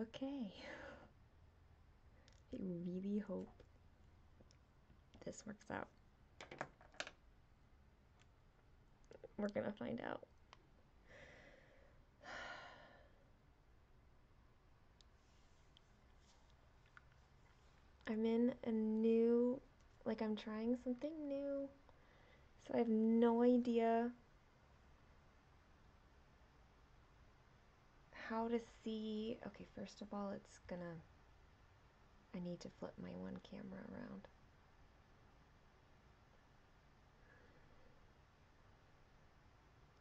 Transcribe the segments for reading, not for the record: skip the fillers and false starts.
Okay. I really hope this works out. We're gonna find out. I'm in a new, like I'm trying something new, so I have no idea how to see. Okay, first of all, I need to flip my one camera around.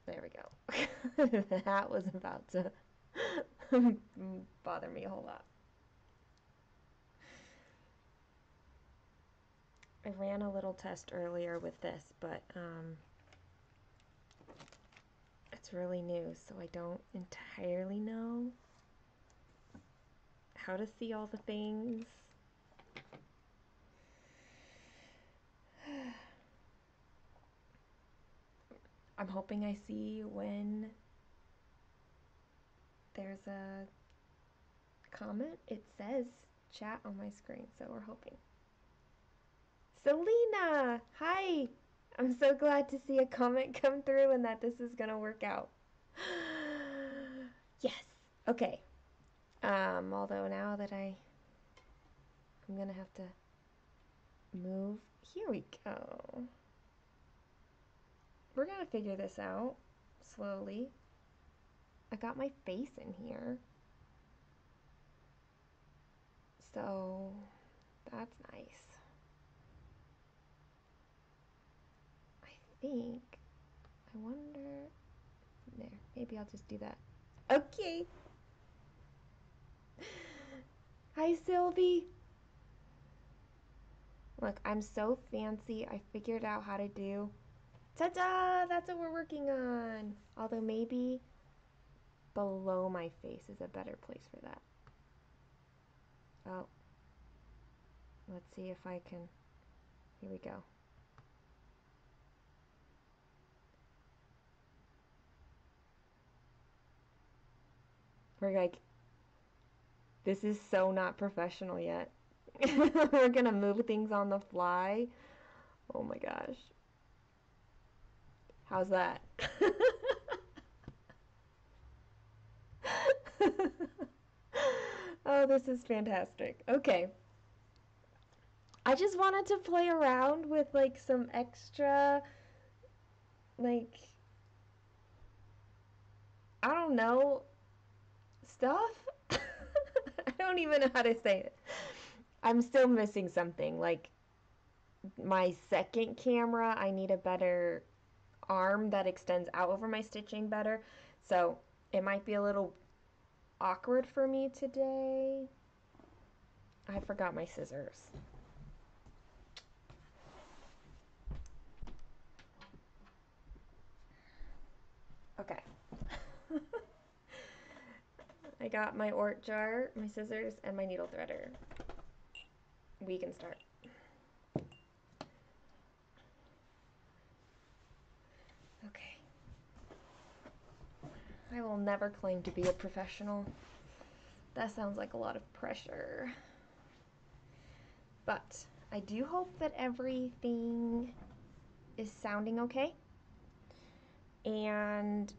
There we go. That was about to bother me a whole lot. I ran a little test earlier with this, but it's really new, so I don't entirely know how to see all the things. I'm hoping I see when there's a comment. It says chat on my screen, so we're hoping. Selena! Hi! I'm so glad to see a comment come through and that this is gonna work out. Yes! Okay. Although now that I'm gonna have to move. Here we go. We're gonna figure this out slowly. I got my face in here. So that's nice. I wonder, there, maybe I'll just do that. Okay. Hi, Sylvie. Look, I'm so fancy. I figured out how to do, ta-da, that's what we're working on. Although maybe below my face is a better place for that. Oh, let's see if I can, here we go. We're like, this is so not professional yet. We're gonna move things on the fly. Oh my gosh. How's that? Oh, this is fantastic. Okay. I just wanted to play around with like some extra, like, I don't know, stuff. I don't even know how to say it. I'm still missing something. Like my second camera, I need a better arm that extends out over my stitching better. So it might be a little awkward for me today. I forgot my scissors. Okay. I got my ort jar, my scissors, and my needle threader. We can start. Okay. I will never claim to be a professional. That sounds like a lot of pressure. But I do hope that everything is sounding okay and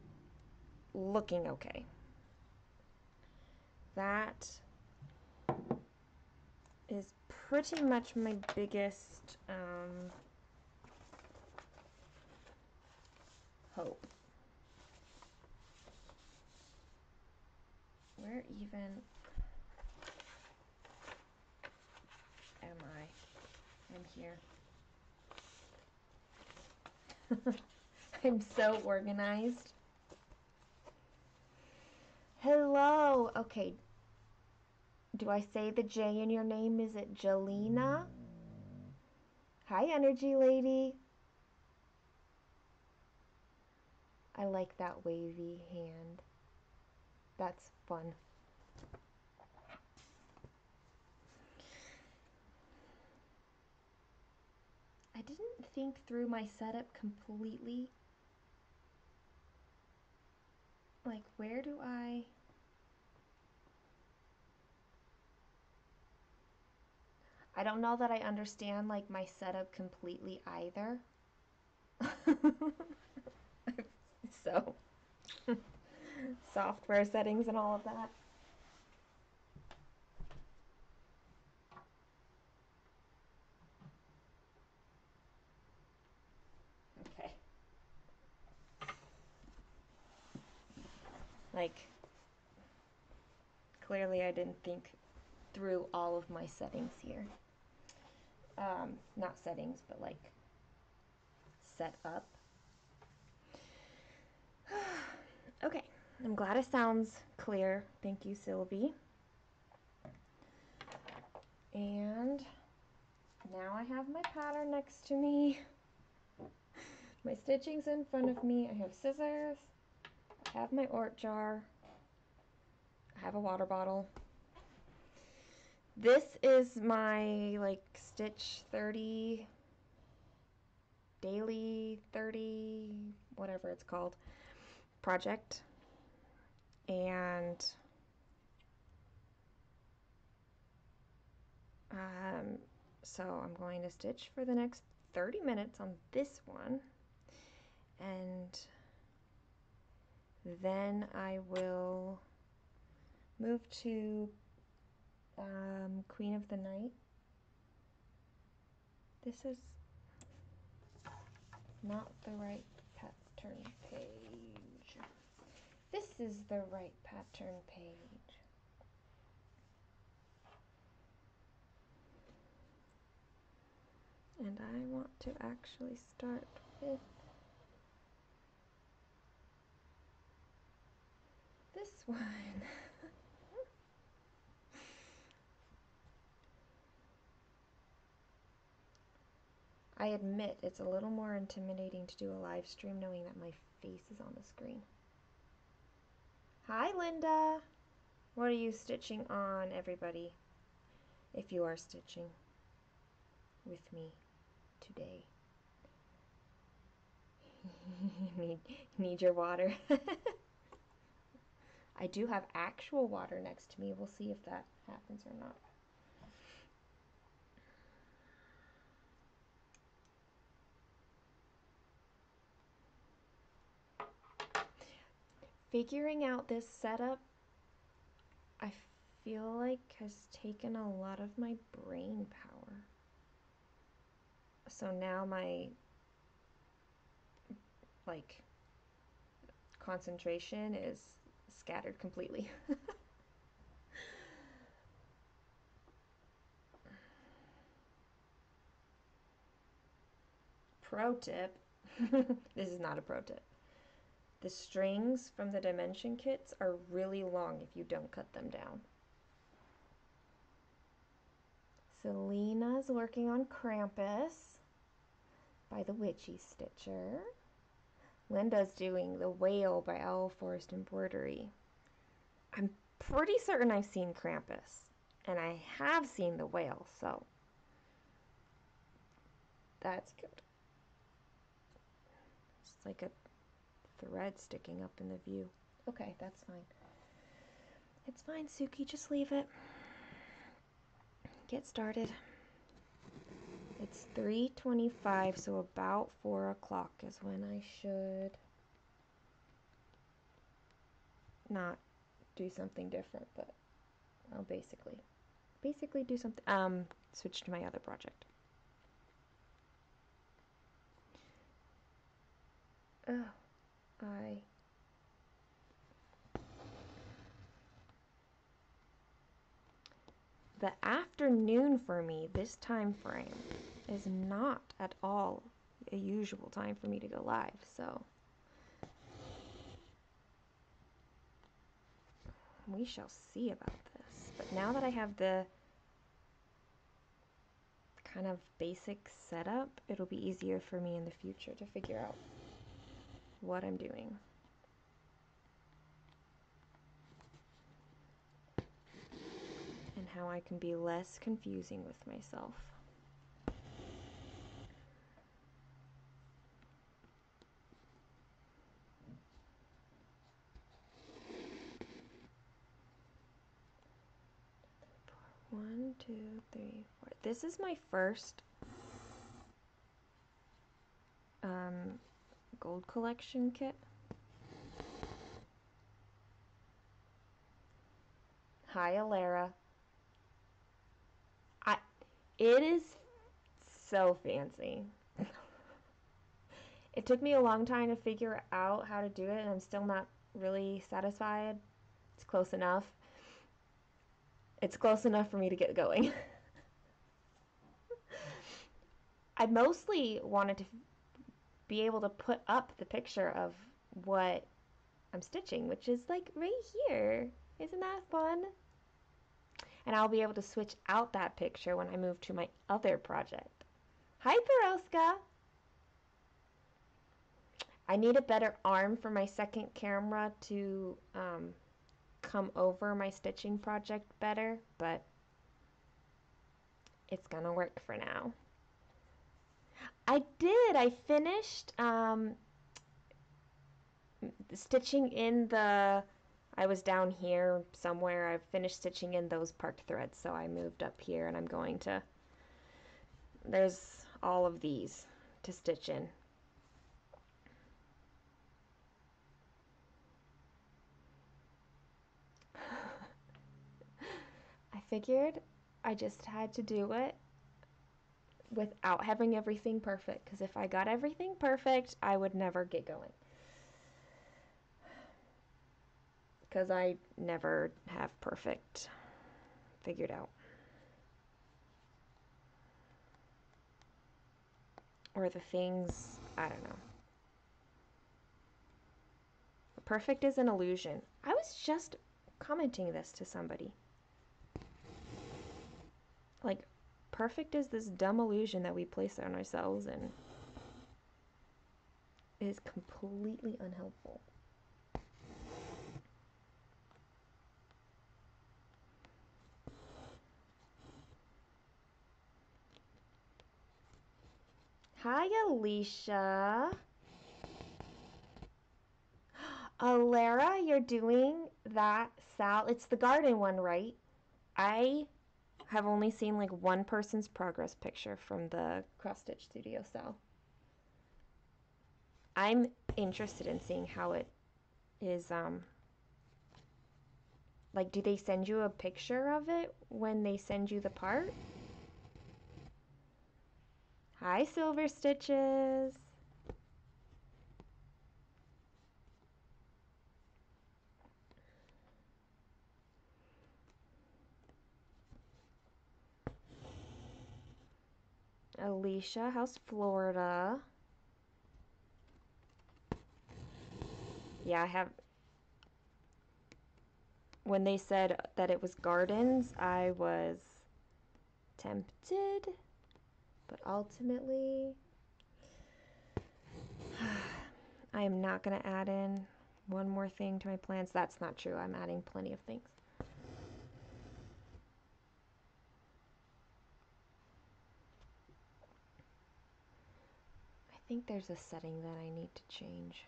looking okay. That is pretty much my biggest hope. Where even am I? I'm here. I'm so organized. Hello. Okay. Do I say the J in your name? Is it Jelena? Hi, energy lady. I like that wavy hand. That's fun. I didn't think through my setup completely. Like, where do I... I don't know that I understand like my setup completely either. So, software settings and all of that. Okay. Like, clearly I didn't think through all of my settings here. Not settings, but like set up. Okay, I'm glad it sounds clear. Thank you, Sylvie. And now I have my pattern next to me. My stitching's in front of me. I have scissors. I have my ort jar. I have a water bottle. This is my like stitch 30 daily 30 whatever it's called project, and so I'm going to stitch for the next 30 minutes on this one, and then I will move to Queen of the Night. This is not the right pattern page. This is the right pattern page. And I want to actually start with this one. I admit it's a little more intimidating to do a live stream knowing that my face is on the screen. Hi, Linda. What are you stitching on, everybody? If you are stitching with me today. Need your water. I do have actual water next to me. We'll see if that happens or not. Figuring out this setup, I feel like has taken a lot of my brain power. So now my like concentration is scattered completely. Pro tip. This is not a pro tip. The strings from the dimension kits are really long if you don't cut them down. Selena's working on Krampus by the Witchy Stitcher. Linda's doing the Whale by Owl Forest Embroidery. I'm pretty certain I've seen Krampus, and I have seen the Whale, so that's good. It's like a thread sticking up in the view. Okay, that's fine. It's fine, Suki, just leave it. Get started. It's 3:25, so about 4 o'clock is when I should not do something different, but I'll basically do something, switch to my other project. Oh, the afternoon for me, this time frame, is not at all a usual time for me to go live, so we shall see about this. But now that I have the kind of basic setup, it'll be easier for me in the future to figure out what I'm doing. And how I can be less confusing with myself. One, two, 2, 3, 4. This is my first gold collection kit. Hi, Alara. It is so fancy. It took me a long time to figure out how to do it, and I'm still not really satisfied. It's close enough. It's close enough for me to get going. I mostly wanted to be able to put up the picture of what I'm stitching, which is like right here. Isn't that fun? And I'll be able to switch out that picture when I move to my other project. Hi, Peroska! I need a better arm for my second camera to come over my stitching project better, but it's gonna work for now. I did! I finished stitching in the... I was down here somewhere. I finished stitching in those parked threads, so I moved up here and I'm going to... There's all of these to stitch in. I figured I just had to do it without having everything perfect, because if I got everything perfect, I would never get going. Because I never have perfect figured out. Or the things, I don't know. Perfect is an illusion. I was just commenting this to somebody. Like, perfect is this dumb illusion that we place on ourselves, and it is completely unhelpful. Hi, Alicia. Alara, you're doing that Sal. It's the garden one, right? I have only seen like one person's progress picture from the cross stitch studio, so I'm interested in seeing how it is. Like, do they send you a picture of it when they send you the part? Hi, Silver Stitches. Alicia, how's Florida? Yeah, I have... When they said that it was gardens, I was tempted, but ultimately I am not going to add in one more thing to my plans. That's not true. I'm adding plenty of things. I think there's a setting that I need to change.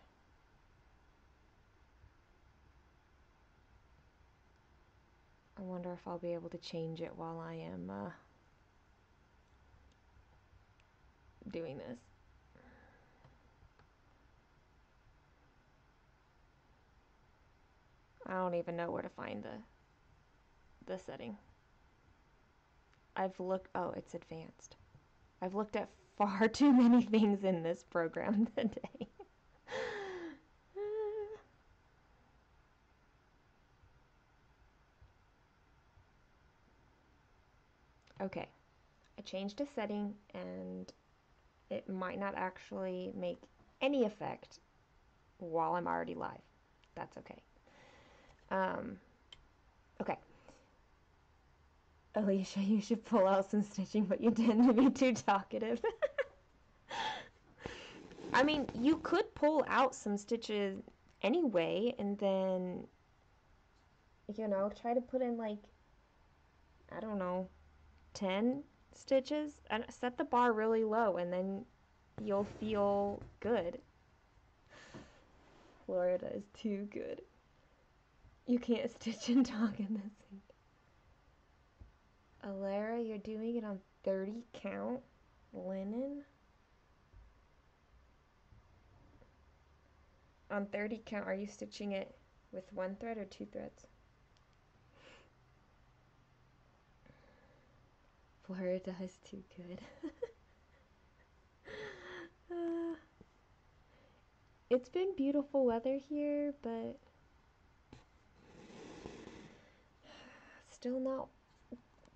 I wonder if I'll be able to change it while I am doing this. I don't even know where to find the setting. I've looked... Oh, it's advanced. I've looked at far too many things in this program today. Okay, I changed a setting and it might not actually make any effect while I'm already live. That's okay. Okay. Alicia, you should pull out some stitching, but you tend to be too talkative. I mean, you could pull out some stitches anyway, and then, you know, try to put in like, I don't know, 10 stitches, and set the bar really low, and then you'll feel good. Florida is too good. You can't stitch and talk in the same. Alara, you're doing it on 30 count linen? On 30 count, are you stitching it with one thread or two threads? Florida is too good. It's been beautiful weather here, but still not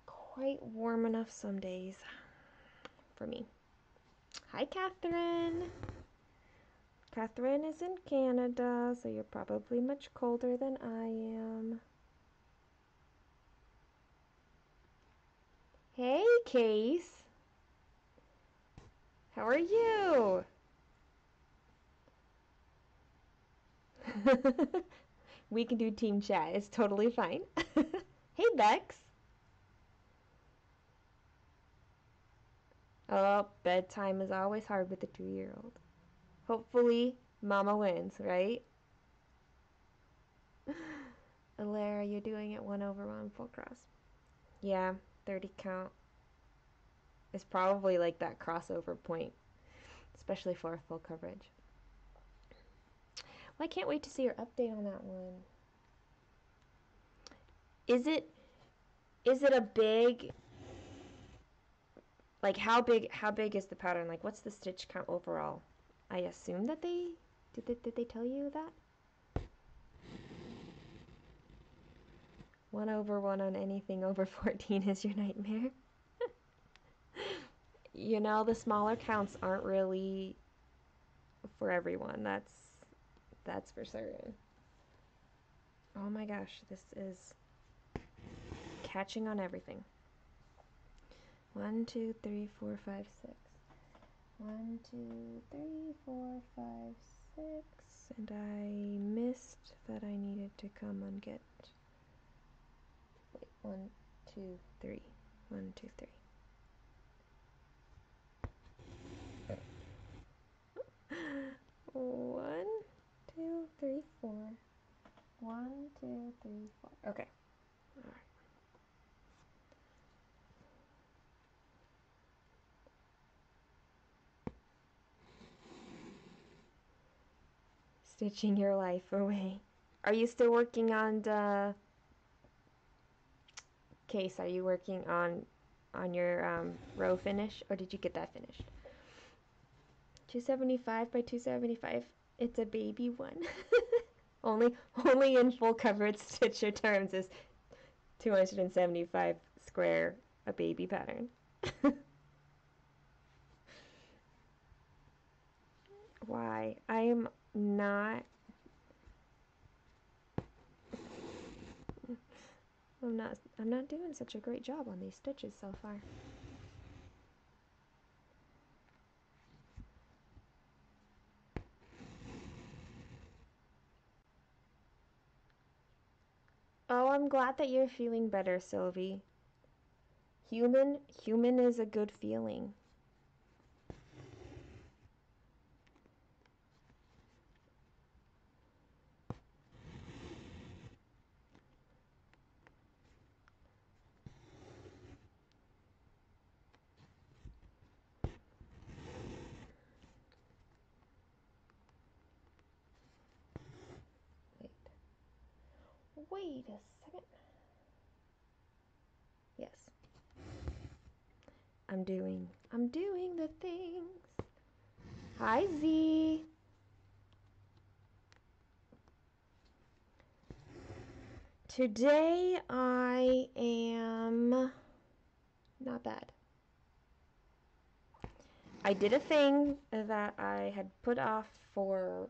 quite warm enough some days for me. Hi, Catherine. Catherine is in Canada, so you're probably much colder than I am. Hey, Case. How are you? We can do team chat. It's totally fine. Hey, Bex. Oh, bedtime is always hard with a 2-year-old. Hopefully, Mama wins, right? Alara, you're doing it 1/1 full cross. Yeah, 30 count is probably like that crossover point, especially for full coverage. Well, I can't wait to see your update on that one. Is it a big, like how big is the pattern? Like what's the stitch count overall? I assume that did they tell you that? 1/1 on anything over 14 is your nightmare. You know, the smaller counts aren't really for everyone. That's for certain. Oh my gosh, this is catching on everything. 1, 2, 3, 4, 5, 6. 1, 2, 3, 4, 5, 6. And I missed that I needed to come and get. Wait, 1, 2, 3. 1, 2, 3. 1, 2, 3, 4. 1, 2, 3, 4. Okay. All right. Stitching your life away. Are you still working on the case? Are you working on your row finish, or did you get that finished? 275 by 275. It's a baby one. only in full coverage stitcher terms is 275 square a baby pattern. Why? I'm not I'm not doing such a great job on these stitches so far. Oh, I'm glad that you're feeling better, Sylvie. Human is a good feeling. Wait a second. Yes. I'm doing the things. Hi, Z. Today I am not bad. I did a thing that I had put off for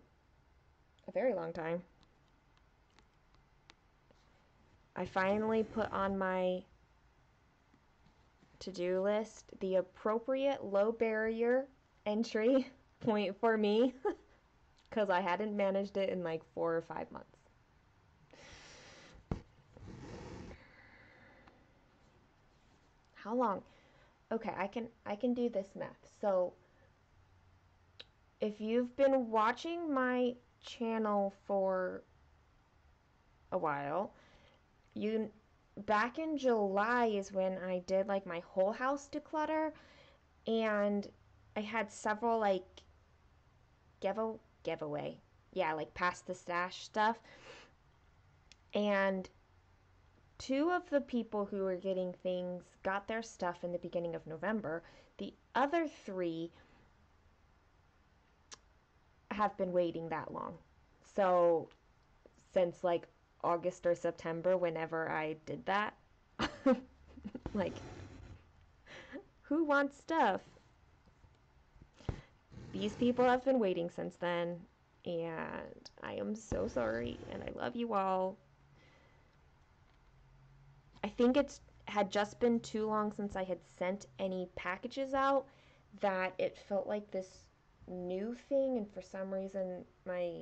a very long time. I finally put on my to-do list the appropriate low barrier entry point for me because I hadn't managed it in like 4 or 5 months. How long? Okay, I can do this math. So if you've been watching my channel for a while, you back in July is when I did like my whole house declutter, and I had several like giveaway. Yeah, like past the stash stuff. And two of the people who were getting things got their stuff in the beginning of November. The other three have been waiting that long. So, since like August or September, whenever I did that, like, who wants stuff? These people have been waiting since then, and I am so sorry, and I love you all. I think it's had just been too long since I had sent any packages out that it felt like this new thing, and for some reason, my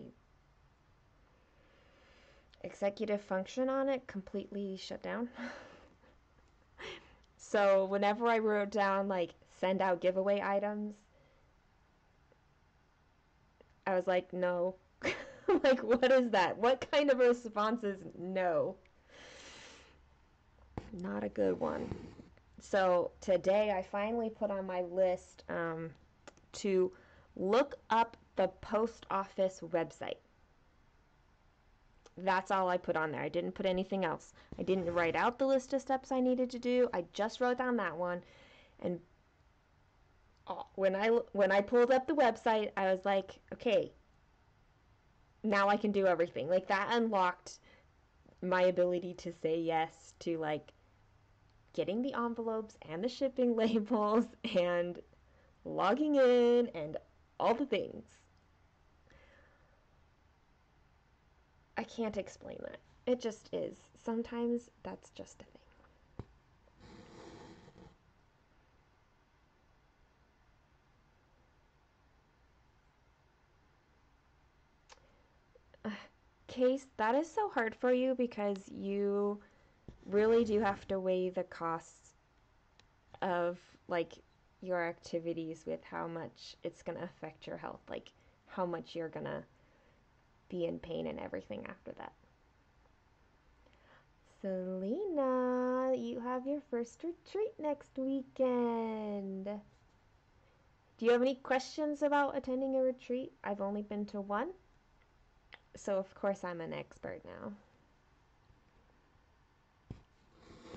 executive function on it completely shut down. So, whenever I wrote down, like, send out giveaway items, I was like, no. Like, what is that? What kind of a response is no? Not a good one. So today I finally put on my list to look up the post office website. That's all I put on there. I didn't put anything else. I didn't write out the list of steps I needed to do. I just wrote down that one. And when I pulled up the website, I was like, okay, now I can do everything. Like that unlocked my ability to say yes to like getting the envelopes and the shipping labels and logging in and all the things. I can't explain that. It just is. Sometimes that's just a thing. Case, that is so hard for you because you really do have to weigh the costs of like your activities with how much it's going to affect your health, like how much you're going to be in pain and everything after that. Selena, you have your first retreat next weekend. Do you have any questions about attending a retreat? I've only been to one, so of course I'm an expert now.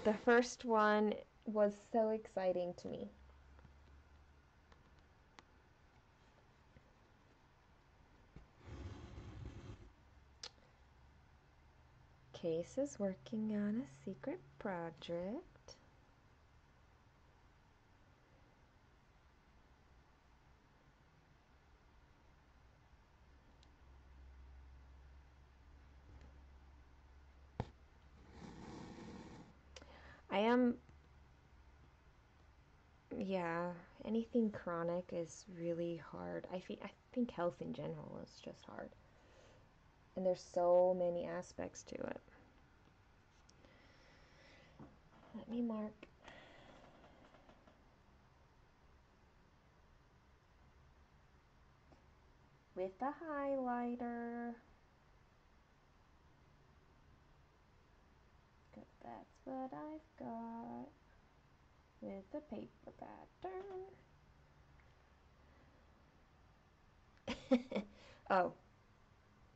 The first one was so exciting to me. Case is working on a secret project. I am, yeah, anything chronic is really hard. I think health in general is just hard. And there's so many aspects to it. Let me mark. With the highlighter. Cause that's what I've got. With the paper pattern. Oh,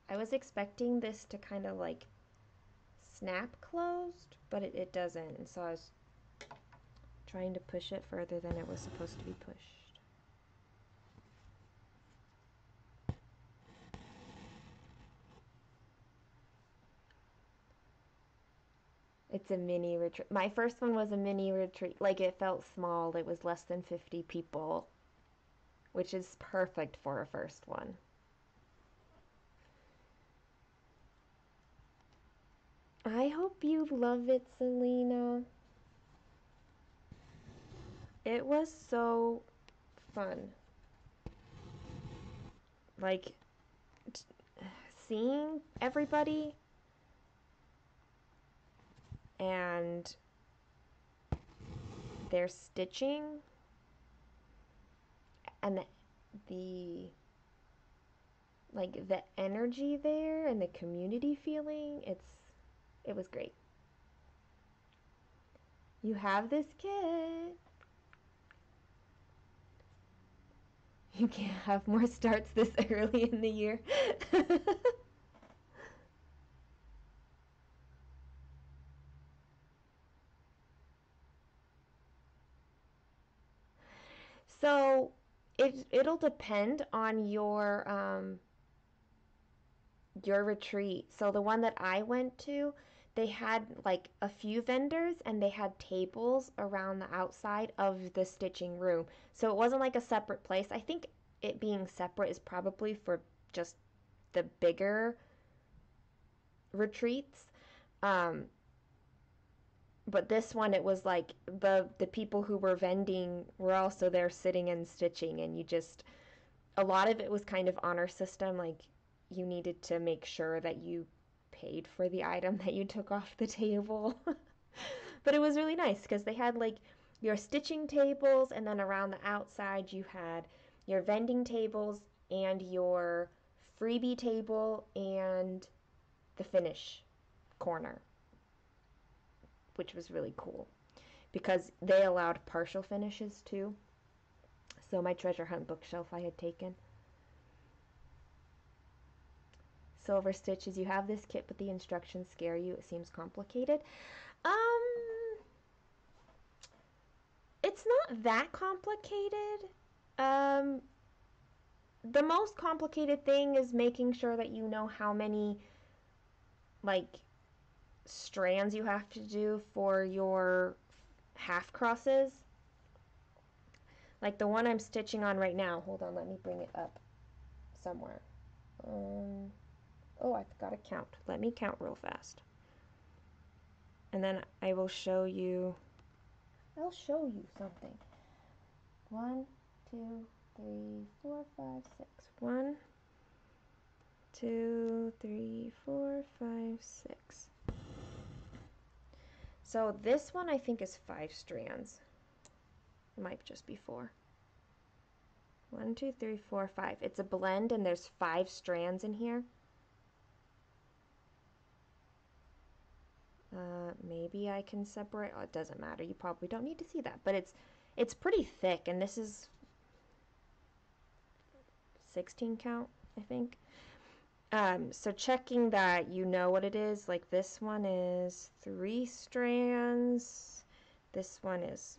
I was expecting this to kind of like snap closed, but it doesn't. And so I was trying to push it further than it was supposed to be pushed. It's a mini retreat. My first one was a mini retreat. Like it felt small. It was less than 50 people, which is perfect for a first one. I hope you love it, Selena. It was so fun. Like seeing everybody and their stitching and the like the energy there and the community feeling, it was great. You have this kit. You can't have more starts this early in the year. So it'll depend on your retreat. So the one that I went to, they had like a few vendors and they had tables around the outside of the stitching room. So it wasn't like a separate place. I think it being separate is probably for just the bigger retreats. Um, but this one, it was like the people who were vending were also there sitting and stitching, and you just, a lot of it was kind of honor system, like you needed to make sure that you paid for the item that you took off the table. But it was really nice because they had like your stitching tables, and then around the outside you had your vending tables and your freebie table and the finish corner, which was really cool because they allowed partial finishes too. So my treasure hunt bookshelf I had taken. Silver stitches, you have this kit, but the instructions scare you. It seems complicated. It's not that complicated. Um, the most complicated thing is making sure that you know how many, like, strands you have to do for your half crosses. Like the one I'm stitching on right now. Hold on, let me bring it up somewhere. Oh, I've got to count. Let me count real fast. And then I will show you. I'll show you something. 1, 2, 3, 4, 5, 6. 1, 2, 3, 4, 5, 6. So this one I think is 5 strands. It might just be 4. 1, 2, 3, 4, 5. It's a blend and there's 5 strands in here. Maybe I can separate. Oh, it doesn't matter. You probably don't need to see that. But it's pretty thick, and this is 16 count, I think. So checking that you know what it is. Like this one is 3 strands. This one is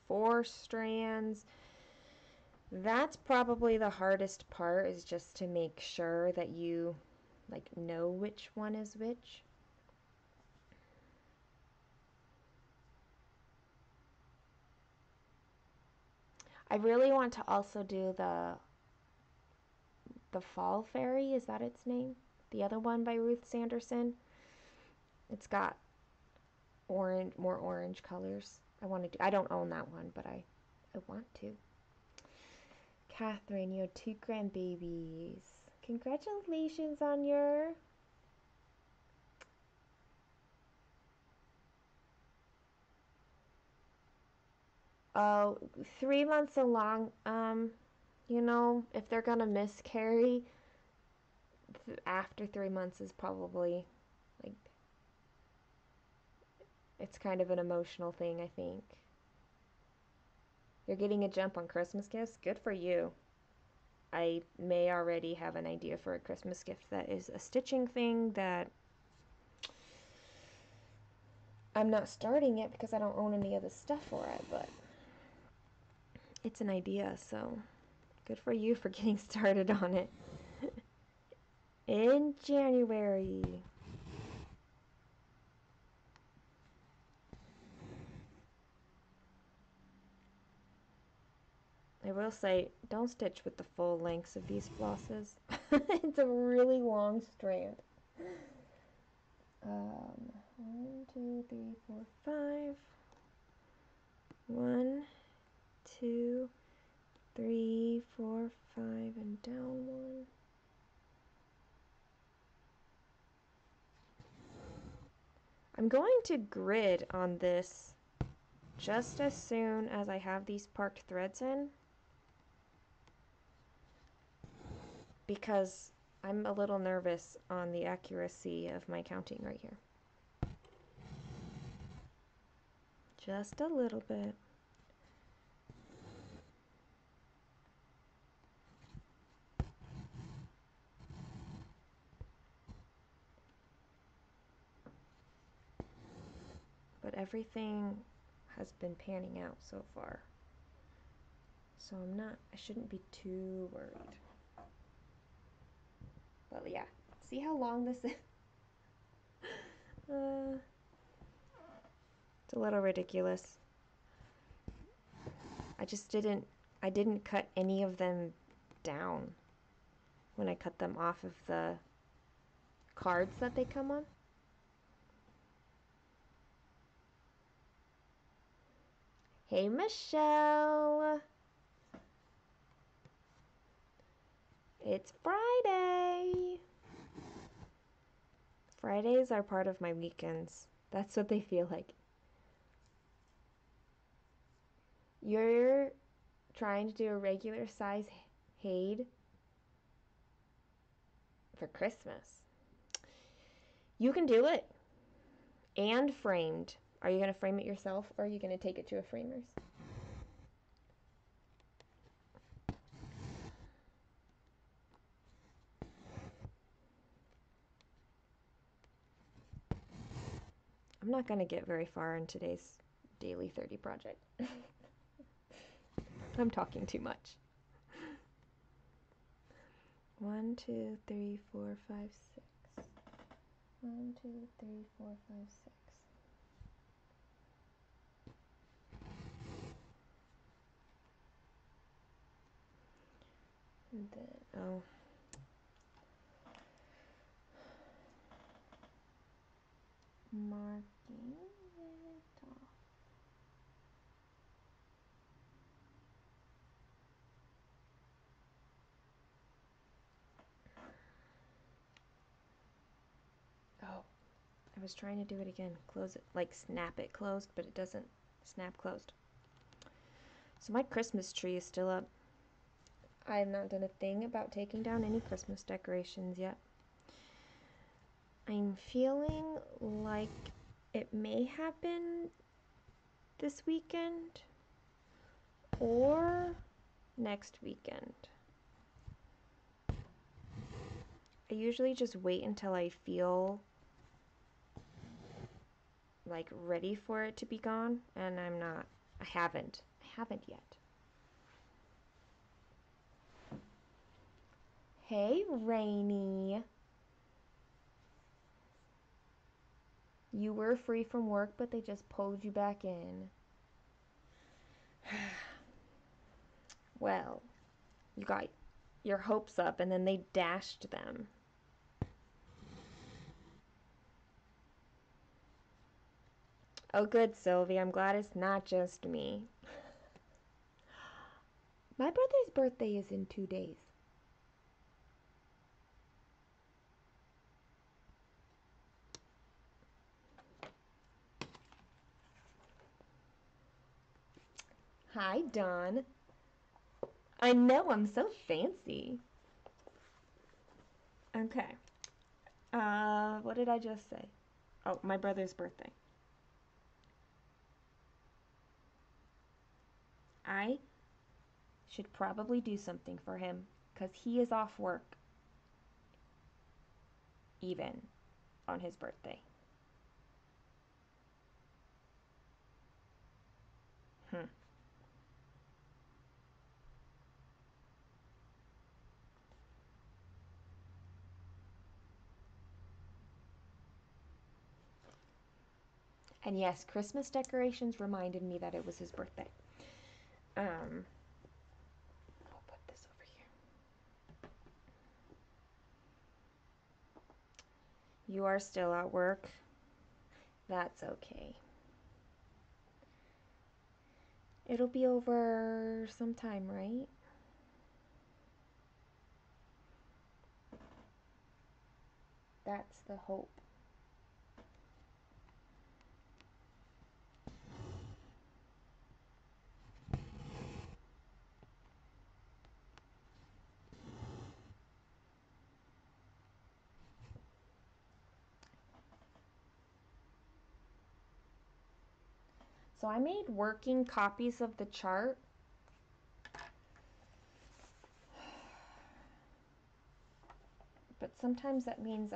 4 strands. That's probably the hardest part, is just to make sure that you like know which one is which. I really want to also do the Fall Fairy, is that its name? The other one by Ruth Sanderson. It's got orange, more orange colors. I don't own that one, but I want to. Catherine, you have 2 grandbabies. Congratulations on your... Oh, 3 months along. You know, if they're gonna miscarry, after 3 months is probably like, it's kind of an emotional thing, I think. You're getting a jump on Christmas gifts? Good for you. I may already have an idea for a Christmas gift that is a stitching thing that I'm not starting it because I don't own any of the stuff for it, but it's an idea, so good for you for getting started on it. In January. I will say, don't stitch with the full lengths of these flosses. It's a really long strand. 1, 2, 3, 4, 5. 1, 2, 3, 4, 5, and down 1. I'm going to grid on this just as soon as I have these parked threads in, because I'm a little nervous on the accuracy of my counting right here. Just a little bit. But everything has been panning out so far. So I shouldn't be too worried. But yeah, see how long this is? It's a little ridiculous. I didn't cut any of them down when I cut them off of the cards that they come on. Hey, Michelle. It's Friday. Fridays are part of my weekends. That's what they feel like. You're trying to do a regular size HAED for Christmas. You can do it. And framed. Are you going to frame it yourself or are you going to take it to a framer's? I'm not going to get very far in today's daily 30 project. I'm talking too much. 1, 2, 3, 4, 5, 6. 1, 2, 3, 4, 5, 6. And then, marking it off. Oh, I was trying to do it again. Close it, like snap it closed, but it doesn't snap closed. So my Christmas tree is still up. I have not done a thing about taking down any Christmas decorations yet. I'm feeling like it may happen this weekend or next weekend. I usually just wait until I feel like ready for it to be gone, and I'm not. I haven't yet. Hey, Rainy. You were free from work, but they just pulled you back in. Well, you got your hopes up and then they dashed them. Oh, good, Sylvie. I'm glad it's not just me. My brother's birthday is in 2 days. Hi, Dawn. I know, I'm so fancy. Okay. What did I just say? Oh, my brother's birthday. I should probably do something for him because he is off work even on his birthday. Hmm. And yes, Christmas decorations reminded me that it was his birthday. I'll put this over here. You are still at work. That's okay. It'll be over sometime, right? That's the hope. So I made working copies of the chart. But sometimes that means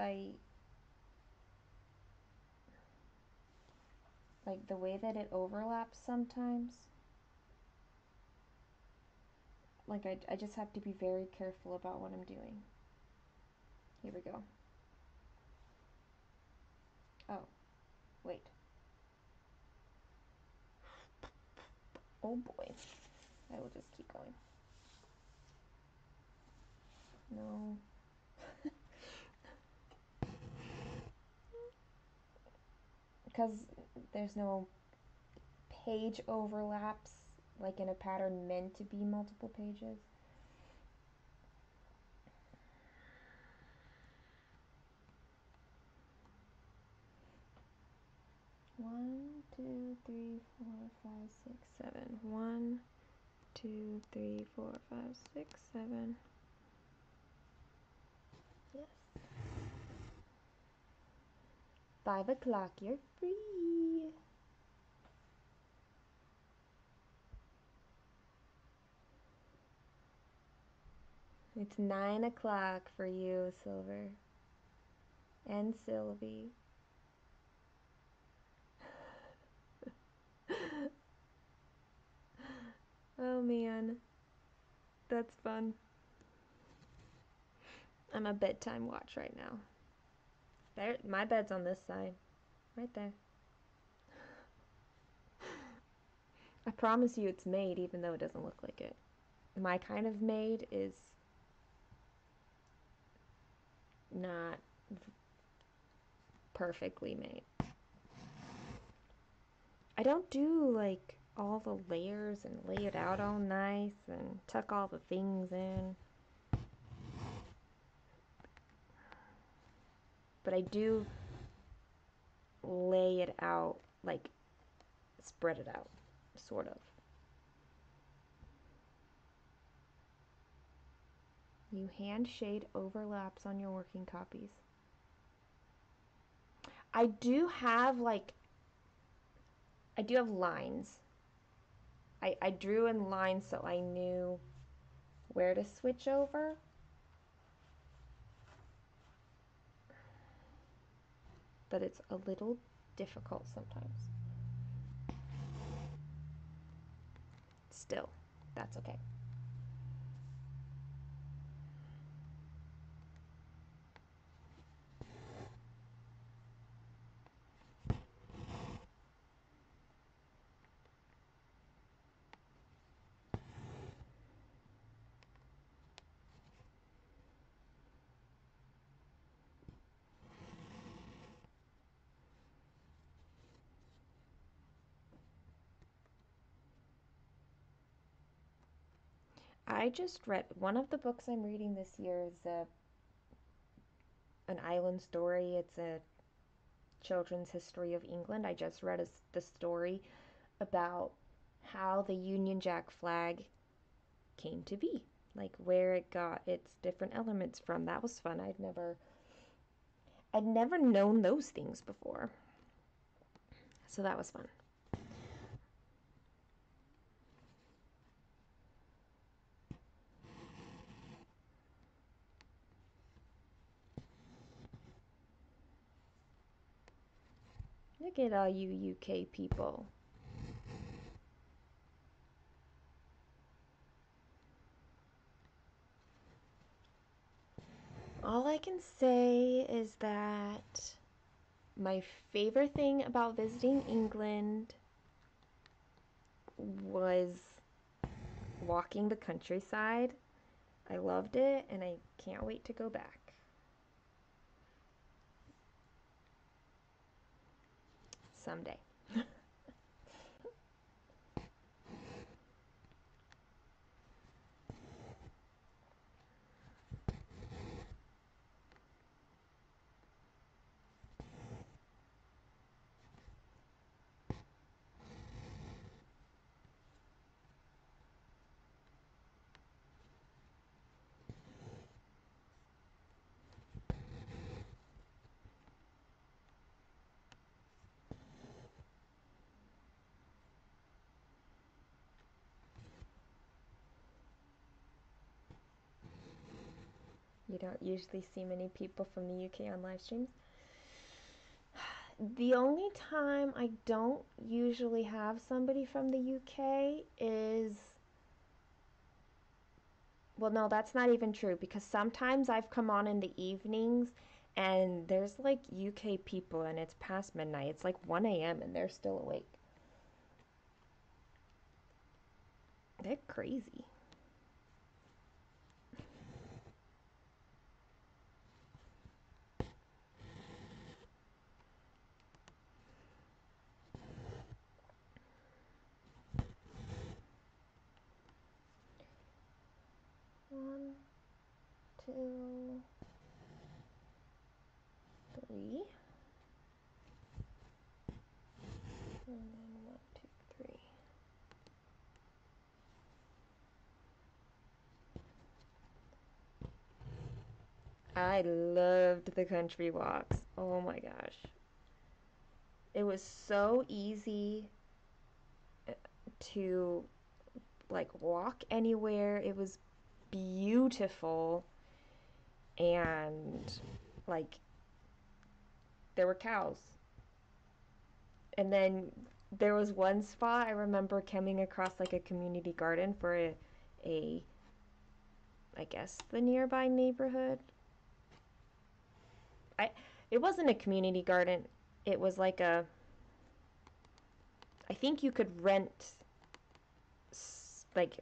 like the way that it overlaps sometimes. Like I just have to be very careful about what I'm doing. Here we go. Oh, wait. Oh boy. I will just keep going. No. Because there's no page overlaps like in a pattern meant to be multiple pages. One, two, three, four, five, six, seven. 1, 2, 3, 4, 5, 6, 7. Yes. 5 o'clock, you're free. It's 9 o'clock for you, Silver. And Sylvie. Oh man. That's fun. I'm a bedtime watch right now. There, my bed's on this side. Right there. I promise you it's made even though it doesn't look like it. My kind of made is not perfectly made. I don't do like all the layers and lay it out all nice and tuck all the things in. But I do lay it out, like spread it out, sort of. You hand shade overlaps on your working copies. I do have lines. I drew in lines so I knew where to switch over. But it's a little difficult sometimes. Still, that's okay. I just read one of the books I'm reading this year is an island story. It's a children's history of England. I just read the story about how the Union Jack flag came to be, like where it got its different elements from. That was fun. I'd never known those things before. So that was fun. Look at all you UK people. All I can say is that my favorite thing about visiting England was walking the countryside. I loved it and I can't wait to go back. Someday. You don't usually see many people from the UK on live streams. The only time I don't usually have somebody from the UK is, well, no, that's not even true because sometimes I've come on in the evenings and there's like UK people and it's past midnight. It's like 1 a.m. and they're still awake. They're crazy. One, two, three. And then one, two, three. I loved the country walks. Oh my gosh. It was so easy to like walk anywhere. It was beautiful and like there were cows. And then there was one spot I remember coming across like a community garden for a I guess the nearby neighborhood. I it wasn't a community garden. It was like a I think you could rent like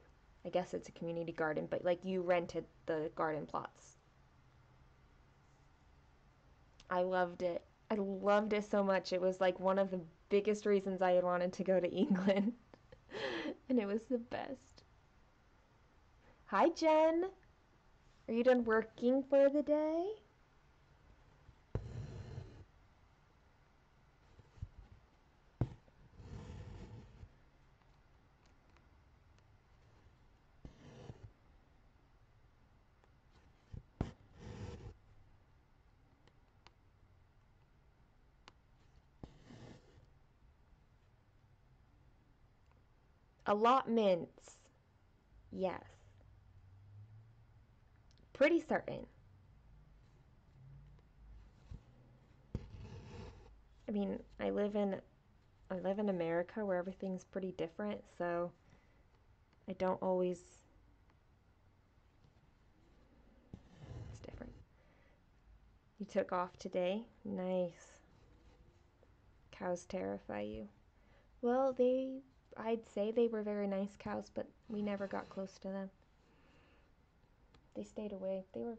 I guess it's a community garden, but like you rented the garden plots. I loved it. I loved it so much. It was like one of the biggest reasons I had wanted to go to England. And it was the best. Hi, Jen. Are you done working for the day? Allotments. Yes. Pretty certain. I mean, I live in America where everything's pretty different, so I don't always it's different. You took off today? Nice. Cows terrify you. Well, I'd say they were very nice cows, but we never got close to them. They stayed away. They were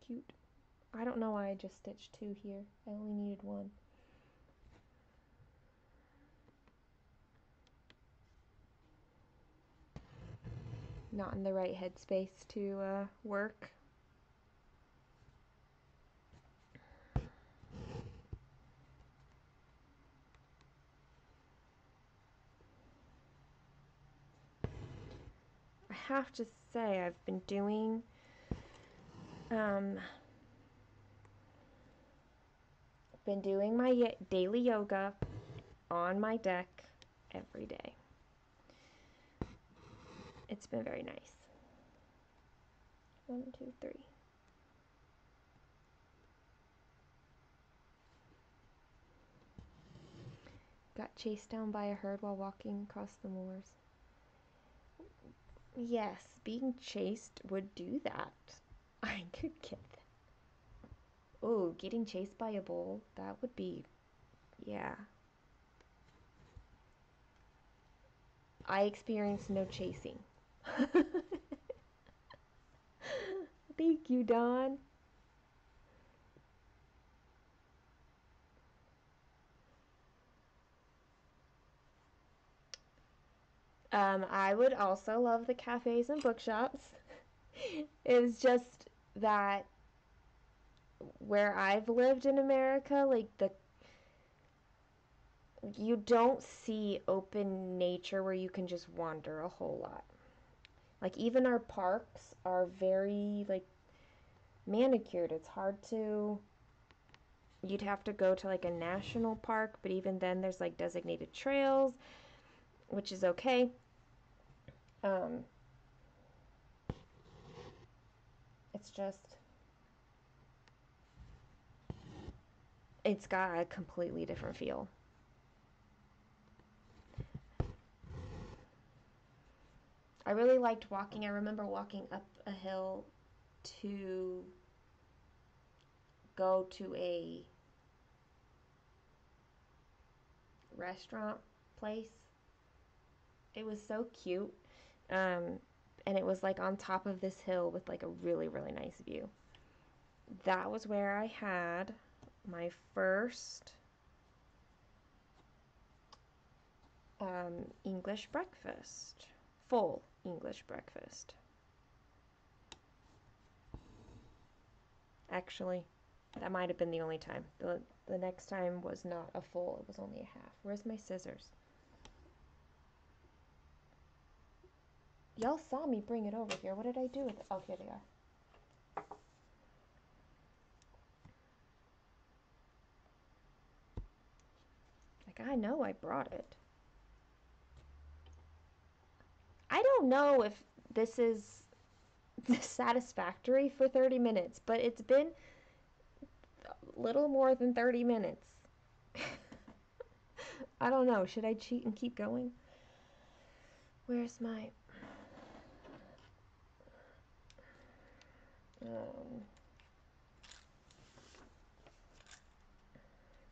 cute. I don't know why I just stitched two here. I only needed one. Not in the right headspace to work. I have to say um been doing my daily yoga on my deck every day. It's been very nice. 1, 2, 3. Got chased down by a herd while walking across the moors. Yes, being chased would do that. I could get that. Oh, getting chased by a bull, that would be, yeah. I experienced no chasing. Thank you, Dawn. I would also love the cafes and bookshops. It's just that where I've lived in America, like you don't see open nature where you can just wander a whole lot. Like even our parks are very like manicured. It's hard to you'd have to go to like a national park, but even then there's like designated trails, which is okay. Um It's just, it's got a completely different feel. I really liked walking. I remember walking up a hill to go to a restaurant place. It was so cute. Um, and it was like on top of this hill with like a really, really nice view. That was where I had my first English breakfast. Full English breakfast. Actually, that might have been the only time. The next time was not a full, it was only a half. Where's my scissors? Y'all saw me bring it over here. What did I do with it? Oh, here they are. Like, I know I brought it. I don't know if this is satisfactory for 30 minutes, but it's been a little more than 30 minutes. I don't know. Should I cheat and keep going? Where's my...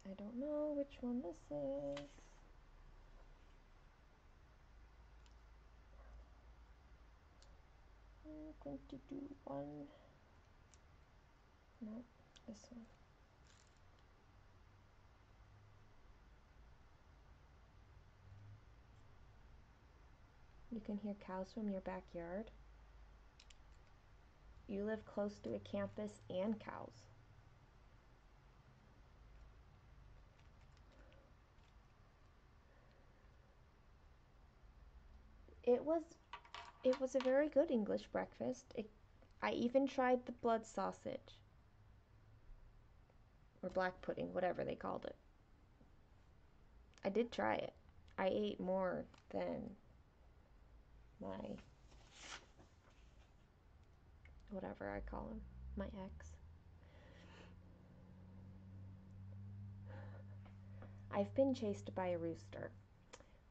I don't know which one this is. I'm going to do one. No, this one. You can hear cows from your backyard. You live close to a campus and cows. It was a very good English breakfast. I even tried the blood sausage. Or black pudding, whatever they called it. I did try it. I ate more than my, whatever I call him, my ex. I've been chased by a rooster.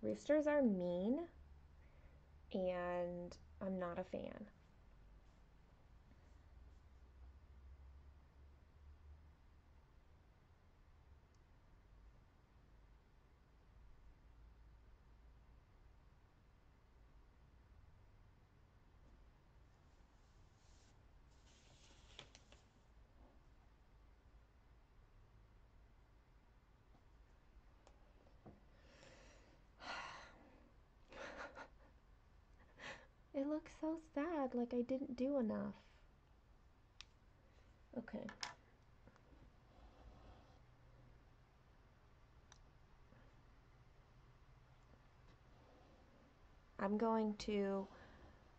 Roosters are mean, and I'm not a fan. It looks so sad, like I didn't do enough. Okay. I'm going to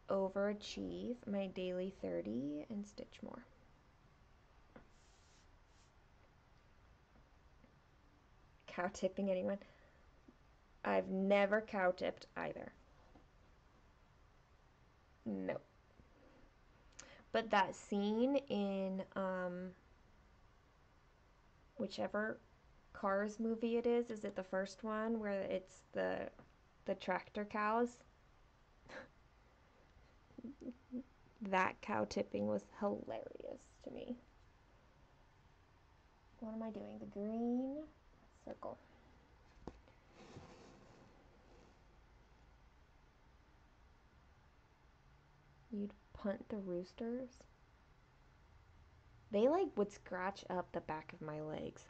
overachieve my daily 30 and stitch more. Cow tipping anyone? I've never cow tipped either. No. But that scene in whichever Cars movie it is it the first one where it's the tractor cows? That cow tipping was hilarious to me. What am I doing? The green circle. You'd punt the roosters? They like would scratch up the back of my legs.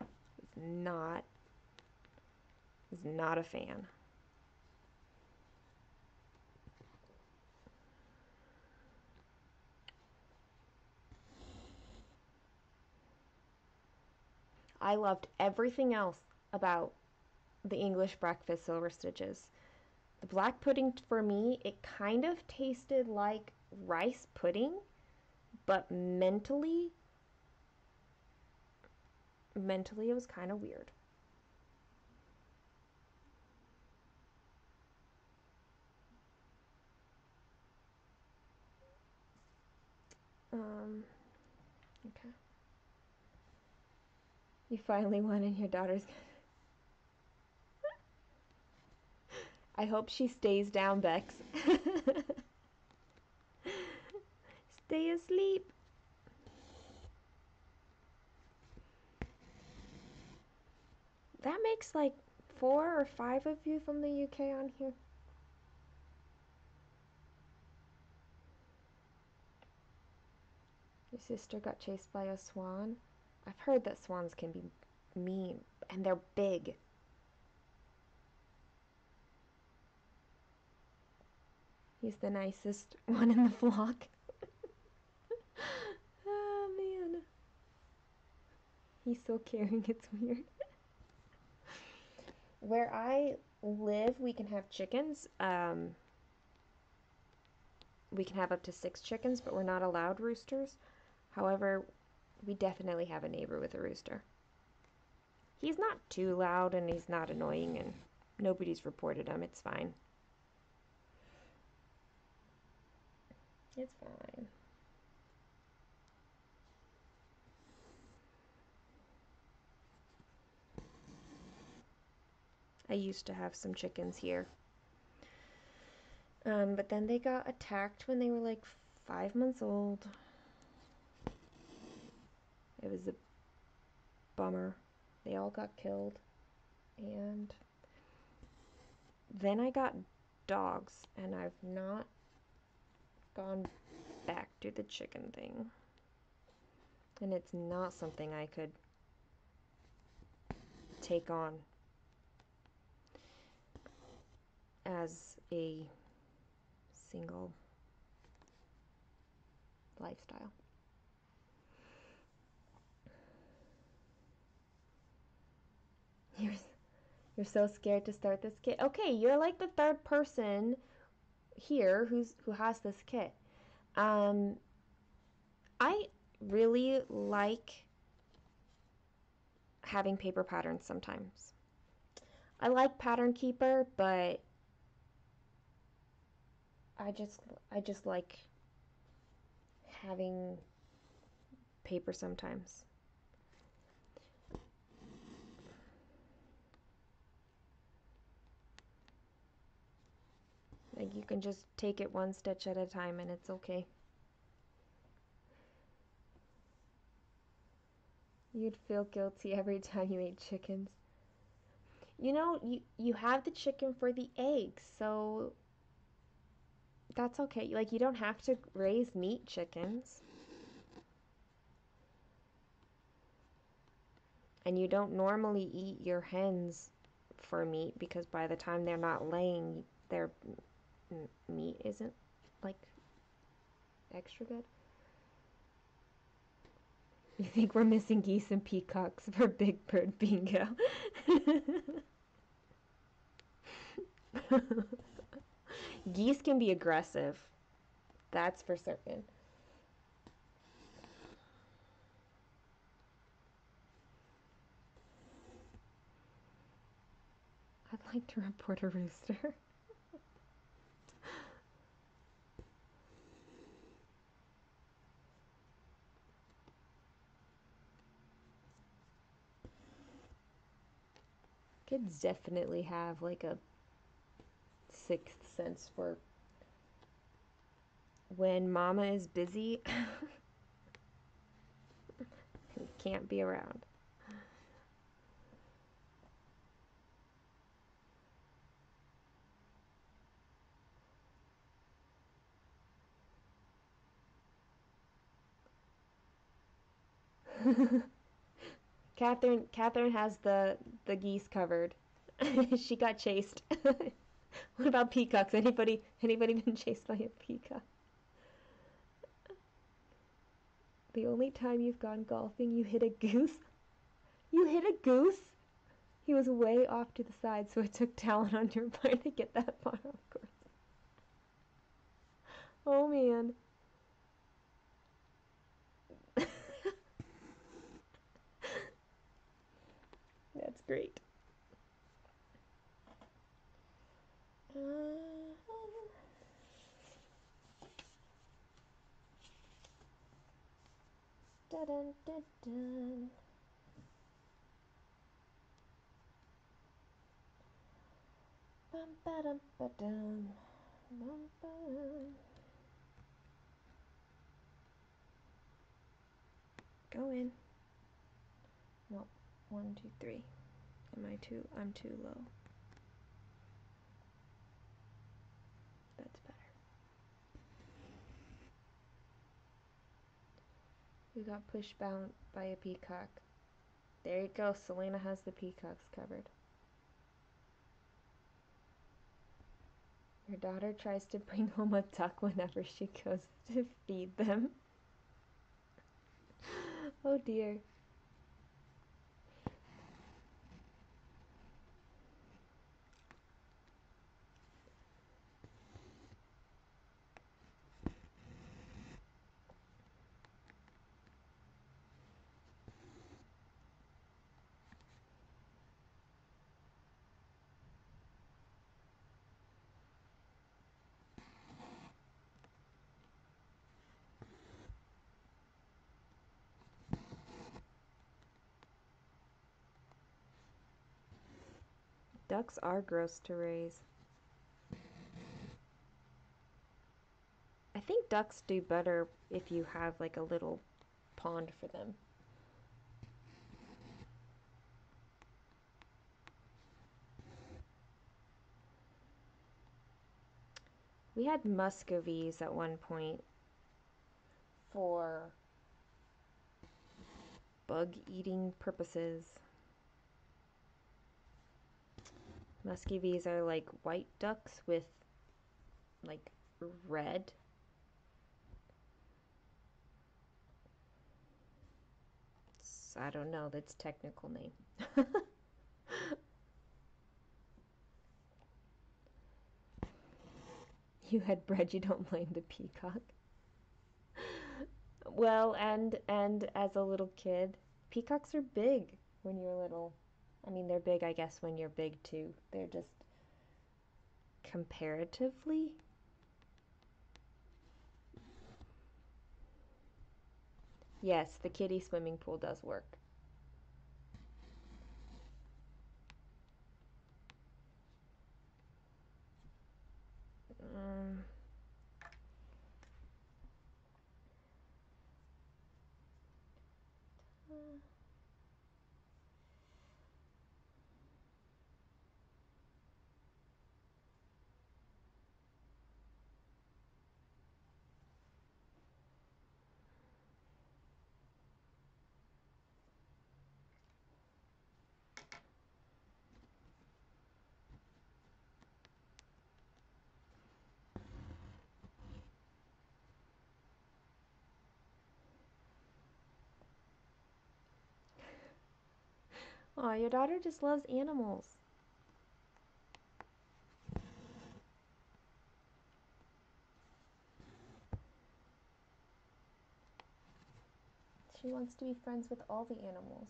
Was not a fan. I loved everything else about the English breakfast silver stitches. The black pudding for me, it kind of tasted like rice pudding, but mentally it was kind of weird. Okay. You finally won and your daughter's... I hope she stays down, Bex. Stay asleep. That makes like 4 or 5 of you from the UK on here. Your sister got chased by a swan. I've heard that swans can be mean, and they're big. He's the nicest one in the flock. Oh man. He's so caring, it's weird. Where I live, we can have chickens. We can have up to 6 chickens, but we're not allowed roosters. However, we definitely have a neighbor with a rooster. He's not too loud and he's not annoying and nobody's reported him. It's fine. It's fine. I used to have some chickens here. But then they got attacked when they were like 5 months old. It was a bummer. They all got killed. And then I got dogs, and I've not gone back to the chicken thing. And it's not something I could take on as a single lifestyle. You're so scared to start this kit. Okay, you're like the 3rd person here who has this kit. I really like having paper patterns sometimes. I like Pattern Keeper, but I just like having paper sometimes. Like you can just take it one stitch at a time and it's okay. You'd feel guilty every time you ate chickens. You know, you have the chicken for the eggs, so that's okay. Like you don't have to raise meat chickens. And you don't normally eat your hens for meat because by the time they're not laying, their meat isn't like extra good. You think we're missing geese and peacocks for Big Bird Bingo? Geese can be aggressive. That's for certain. I'd like to report a rooster. Kids definitely have like a 6th sense for when mama is busy. Can't be around. Catherine has the geese covered. She got chased. What about peacocks? Anybody been chased by a peacock? The only time you've gone golfing, you hit a goose. You hit a goose? He was way off to the side, so it took talent on your part to get that far, of course. Oh man. That's great. Dun, dun, dun, dun. Bum, ba-dum, ba-dum. Bum, ba-dum. Go in. No. 1, 2, 3. I'm too low. That's better. You got pushed bound by a peacock. There you go. Selena has the peacocks covered. Your daughter tries to bring home a duck whenever she goes to feed them. Oh dear. Ducks are gross to raise. I think ducks do better if you have like a little pond for them. We had muscovies at one point for bug eating purposes. Muscovies are like white ducks with like red. I don't know, that's technical name. You had bread, you don't blame the peacock. Well, and as a little kid, peacocks are big when you're little. I mean, they're big, I guess, when you're big too. They're just comparatively. Yes, the kiddie swimming pool does work. Um, Aw, your daughter just loves animals. She wants to be friends with all the animals.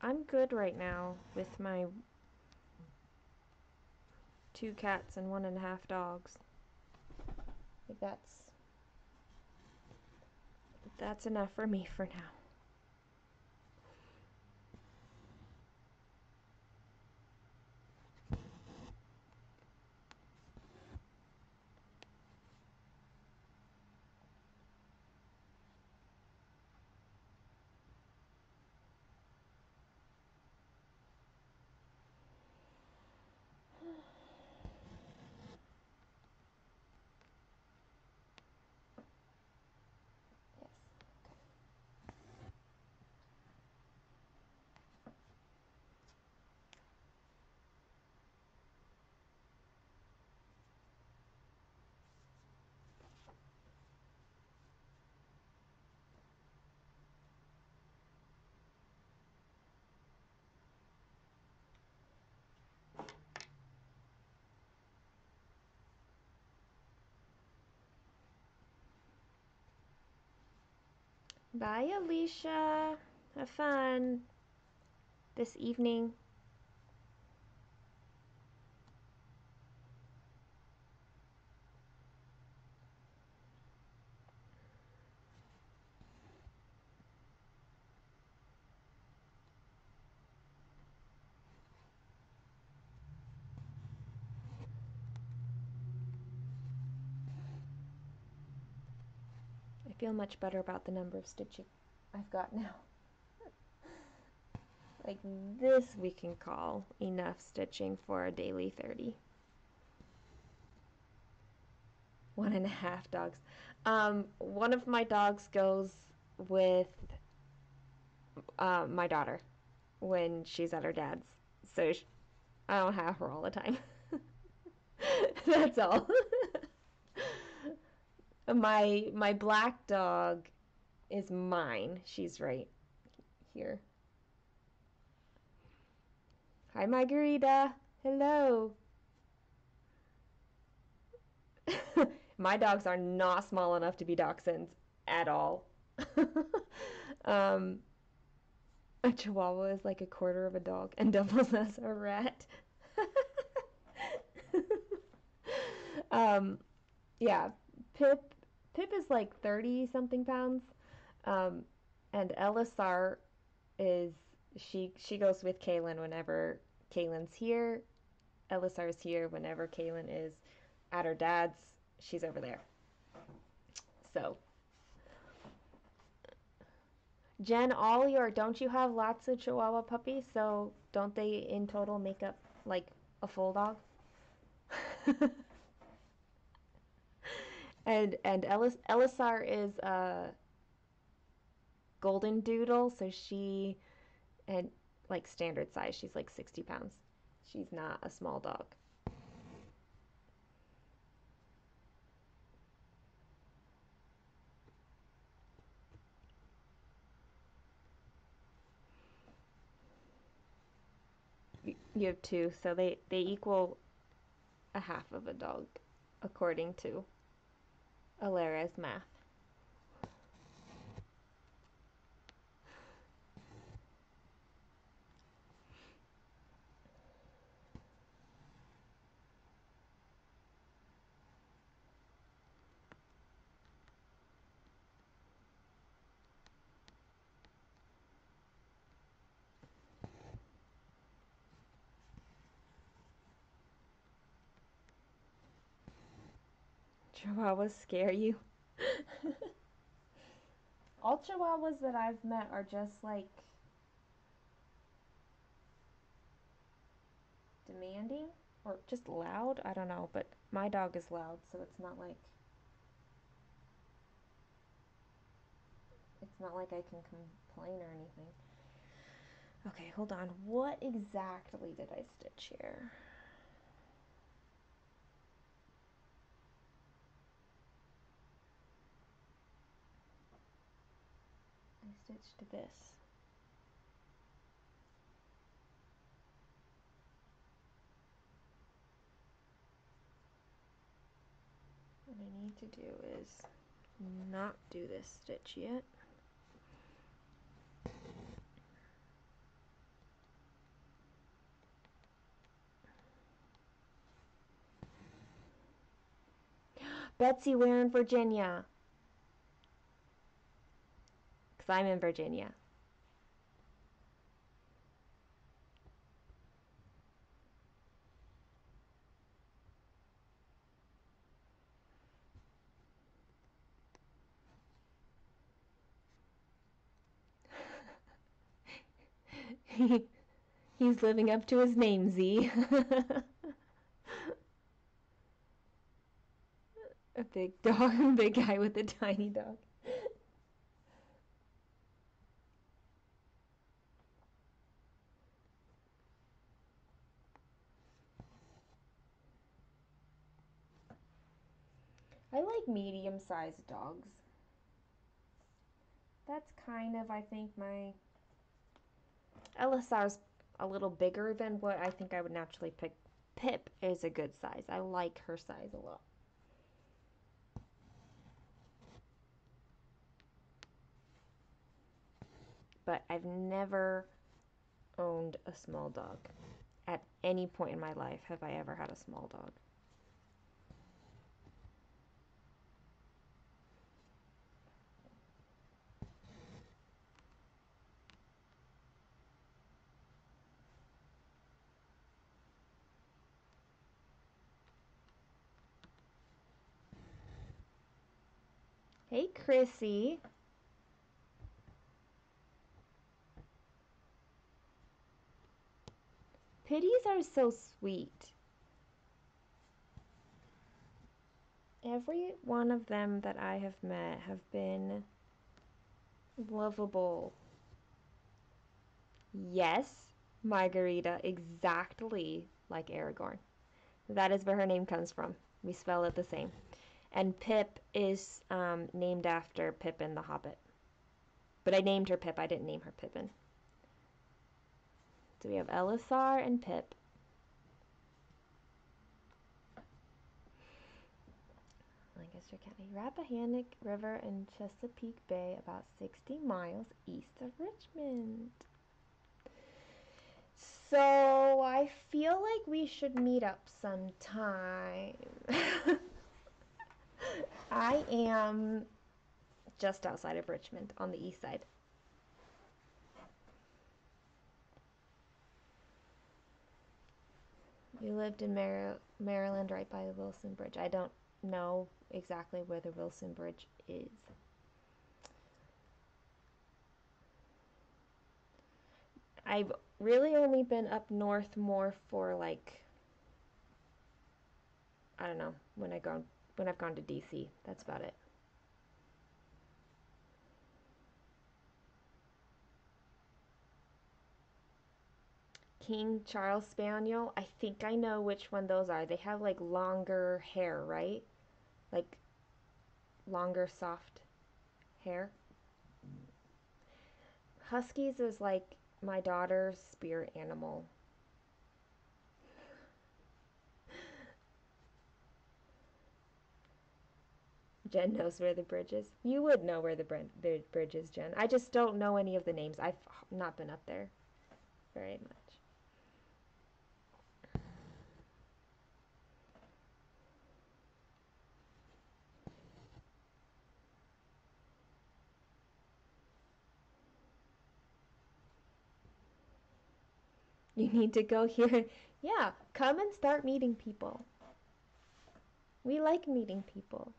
I'm good right now with my 2 cats and 1.5 dogs. Like that's enough for me for now. Yes. Bye, Alicia. Have fun this evening. I feel much better about the number of stitching I've got now. Like this we can call enough stitching for a daily 30. 1.5 dogs. One of my dogs goes with my daughter when she's at her dad's. So I don't have her all the time. That's all. My black dog is mine. She's right here. Hi, Margarita. Hello. My dogs are not small enough to be dachshunds at all. um, a chihuahua is like a quarter of a dog and doubles as a rat. um, yeah, Pip is like 30 something pounds. Um, and Elisar is she goes with Kaylin whenever Kaylin's here. Elisar's here whenever Kaylin is at her dad's. She's over there. So, Jen, don't you have lots of Chihuahua puppies? So don't they in total make up like a full dog? And Elisar is a golden doodle, so she and like standard size. She's like 60 pounds. She's not a small dog. You have two, so they equal a half of a dog, according to Alara's math. Chihuahuas scare you? All Chihuahuas that I've met are just like demanding or just loud. I don't know, but my dog is loud, so it's not like I can complain or anything. Okay, hold on. What exactly did I stitch here? I stitched this. What I need to do is not do this stitch yet. Betsy, where in Virginia? Because I'm in Virginia. He's living up to his name, Z. A big dog, big guy with a tiny dog. I like medium-sized dogs. That's kind of, I think, my... Elisar's a little bigger than what I think I would naturally pick. Pip is a good size. I like her size a lot. but I've never owned a small dog. At any point in my life have I ever had a small dog. Hey, Chrissy. Pitties are so sweet. Every one of them that I have met have been lovable. Yes, Margarita, exactly like Aragorn. That is where her name comes from. We spell it the same. And Pip is named after Pippin the Hobbit. But I named her Pip, I didn't name her Pippin. So we have Elisar and Pip. Lancaster County, Rappahannock River and Chesapeake Bay, about 60 miles east of Richmond. So I feel like we should meet up sometime. I am just outside of Richmond on the east side. You lived in Maryland right by the Wilson Bridge. I don't know exactly where the Wilson Bridge is. I've really only been up north more for like, I don't know, when I've gone to DC. That's about it. King Charles Spaniel. I think I know which one those are. They have like longer hair, right? Like longer soft hair. Huskies is like my daughter's spirit animal. Jen knows where the bridge is. You would know where the bridge is, Jen. I just don't know any of the names. I've not been up there very much. You need to go here. Yeah, come and start meeting people. We like meeting people.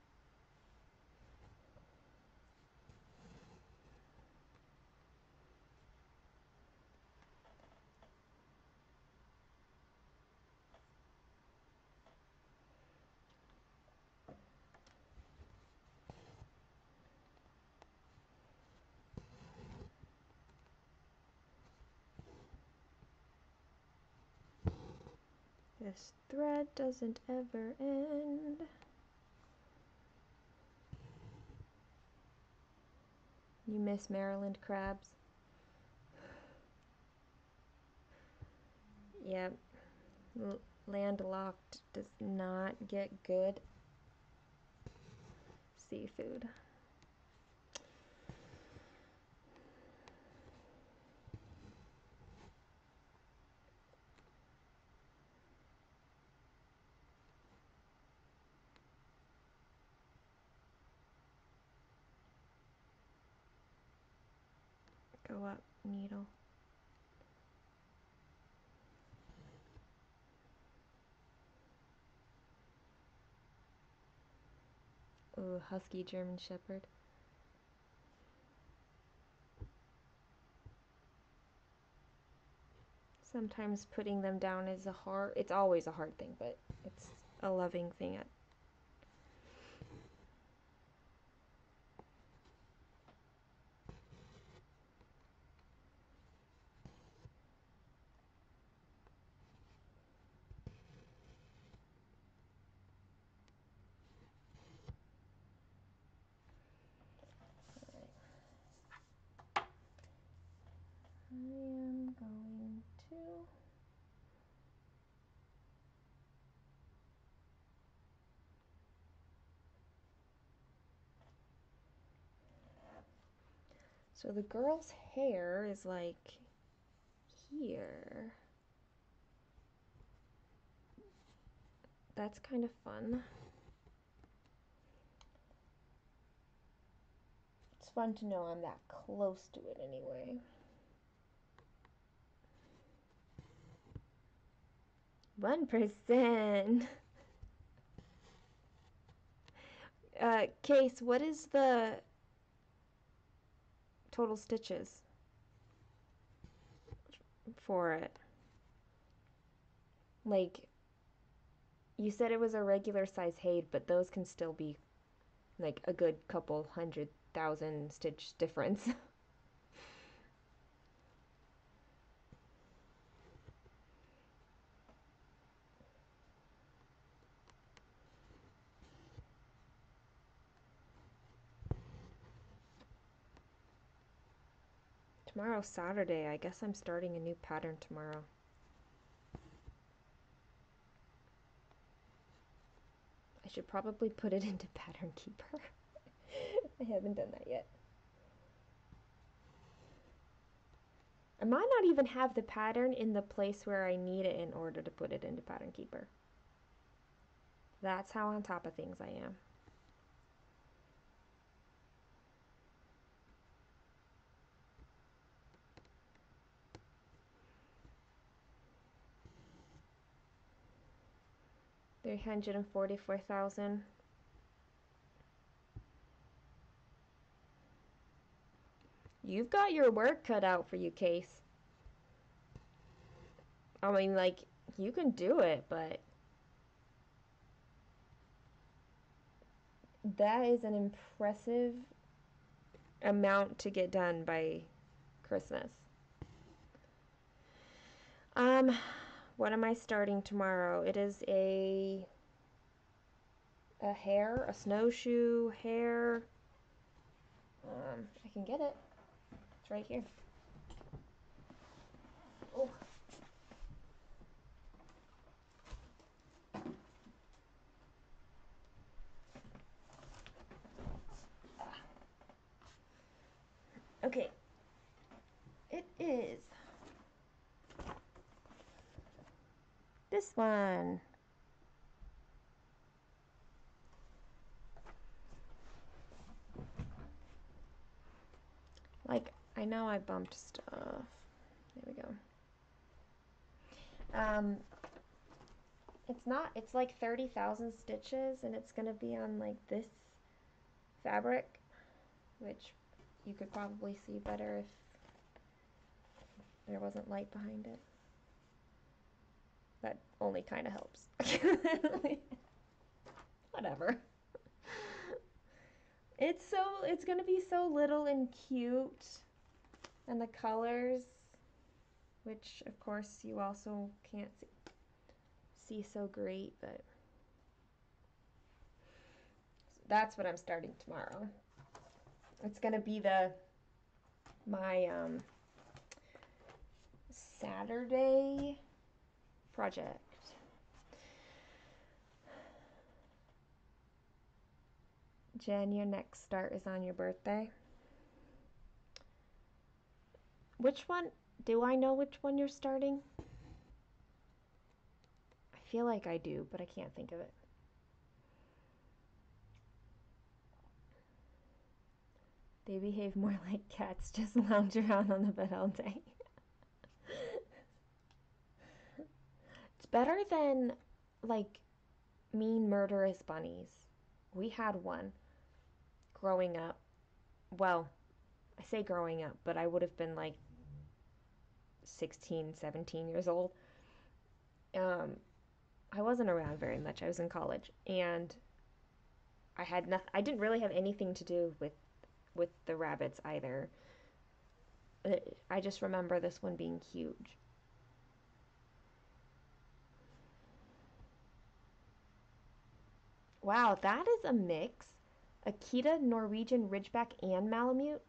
This thread doesn't ever end. You miss Maryland crabs? Yep. Landlocked does not get good seafood. Go up, needle. Ooh, husky German shepherd. Sometimes putting them down is it's always a hard thing, but it's a loving thing. I am going to... So the girl's hair is like here. That's kind of fun. It's fun to know I'm that close to it anyway. 1%. Case, what is the total stitches for it? Like, you said it was a regular size HAED, but those can still be like a good couple 100,000 stitch difference. Tomorrow's Saturday. I guess I'm starting a new pattern tomorrow. I should probably put it into Pattern Keeper. I haven't done that yet. I might not even have the pattern in the place where I need it in order to put it into Pattern Keeper. That's how on top of things I am. $344,000. You've got your work cut out for you, Case. I mean, like, you can do it, but that is an impressive amount to get done by Christmas. What am I starting tomorrow? It is a hare, a snowshoe hare. I can get it. It's right here. Oh. Okay. It is this one. Like, I know I bumped stuff. There we go. It's like 30,000 stitches, and it's gonna be on like this fabric, which you could probably see better if there wasn't light behind it. That only kind of helps. Whatever. It's gonna be so little and cute, and the colors, which of course you also can't see so great, but that's what I'm starting tomorrow. It's gonna be my Saturday project. Jen, your next start is on your birthday. Which one? Do I know which one you're starting? I feel like I do, but I can't think of it. They behave more like cats, just lounge around on the bed all day. It's better than, like, mean, murderous bunnies. We had one growing up. Well, I say growing up, but I would have been like 16, 17 years old. I wasn't around very much. I was in college, and I didn't really have anything to do with the rabbits either. I just remember this one being huge. Wow, that is a mix. Akita, Norwegian Ridgeback, and Malamute.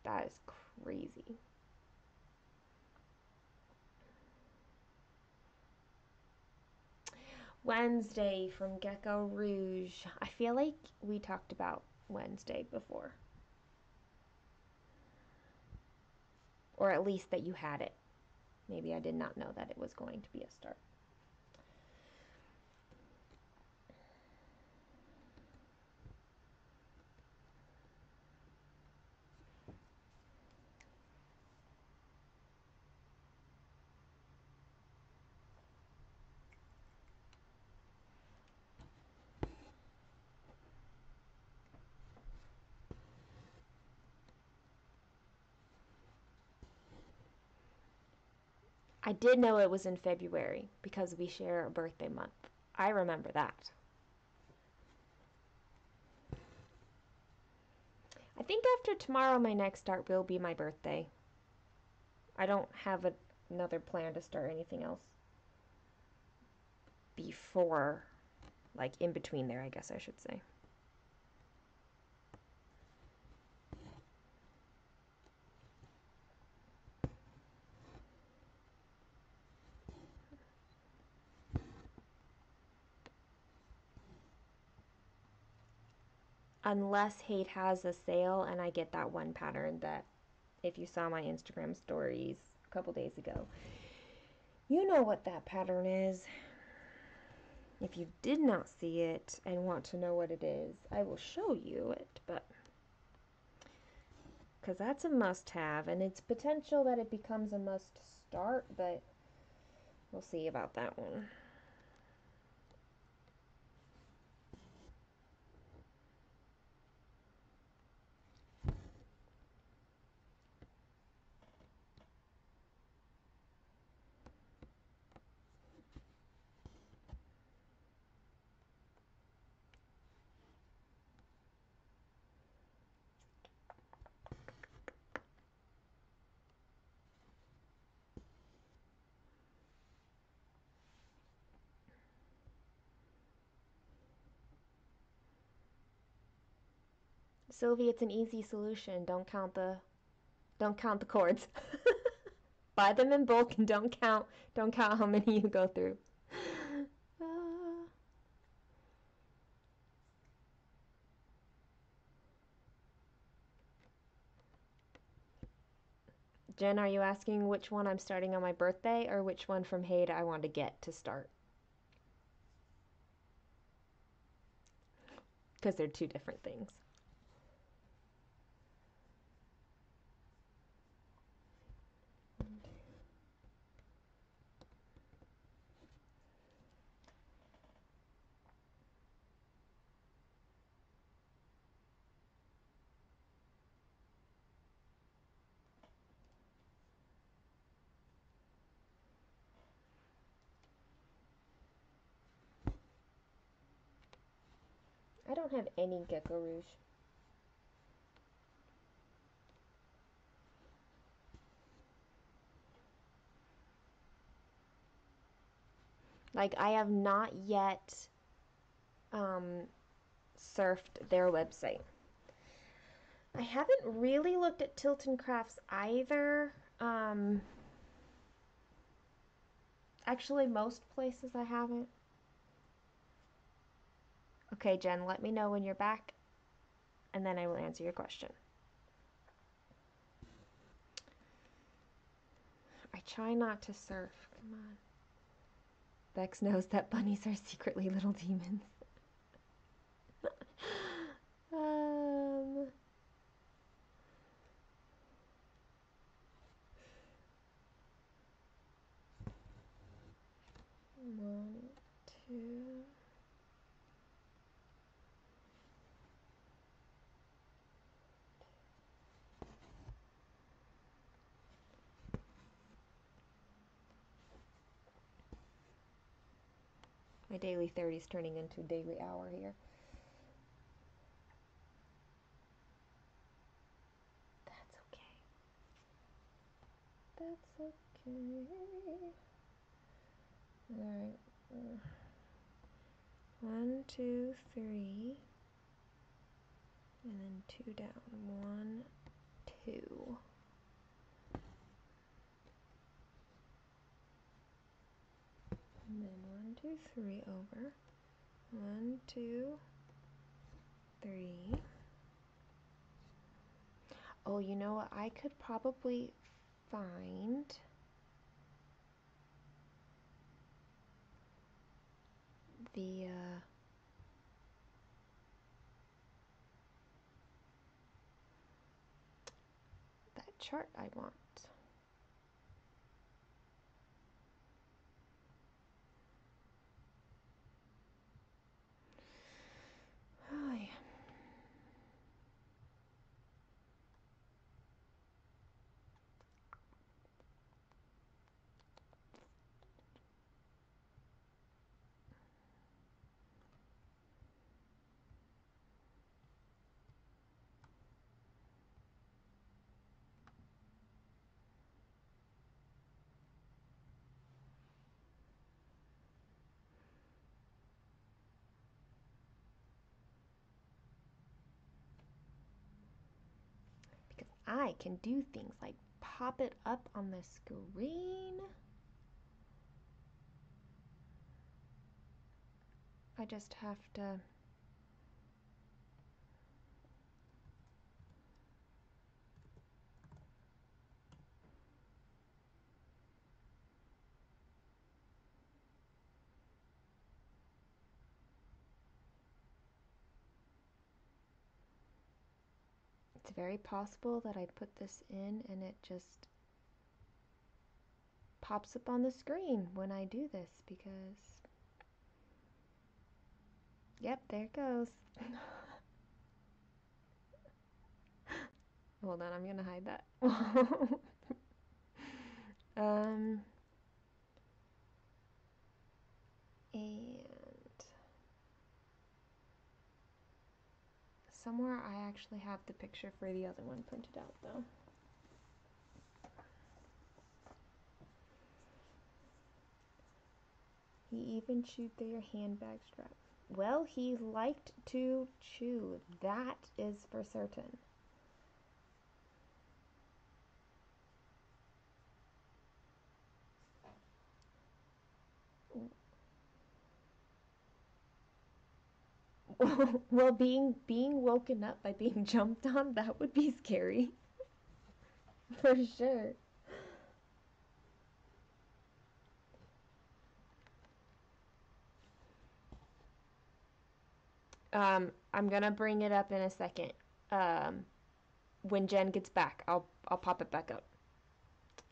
That is crazy. Wednesday from Gecko Rouge. I feel like we talked about Wednesday before. Or at least that you had it. Maybe I did not know that it was going to be a start. I did know it was in February because we share a birthday month. I remember that. I think after tomorrow my next start will be my birthday. I don't have another plan to start anything else before, like in between there, I guess I should say. Unless HAED has a sale and I get that one pattern that, if you saw my Instagram stories a couple days ago, you know what that pattern is. If you did not see it and want to know what it is, I will show you it, but because that's a must-have, and it's potential that it becomes a must-start, but we'll see about that one. Sylvie, it's an easy solution. Don't count the cords. Buy them in bulk and don't count how many you go through. Jen, are you asking which one I'm starting on my birthday or which one from HAED I want to get to start? Because they're two different things. I don't have any gecko rouge. Like, I have not yet surfed their website. I haven't really looked at Tilton Crafts either. Actually, most places I haven't. Okay, Jen, let me know when you're back, and then I will answer your question. I try not to surf. Come on. Bex knows that bunnies are secretly little demons. um... 1, 2... My daily 30 is turning into a daily hour here. That's okay. That's okay. Alright. 1, 2, 3. And then 2 down. 1, 2. And then 1, 2, 3 over. 1, 2, 3. Oh, you know what? I could probably find the that chart I want. Oh, yeah. Because I can do things like pop it up on the screen. I just have to. It's very possible that I put this in and it just pops up on the screen when I do this because. Yep, there it goes. Hold on, I'm gonna hide that. um, and somewhere I actually have the picture for the other one printed out though. He even chewed through your handbag strap. Well, he liked to chew. That is for certain. Well, being woken up by being jumped on, that would be scary. For sure. I'm gonna bring it up in a second. Um, when Jen gets back, I'll pop it back up.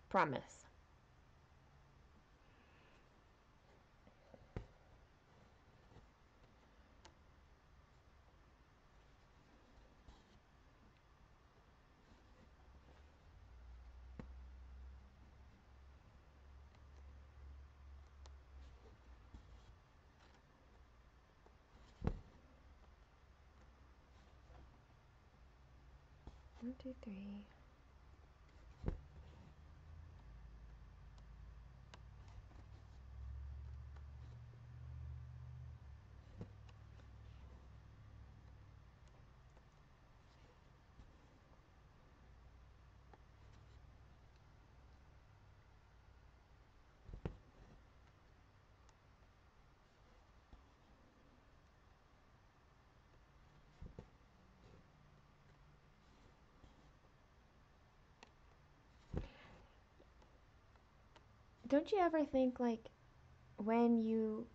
Promise. 1, 2, 3. Don't you ever think like when you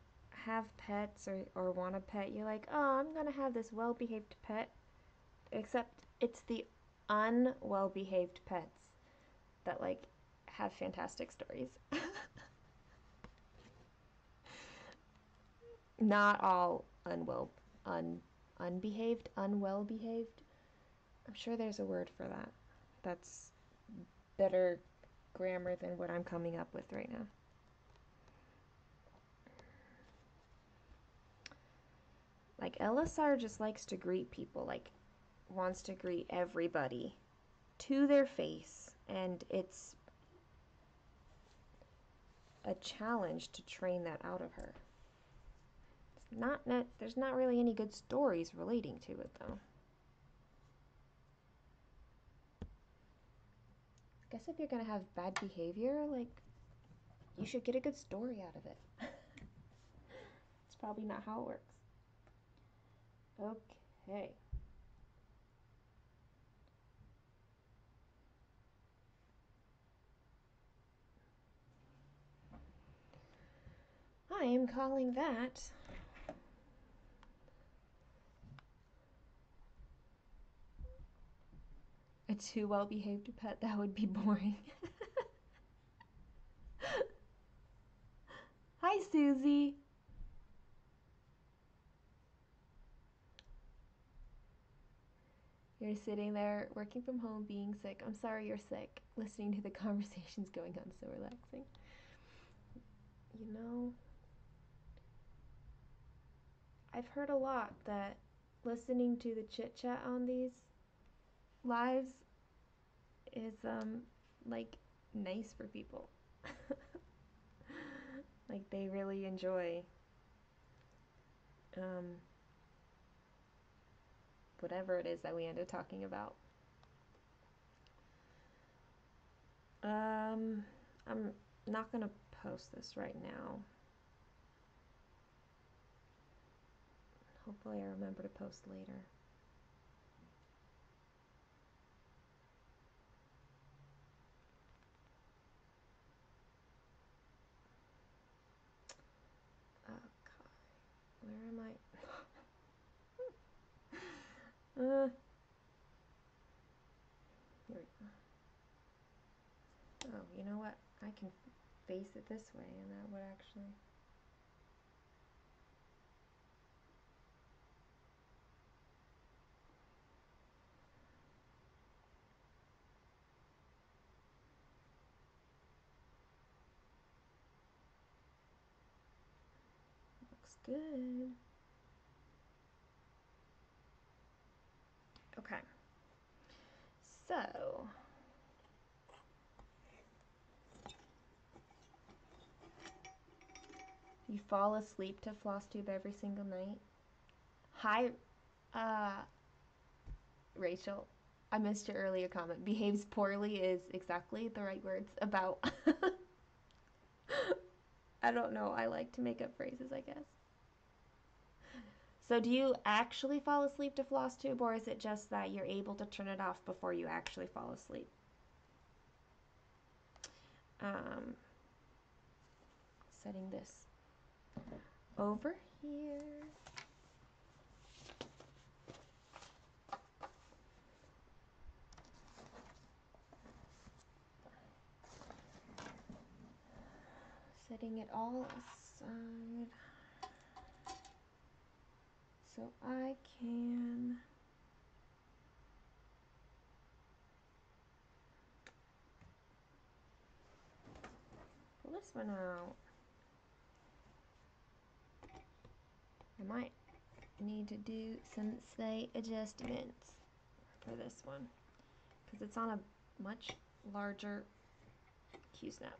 have pets or want a pet, you're like, oh, I'm gonna have this well behaved pet, except it's the unwell behaved pets that like have fantastic stories. Not all unbehaved, unwell behaved. I'm sure there's a word for that. That's better grammar than what I'm coming up with right now. Like Elisar just likes to greet people, like wants to greet everybody to their face, and it's a challenge to train that out of her. It's not there's not really any good stories relating to it though. I guess if you're gonna have bad behavior, like you should get a good story out of it. It's probably not how it works. Okay. I am calling that a too well-behaved pet. That would be boring. Hi, Susie. You're sitting there working from home, being sick. I'm sorry you're sick. Listening to the conversations going on, so relaxing. You know, I've heard a lot that listening to the chit chat on these lives is like nice for people. Like they really enjoy whatever it is that we end up talking about. I'm not gonna post this right now. Hopefully I remember to post later. Okay, where am I? Here we go. Oh, you know what? I can face it this way and that would actually... Looks good. Okay. So... You fall asleep to floss tube every single night? Hi, Rachel. I missed your earlier comment. Behaves poorly is exactly the right words about. I don't know. I like to make up phrases, I guess. So do you actually fall asleep to floss tube, or is it just that you're able to turn it off before you actually fall asleep? Setting this over here. Setting it all aside so I can pull this one out. I might need to do some slight adjustments for this one because it's on a much larger Q-snap.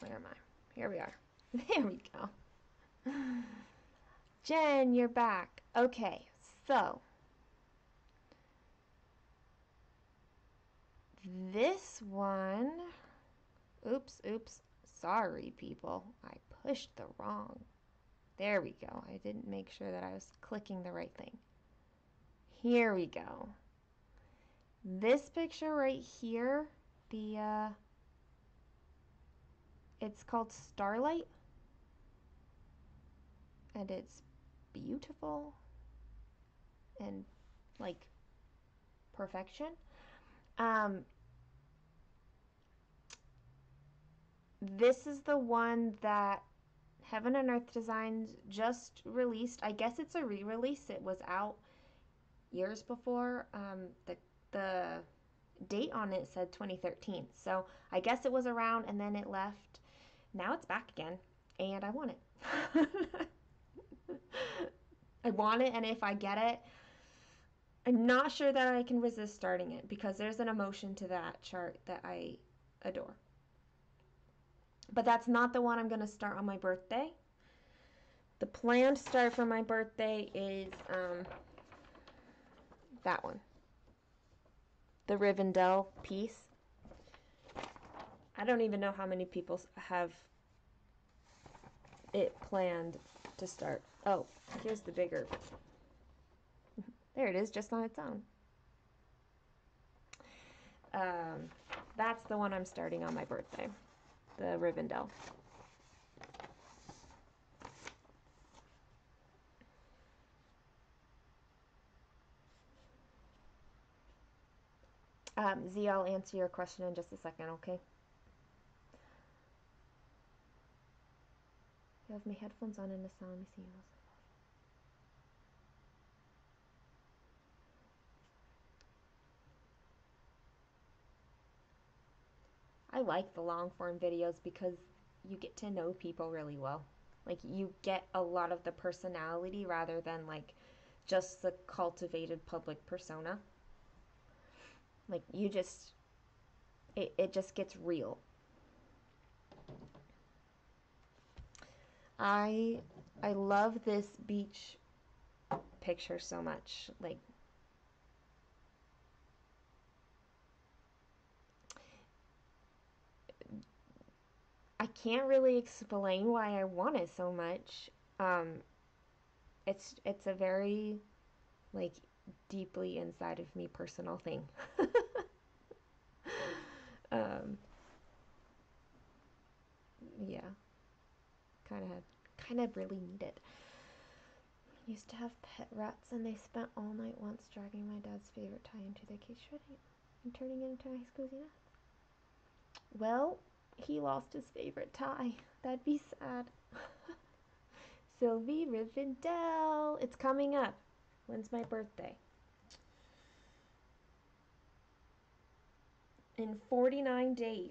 Where am I? Here we are. There we go. Jen, you're back. Okay, so this one, oops, sorry people, I pushed the wrong. There we go. I didn't make sure that I was clicking the right thing. Here we go. This picture right here, it's called Starlight, and it's beautiful and like perfection. This is the one that Heaven and Earth Designs just released. I guess it's a re-release. It was out years before. The date on it said 2013. So I guess it was around and then it left. Now it's back again and I want it. I want it, and if I get it, I'm not sure that I can resist starting it because there's an emotion to that chart that I adore. But that's not the one I'm going to start on my birthday. The planned start for my birthday is that one. The Rivendell piece. I don't even know how many people have it planned to start. Oh, here's the bigger. There it is, just on its own. That's the one I'm starting on my birthday, the Rivendell. Z, I'll answer your question in just a second, okay? I have my headphones on and the sound. Let me see. I like the long form videos because you get to know people really well. Like you get a lot of the personality rather than like just the cultivated public persona. Like you just it just gets real. I I love this beach picture so much. Like I can't really explain why I want it so much. Um, it's a very like deeply inside of me personal thing. um, yeah, kind of really need it. I used to have pet rats, and they spent all night once dragging my dad's favorite tie into the cage, shredding it and turning it into a nice cozy nest. Well, he lost his favorite tie. That'd be sad. Sylvie Rivendell. It's coming up. When's my birthday? In 49 days.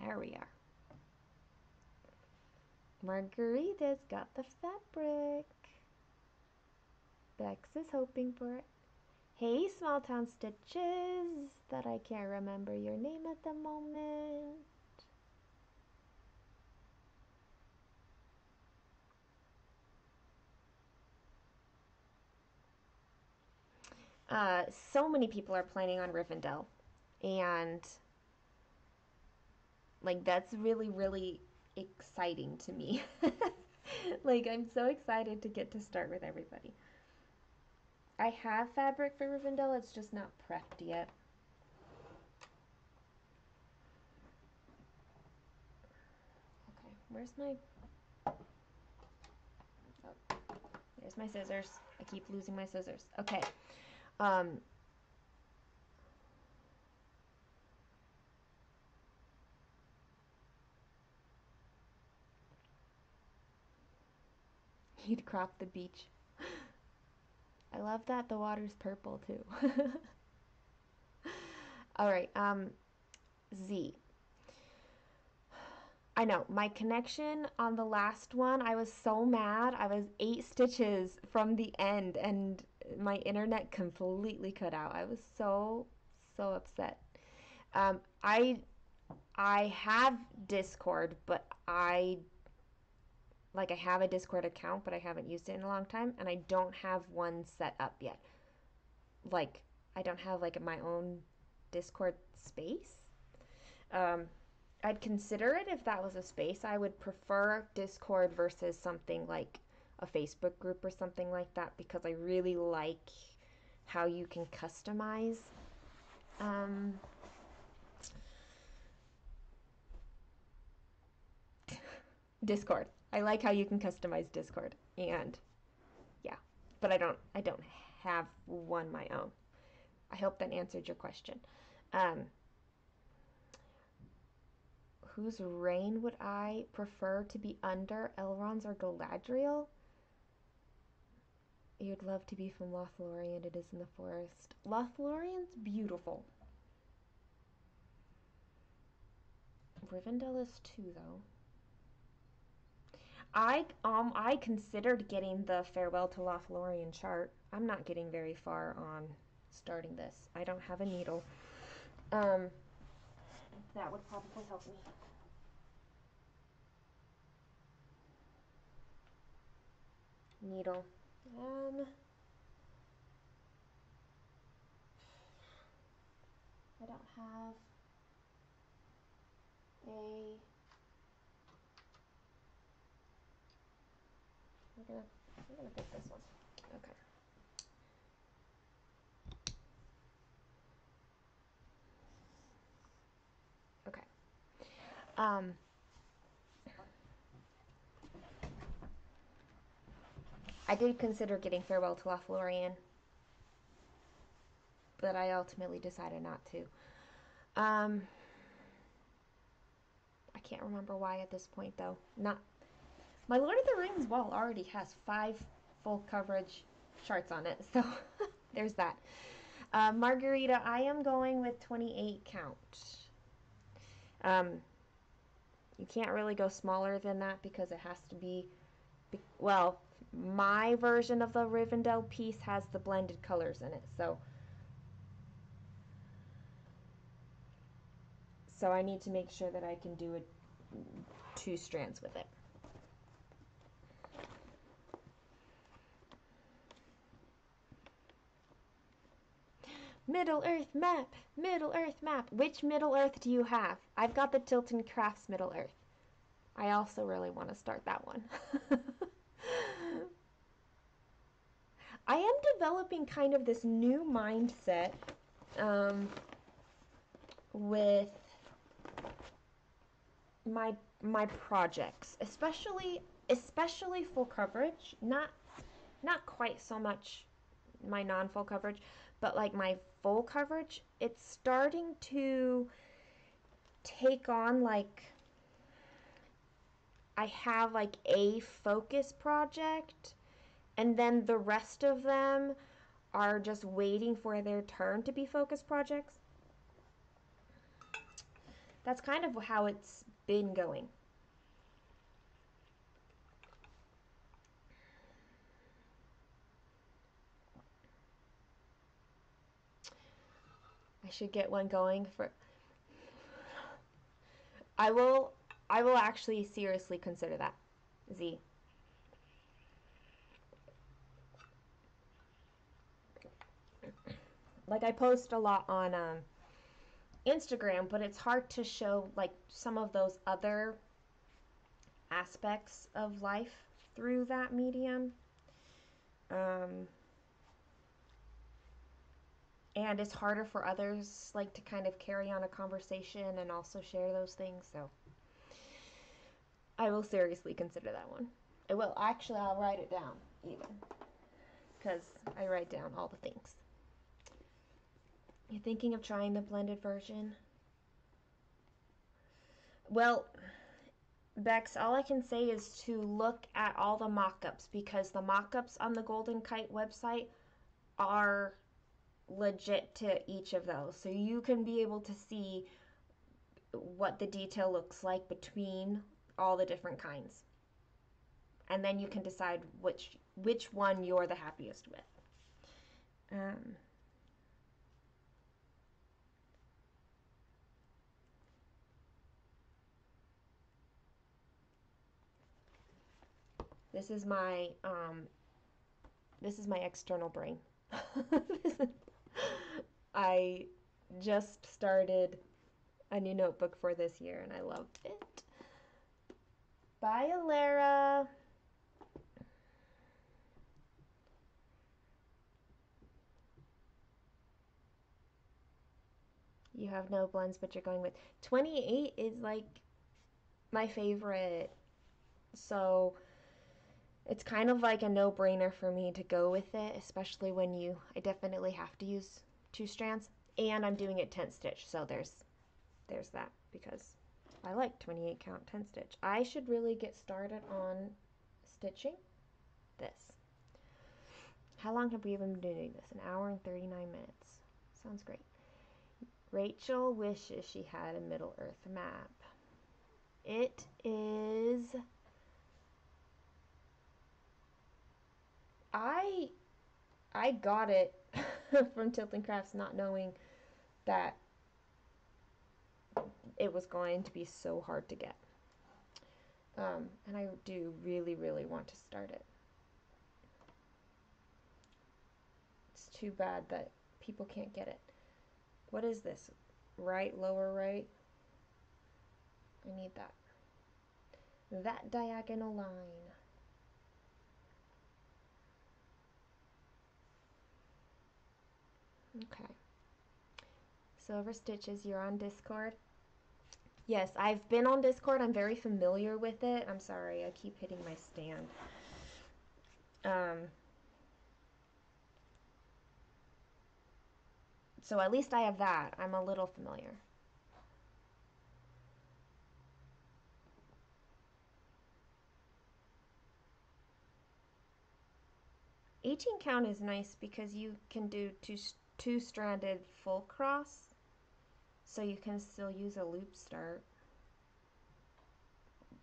There we are. Margarita's got the fabric. Bex is hoping for it. Hey, small town stitches, that I can't remember your name at the moment. So many people are planning on Rivendell, and like that's really, really exciting to me. Like I'm so excited to get to start with everybody. I have fabric for Rivendell, it's just not prepped yet. Okay, where's my... Oh, there's my scissors. I keep losing my scissors. Okay. Um, He'd crop the beach. I love that the water's purple too. All right, Z. I know, my connection on the last one, I was so mad. I was 8 stitches from the end and my internet completely cut out. I was so upset. Um, I I have Discord, but I have a Discord account, but I haven't used it in a long time, and I don't have one set up yet. Like I don't have like my own Discord space. Um, I'd consider it if that was a space. I would prefer Discord versus something like a Facebook group or something like that because I really like how you can customize um, Discord. I like how you can customize Discord, and yeah, but I don't have one my own. I hope that answered your question. Um, whose reign would I prefer to be under, Elrond's or Galadriel? You'd love to be from Lothlorien. It is in the forest. Lothlorien's beautiful. Rivendell is too, though. I considered getting the Farewell to Lothlorien chart. I'm not getting very far on starting this. I don't have a needle. Um, that would probably help me. Needle. Um, have a, we're gonna pick this one. Okay. Okay. I did consider getting Farewell to Lothlorien, but I ultimately decided not to. I can't remember why at this point though. Not my Lord of the Rings wall already has 5 full coverage charts on it, so there's that. Margarita, I am going with 28 count. You can't really go smaller than that because it has to be, well, my version of the Rivendell piece has the blended colors in it, so I need to make sure that I can do 2 strands with it. Middle Earth map! Middle Earth map! Which Middle Earth do you have? I've got the Tilton Crafts Middle Earth. I also really want to start that one. I am developing kind of this new mindset with my projects, especially full coverage. Not quite so much my non-full coverage, but like my full coverage. It's starting to take on like I have like a focus project, and then the rest of them are just waiting for their turn to be focus projects. That's kind of how it's been going. I should get one going for. I will actually seriously consider that. Z. Like I post a lot on Instagram, but it's hard to show like some of those other aspects of life through that medium. And it's harder for others like to kind of carry on a conversation and also share those things, so I will seriously consider that one. I will. Actually, I'll write it down even, because I write down all the things. You're thinking of trying the blended version? Well, Bex, all I can say is to look at all the mock-ups, because the mock-ups on the Golden Kite website are legit to each of those. So you can be able to see what the detail looks like between all the different kinds. And then you can decide which one you're the happiest with. This is my external brain. I just started a new notebook for this year and I love it. Bye, Alara. You have no blends, but you're going with 28 is like my favorite. So it's kind of like a no-brainer for me to go with it, especially when I definitely have to use 2 strands, and I'm doing it 10 stitch, so there's that, because I like 28 count 10 stitch. I should really get started on stitching this. How long have we been doing this? 1 hour and 39 minutes. Sounds great. Rachel wishes she had a Middle Earth map. It is... I got it from Tilton Crafts, not knowing that it was going to be so hard to get. And I do really, really want to start it. It's too bad that people can't get it. What is this? right, lower right. I need that diagonal line. Okay. Silver Stitches, you're on Discord. Yes, I've been on Discord. I'm very familiar with it. I'm sorry, I keep hitting my stand. So at least I have that. I'm a little familiar. Aging count is nice because you can do two-stranded full cross, so you can still use a loop start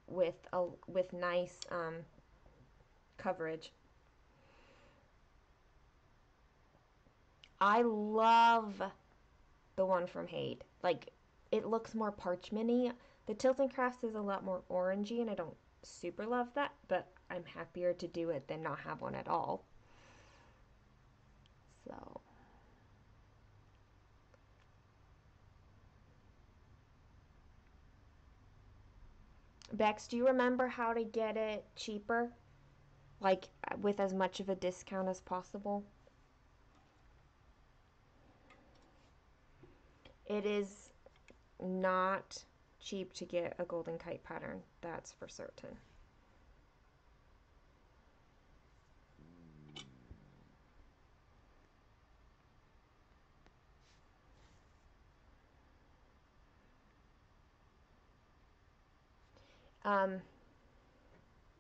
with nice coverage. I love the one from HAED. Like, it looks more parchmenty. The Tilting Crafts is a lot more orangey, and I don't super love that, but I'm happier to do it than not have one at all. So, Bex, do you remember how to get it cheaper? Like, with as much of a discount as possible? It is not cheap to get a golden kite pattern, that's for certain.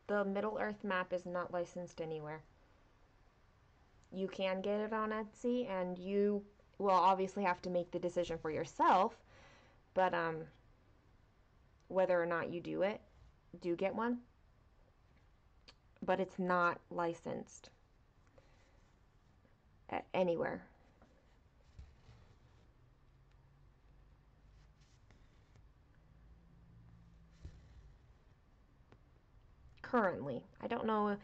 The Middle Earth map is not licensed anywhere. You can get it on Etsy, and you will obviously have to make the decision for yourself, but whether or not you do get one, but it's not licensed anywhere. Currently, I don't know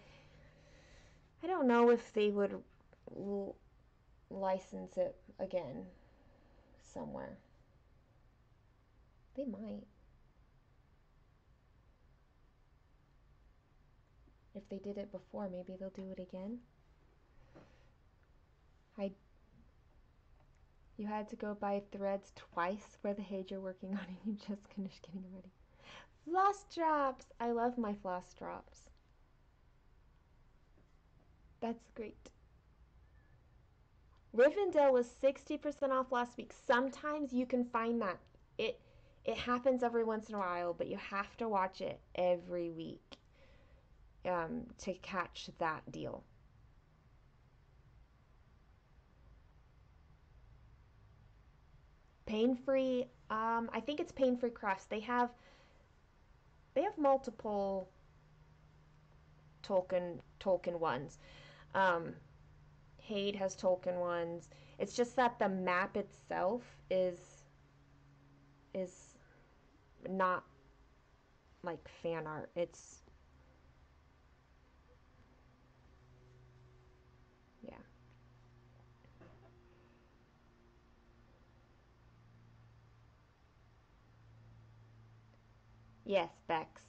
if they would license it again somewhere. They might. If they did it before, maybe they'll do it again. You had to go buy threads twice for the HAED you're working on, and you just finished getting them ready. Floss drops! I love my floss drops. That's great. Rivendell was 60% off last week. Sometimes you can find that. It happens every once in a while, but you have to watch it every week to catch that deal. Pain-free, I think it's Pain-free Crafts. They have multiple Tolkien ones. HAED has Tolkien ones. It's just that the map itself is not like fan art. It's yeah. Yes, Bex.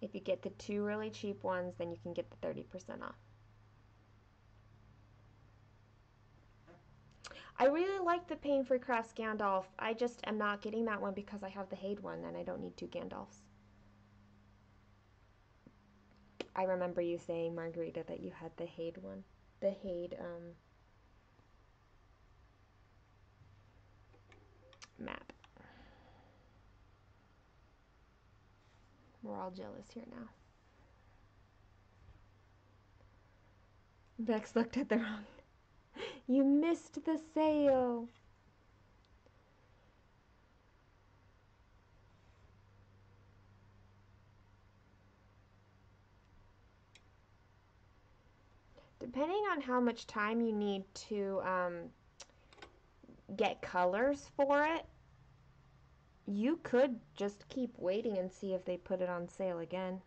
If you get the two really cheap ones, then you can get the 30% off. I really like the Pain-free Crafts Gandalf. I just am not getting that one because I have the HAED one and I don't need two Gandalfs. I remember you saying, Margarita, that you had the HAED one. The HAED map. We're all jealous here now. Bex looked at the wrong. You missed the sale. Depending on how much time you need to get colors for it, you could just keep waiting and see if they put it on sale again.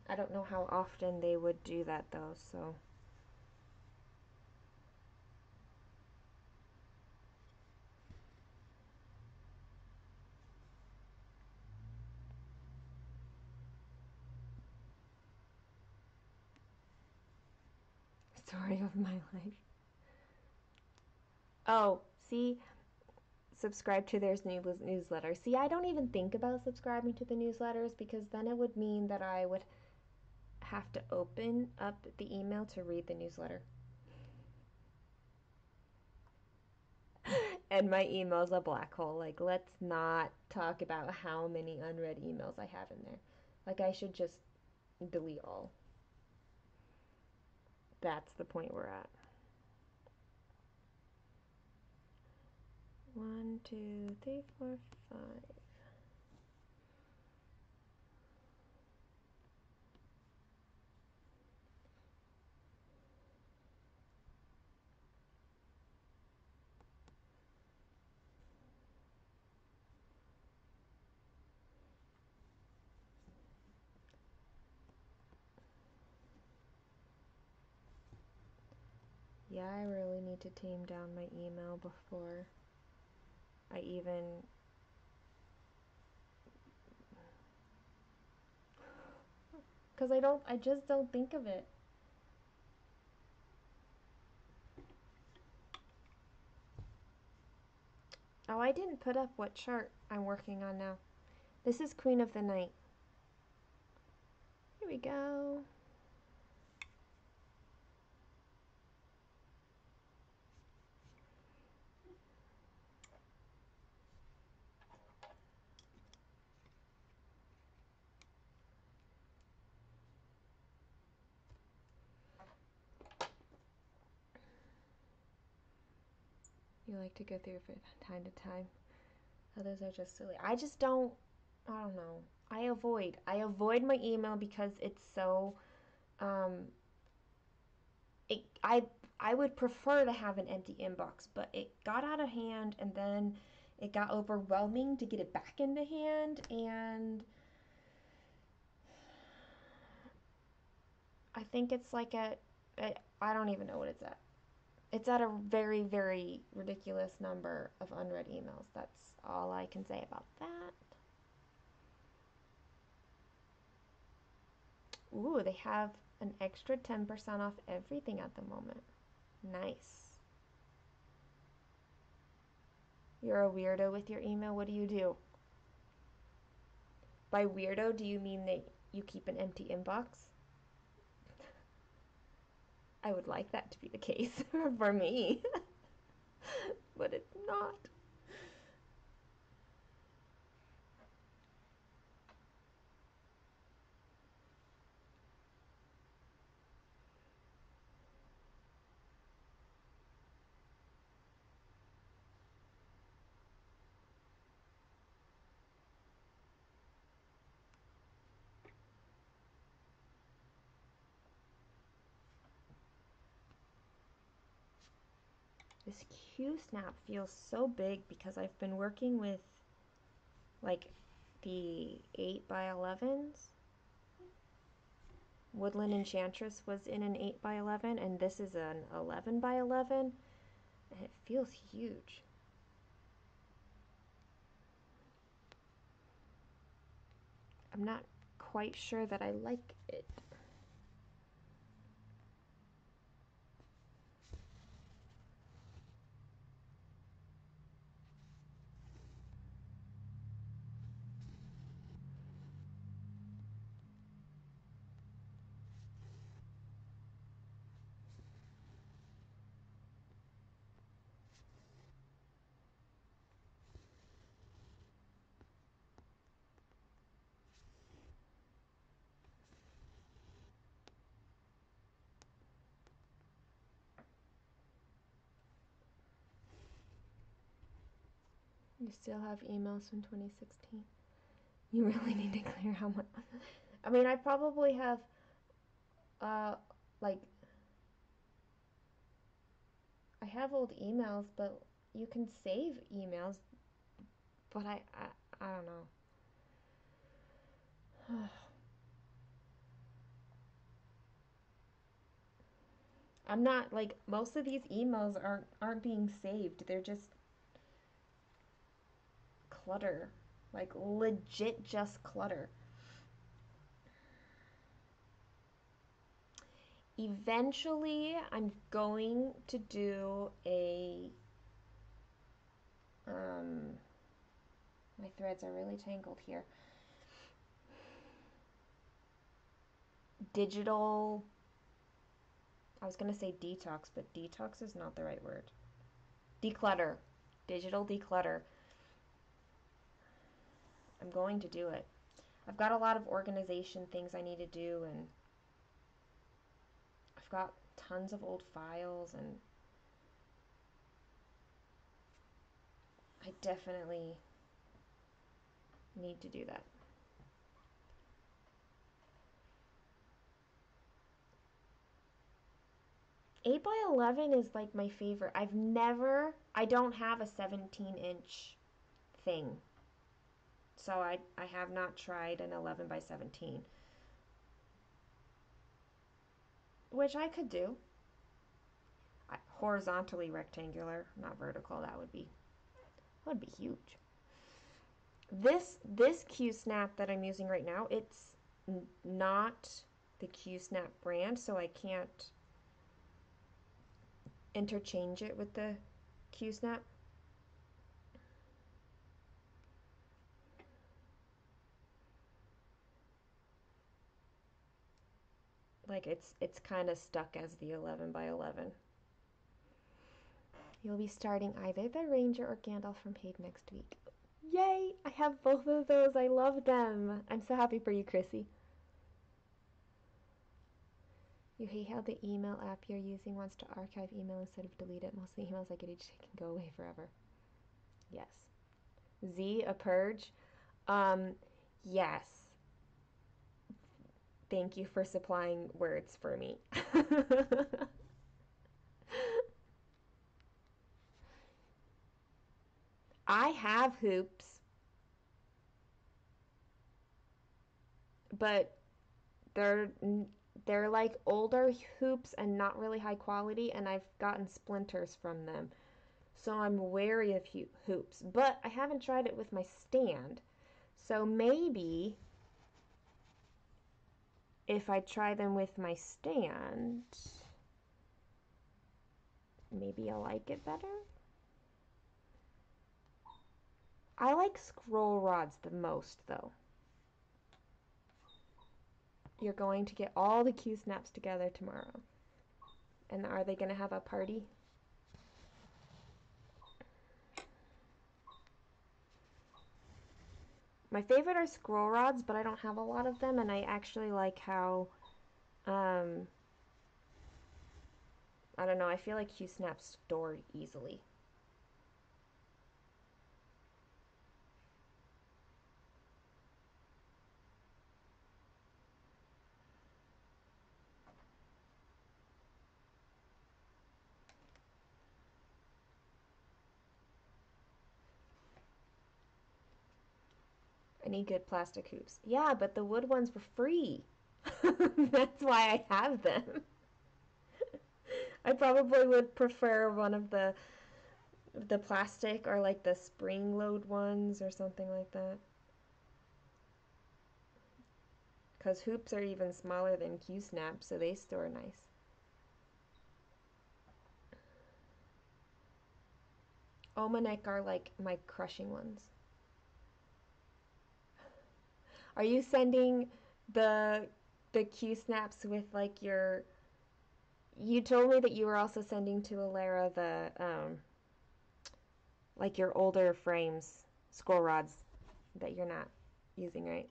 I don't know how often they would do that though, so. Story of my life. Oh, see, subscribe to their newsletter. See, I don't even think about subscribing to the newsletters because then it would mean that I would have to open up the email to read the newsletter. And my email's a black hole. Like, let's not talk about how many unread emails I have in there. Like, I should just delete all. That's the point we're at. 1, 2, 3, 4, 5. Yeah, I really need to tame down my email before I even. Because I just don't think of it. Oh, I didn't put up what chart I'm working on now. This is Queen of the Night. Here we go. You like to go through it from time to time. Others are just silly. I just don't. I don't know. I avoid my email because it's so. Um, it. I would prefer to have an empty inbox, but it got out of hand, and then it got overwhelming to get it back into hand, and I think it's like I don't even know what it's at. It's at a very, very ridiculous number of unread emails. That's all I can say about that. Ooh, they have an extra 10% off everything at the moment. Nice. You're a weirdo with your email. What do you do? By weirdo, do you mean that you keep an empty inbox? I would like that to be the case for me, but it's not. This Q snap feels so big because I've been working with like the 8 by 11s. Woodland Enchantress was in an 8 by 11 and this is an 11 by 11 and it feels huge. I'm not quite sure that I like it. You still have emails from 2016. You really need to clear how much. I mean, I probably have, uh, like, I have old emails, but you can save emails, but I don't know. I'm not like most of these emails aren't being saved. They're just clutter. Like legit just clutter. Eventually, I'm going to do a um my threads are really tangled here. Digital, I was going to say detox, but detox is not the right word. Declutter. Digital declutter. I'm going to do it. I've got a lot of organization things I need to do, and I've got tons of old files, and I definitely need to do that. 8 by 11 is like my favorite. I don't have a 17-inch thing. So I have not tried an 11 by 17, which I could do. Horizontally rectangular, not vertical. That would be huge. This Q snap that I'm using right now, it's not the Q snap brand, so I can't interchange it with the Q snap. Like it's kind of stuck as the 11 by 11. You'll be starting either the Ranger or Gandalf from HAED next week. Yay! I have both of those. I love them. I'm so happy for you, Chrissy. You hate how the email app you're using wants to archive email instead of delete it. Most of the emails I get each day can go away forever. Yes. Z, a purge? Yes. Thank you for supplying words for me. I have hoops, but they're they're like older hoops and not really high quality, and I've gotten splinters from them. So I'm wary of hoops, but I haven't tried it with my stand. So maybe if I try them with my stand, maybe I'll like it better. I like scroll rods the most, though. You're going to get all the Q snaps together tomorrow. And are they going to have a party? My favorite are scroll rods, but I don't have a lot of them, and I actually like how, I don't know, I feel like Q snaps store easily. I need good plastic hoops. Yeah, but the wood ones were free. That's why I have them. I probably would prefer one of the plastic or like the spring load ones or something like that. Because hoops are even smaller than Q snaps, so they store nice. Omanek are like my crushing ones. Are you sending the Q snaps with like your? You told me that you were also sending to Alara the like your older frames, scroll rods that you're not using, right?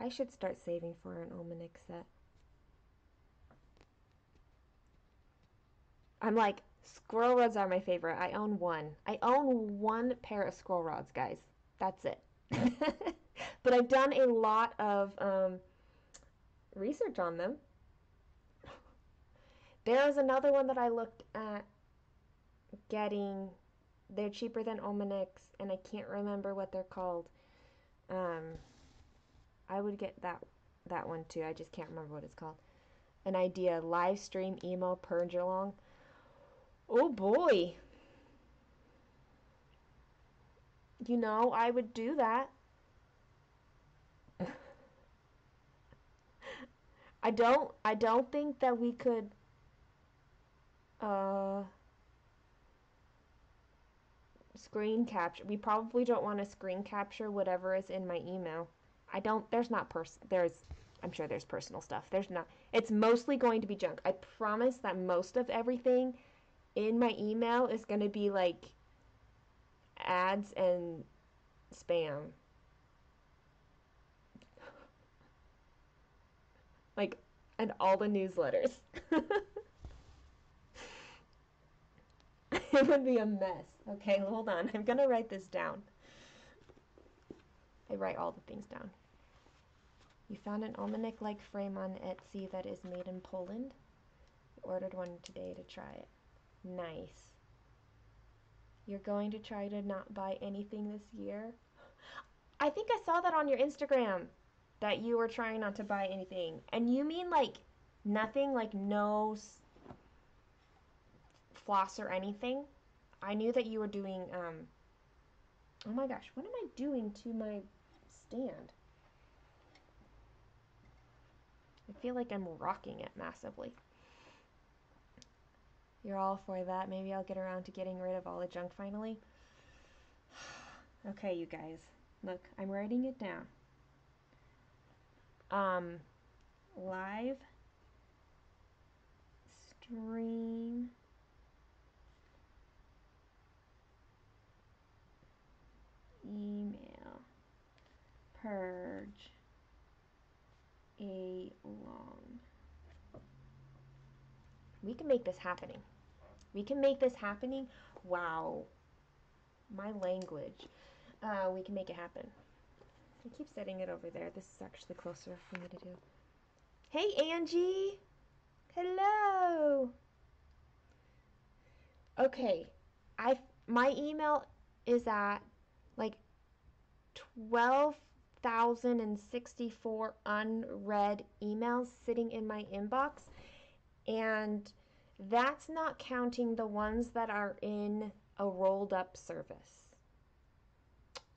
I should start saving for an Omanik set. I'm like, scroll rods are my favorite. I own one. I own one pair of scroll rods, guys. That's it. But I've done a lot of research on them. There's another one that I looked at getting. They're cheaper than Omanix, and I can't remember what they're called. Um, I would get that one too. I just can't remember what it's called. An idea: live stream emo purge along. Oh boy. I would do that. I don't think that we could uh screen capture. We probably don't want to screen capture whatever is in my email. I don't there's not there's I'm sure there's personal stuff. There's not. It's mostly going to be junk. I promise that most of everything in my email is going to be like ads and spam. Like, and all the newsletters. It would be a mess. Okay, hold on. I'm going to write this down. I write all the things down. You found an almanac-like frame on Etsy that is made in Poland. I ordered one today to try it. Nice. You're going to try to not buy anything this year? I think I saw that on your Instagram, that you were trying not to buy anything. And you mean like nothing, like no floss or anything? I knew that you were doing, oh my gosh, what am I doing to my stand? I feel like I'm rocking it massively. You're all for that. Maybe I'll get around to getting rid of all the junk finally. Okay, you guys. Look, I'm writing it down. Live stream email purge along. We can make this happening. We can make this happening. Wow. My language. We can make it happen. I keep setting it over there. This is actually closer for me to do. Hey, Angie. Hello. Okay. My email is at like 12,064 unread emails sitting in my inbox, and that's not counting the ones that are in a rolled up service.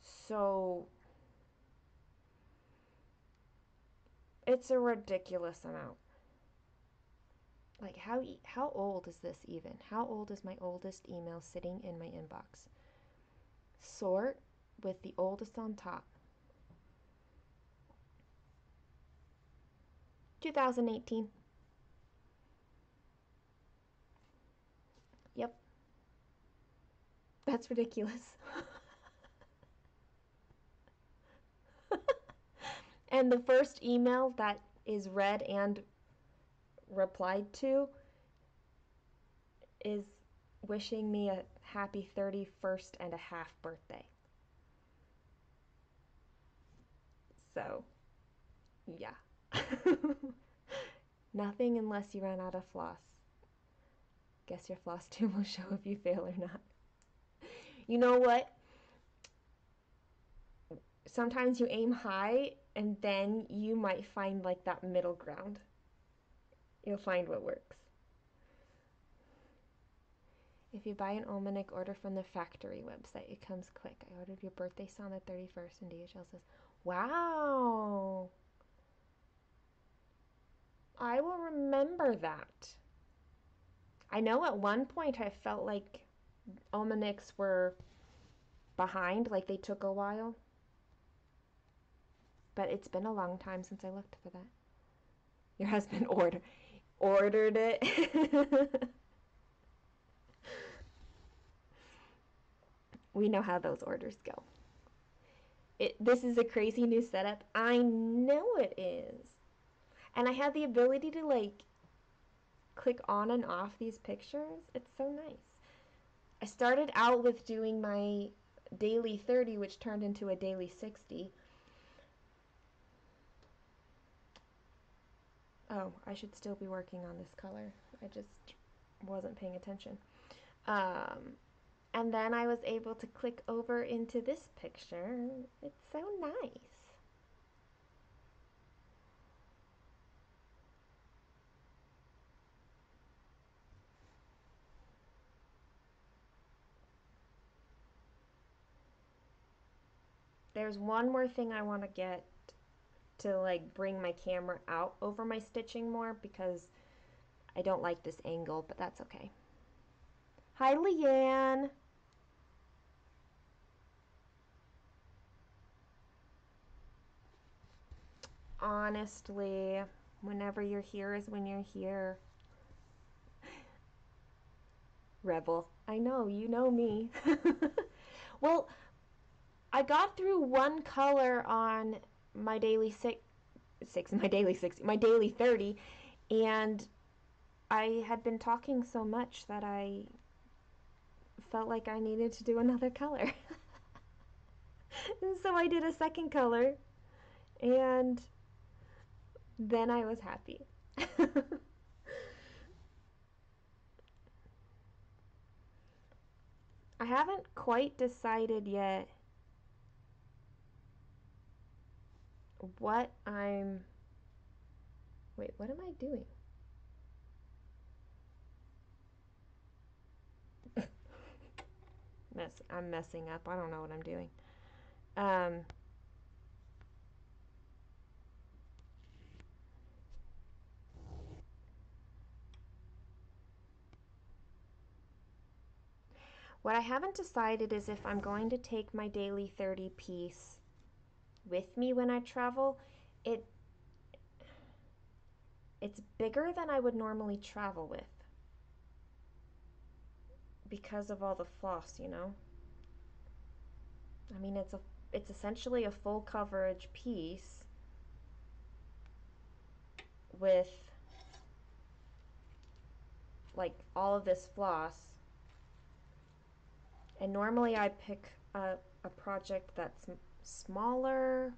So it's a ridiculous amount. Like, how old is this even? How old is my oldest email sitting in my inbox? Sort with the oldest on top. 2018. Yep. That's ridiculous. And the first email that is read and replied to is wishing me a happy 31st and a half birthday. So, yeah. Nothing unless you run out of floss. Guess your floss tube will show if you fail or not. You know what? Sometimes you aim high and then you might find like that middle ground. You'll find what works. If you buy an almanac, order from the factory website. It comes quick. I ordered your birthday on the 31st, and DHL says, wow. I will remember that. I know at one point I felt like almanacs were behind, like they took a while. But it's been a long time since I looked for that. Your husband ordered it. We know how those orders go. This is a crazy new setup. I know it is. And I have the ability to like click on and off these pictures. It's so nice. I started out with doing my daily 30, which turned into a daily 60. Oh, I should still be working on this color. I just wasn't paying attention. Um, and then I was able to click over into this picture. It's so nice. There's one more thing I want to get to like bring my camera out over my stitching more because I don't like this angle, but that's okay. Hi, Leanne. Honestly, whenever you're here is when you're here. Rebel. I know, you know me. Well, I got through one color on my daily my daily 30, and I had been talking so much that I felt like I needed to do another color. And so I did a second color, and then I was happy. I haven't quite decided yet what I'm. Wait, what am I doing? I'm messing up. I don't know what I'm doing. Um, what I haven't decided is if I'm going to take my daily 30 piece with me when I travel. It it's bigger than I would normally travel with because of all the floss, you know. I mean, it's essentially a full coverage piece with like all of this floss. And normally I pick a project that's smaller.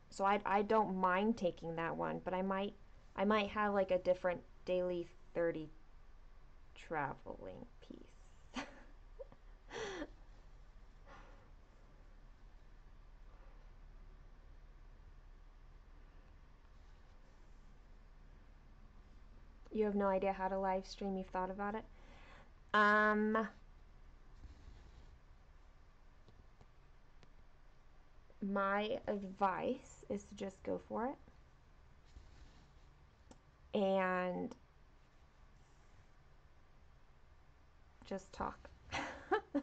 So I don't mind taking that one, but I might have like a different daily 30 traveling piece. You have no idea how to live stream. You've thought about it. Um, my advice is to just go for it and just talk.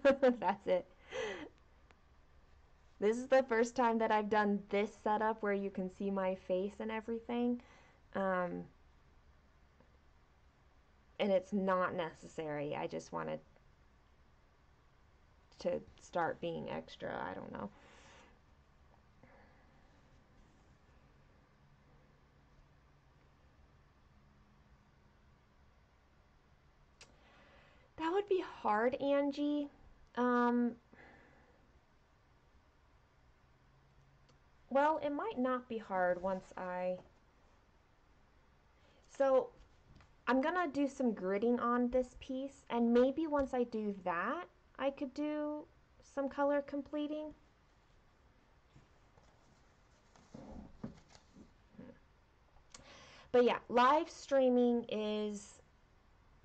That's it. This is the first time that I've done this setup where you can see my face and everything. Um, and it's not necessary. I just wanted to start being extra. I don't know. That would be hard, Angie. Um, well, it might not be hard once I. So, I'm gonna do some gridding on this piece, and maybe once I do that, I could do some color completing. But yeah, live streaming is,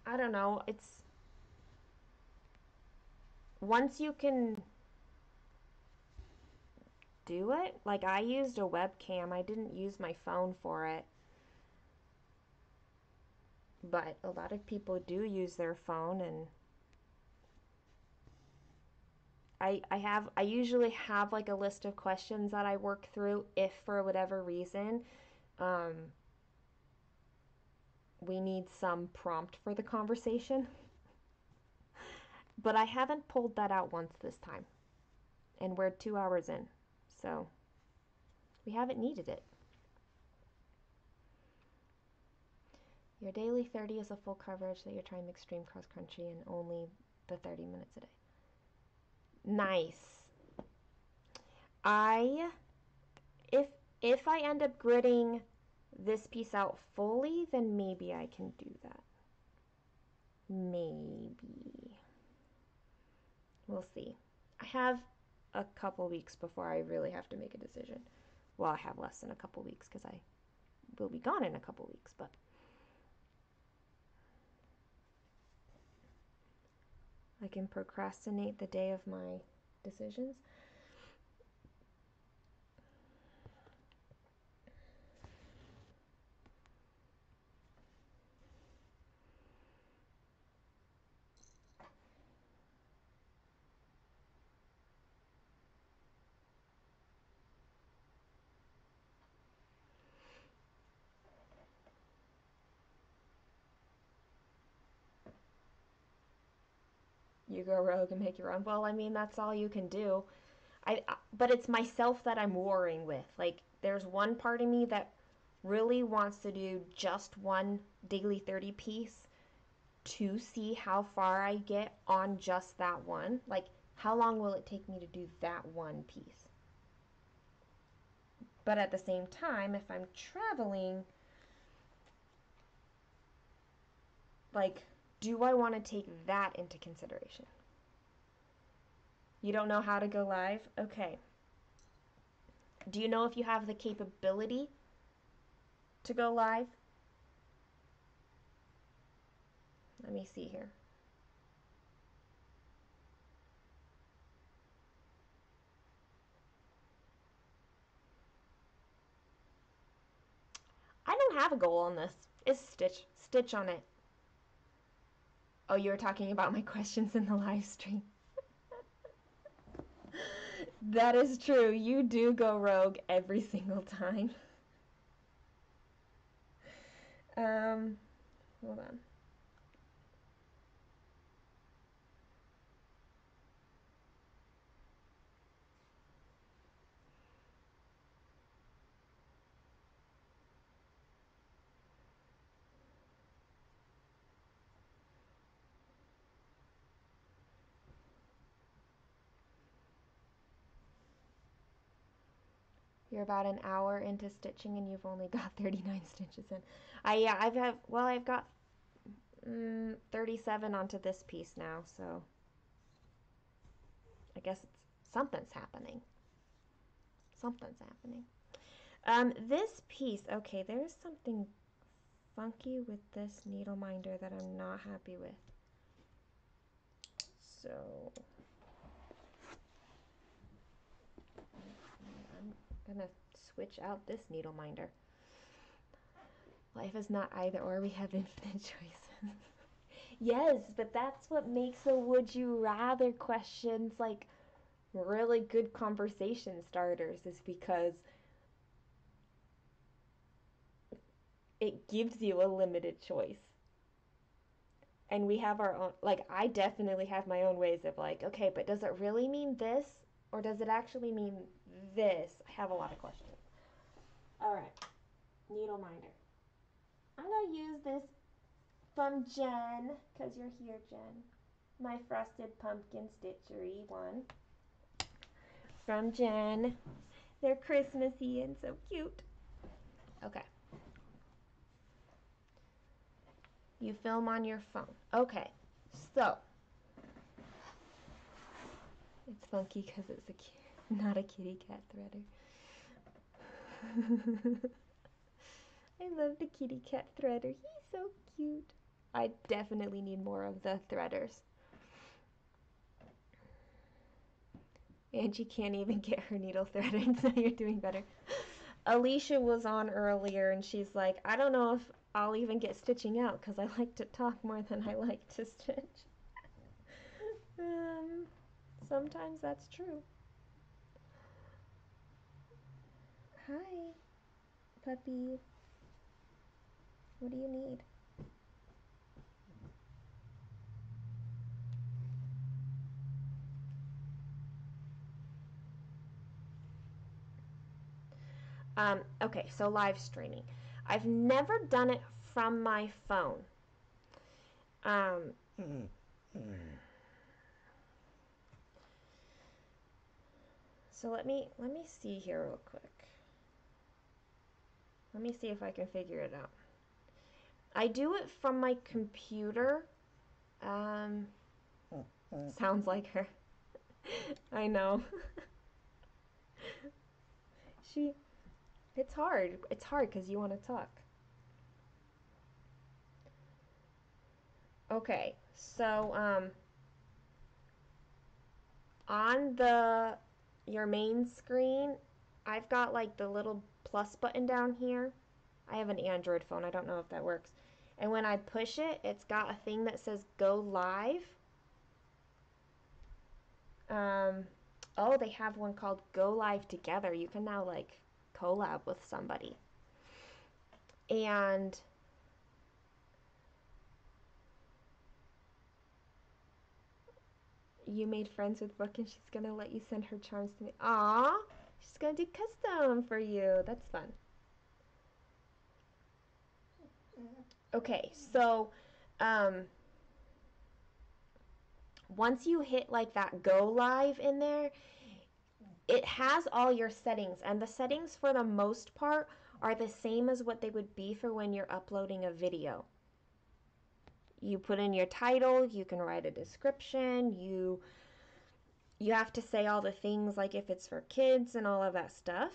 I don't know, it's once you can do it, like I used a webcam, I didn't use my phone for it, but a lot of people do use their phone, and I usually have like a list of questions that I work through if for whatever reason um, we need some prompt for the conversation. But I haven't pulled that out once this time, and we're 2 hours in, so we haven't needed it. Your daily 30 is a full coverage that you're trying extreme cross country in only the 30 minutes a day. Nice. I if If I end up gridding this piece out fully, then maybe I can do that. Maybe. We'll see. I have a couple weeks before I really have to make a decision. Well, I have less than a couple weeks because I will be gone in a couple weeks, but I can procrastinate the day of my decisions. You go rogue and make your own. Well, I mean, that's all you can do. But it's myself that I'm warring with. Like, there's one part of me that really wants to do just one daily 30 piece to see how far I get on just that one. Like, how long will it take me to do that one piece? But at the same time, if I'm traveling, like, do I want to take that into consideration? You don't know how to go live? Okay. Do you know if you have the capability to go live? Let me see here. I don't have a goal on this. It's Stitch. Stitch on it. Oh, you were talking about my questions in the live stream. That is true. You do go rogue every single time. Hold on. You're about an hour into stitching and you've only got 39 stitches in. I've got 37 onto this piece now, so I guess something's happening. Something's happening. This piece, okay, there's something funky with this needle minder that I'm not happy with. So I'm gonna switch out this needle minder. Life is not either or, we have infinite choices. Yes, but that's what makes a would you rather questions like really good conversation starters, is because it gives you a limited choice. And we have our own, like, I definitely have my own ways of like, okay, but does it really mean this? Or does it actually mean this? I have a lot of questions. All right, needle minder. I'm gonna use this from Jen, because you're here, Jen. My frosted pumpkin stitchery one. From Jen. They're Christmassy and so cute. Okay. You film on your phone. Okay, so it's funky because it's not a kitty cat threader. I love the kitty cat threader. He's so cute. I definitely need more of the threaders. Angie can't even get her needle threaded, so you're doing better. Alicia was on earlier and she's like, I don't know if I'll even get stitching out because I like to talk more than I like to stitch. Sometimes that's true. Hi, puppy. What do you need? Okay, so live streaming. I've never done it from my phone. So let me see here real quick. Let me see if I can figure it out. I do it from my computer. Um, sounds like her. I know. She, it's hard. It's hard because you want to talk. Okay, so on your main screen, I've got like the little plus button down here. I have an Android phone. I don't know if that works. And when I push it, it's got a thing that says go live. Um, oh, they have one called Go Live Together. You can now like collab with somebody. And you made friends with Brooke and she's gonna let you send her charms to me. Aw, she's gonna do custom for you. That's fun. Okay, so um, once you hit like that go live in there, it has all your settings, and the settings for the most part are the same as what they would be for when you're uploading a video. You put in your title, you can write a description, you have to say all the things like if it's for kids and all of that stuff.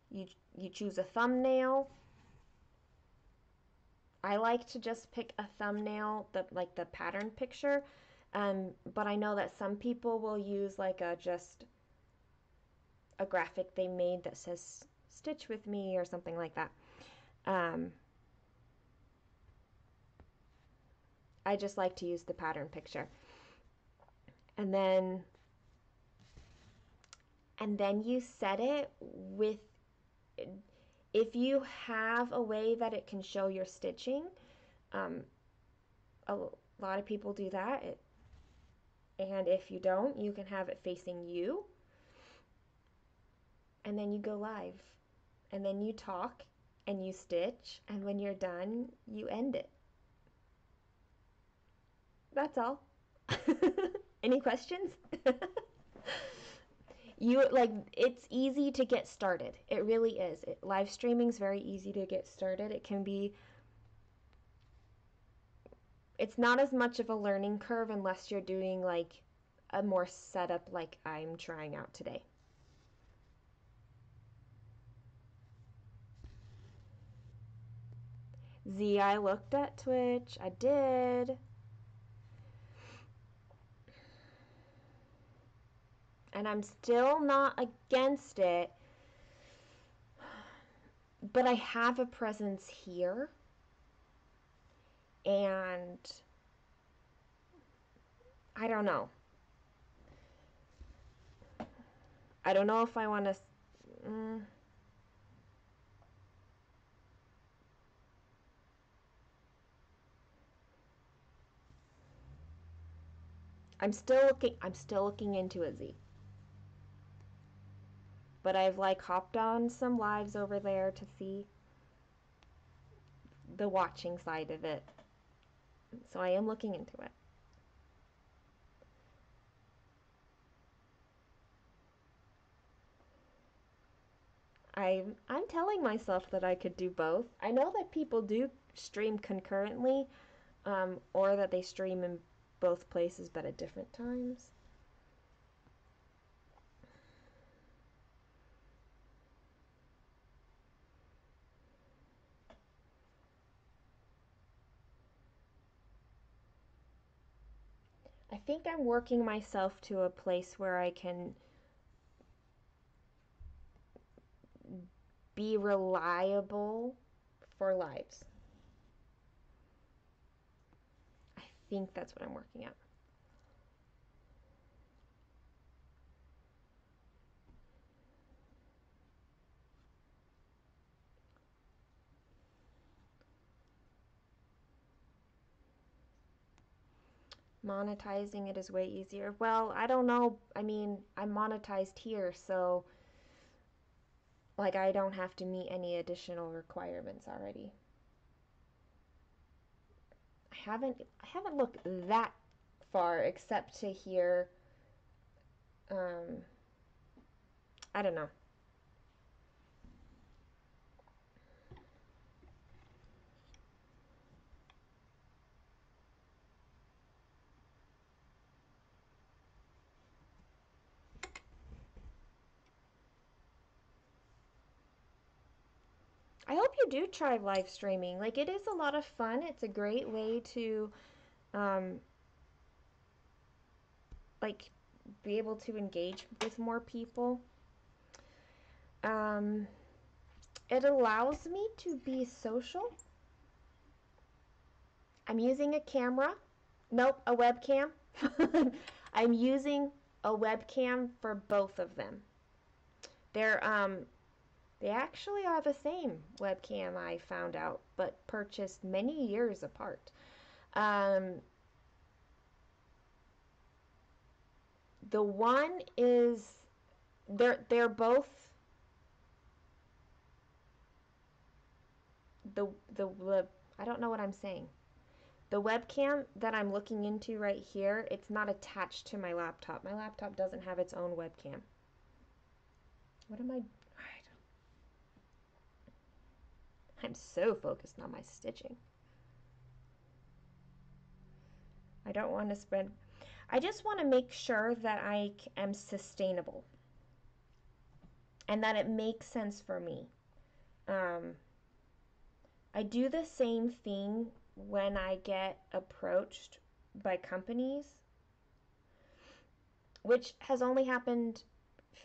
You choose a thumbnail. I like to just pick a thumbnail, like the pattern picture, but I know that some people will use like just a graphic they made that says "Stitch with me" or something like that. I just like to use the pattern picture, and then you set it with. If you have a way that it can show your stitching, a lot of people do that. And if you don't, you can have it facing you. And then you go live. And then you talk and you stitch. And when you're done, you end it. That's all. Any questions? It's easy to get started. It really is. Live streaming is very easy to get started. It's not as much of a learning curve unless you're doing like a more setup like I'm trying out today. Z, I looked at Twitch. I did. And I'm still not against it. But I have a presence here. And I don't know. I don't know if I want to... I'm still looking into it, Z. But I've like hopped on some lives over there to see the watching side of it. So I am looking into it. I'm telling myself that I could do both. I know that people do stream concurrently, or that they stream in both places but at different times. I think I'm working myself to a place where I can be reliable for lives. I think that's what I'm working at. Monetizing it is way easier. Well, I don't know. I mean, I'm monetized here, so like I don't have to meet any additional requirements already. I haven't looked that far except to hear I don't know. I hope you do try live streaming. Like, it is a lot of fun. It's a great way to, um, like, be able to engage with more people. Um, it allows me to be social. I'm using a camera. Nope, a webcam. I'm using a webcam for both of them. They're they actually are the same webcam, I found out, but purchased many years apart. Um, the one is they're both the I don't know what I'm saying. The webcam that I'm looking into right here, it's not attached to my laptop. My laptop doesn't have its own webcam. What am I? I'm so focused on my stitching. I don't want to spend. I just want to make sure that I am sustainable and that it makes sense for me. Um, I do the same thing when I get approached by companies, which has only happened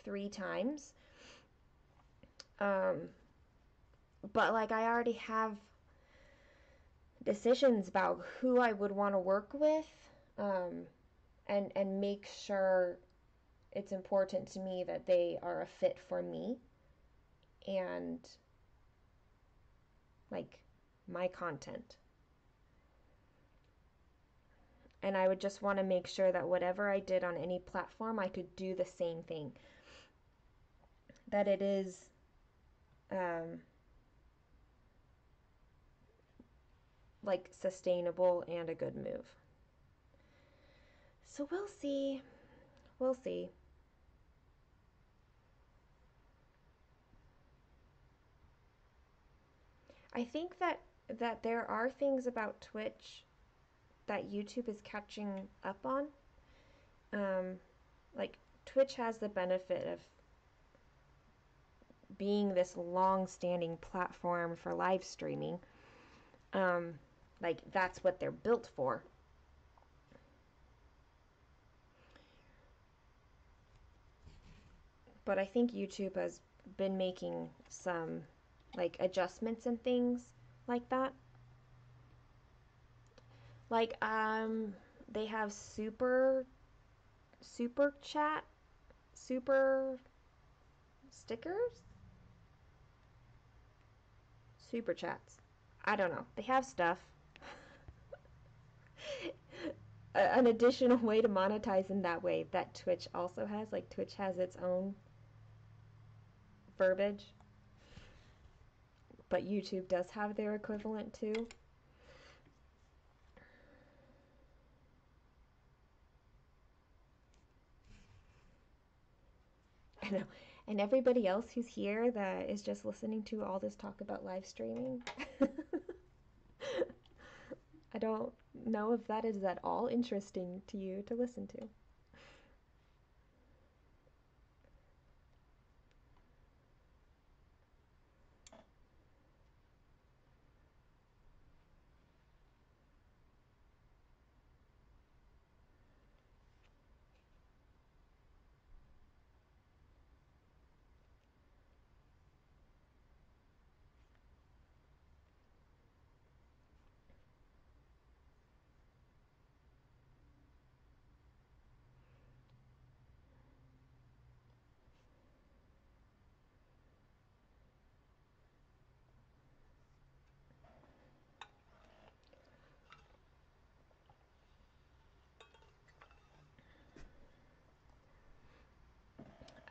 3 times. Um, but like I already have decisions about who I would want to work with, um, and make sure it's important to me that they are a fit for me and like my content. And I would just want to make sure that whatever I did on any platform, I could do the same thing. That it is um, like sustainable and a good move. So we'll see. We'll see. I think that there are things about Twitch that YouTube is catching up on. Um, like Twitch has the benefit of being this long-standing platform for live streaming. Um, like that's what they're built for. But I think YouTube has been making some like adjustments and things like that. Like they have super chat, super stickers, super chats. I don't know. They have stuff. An additional way to monetize in that way that Twitch also has. Like Twitch has its own verbiage, but YouTube does have their equivalent too. I know. And everybody else who's here that is just listening to all this talk about live streaming, I don't know if that is at all interesting to you to listen to.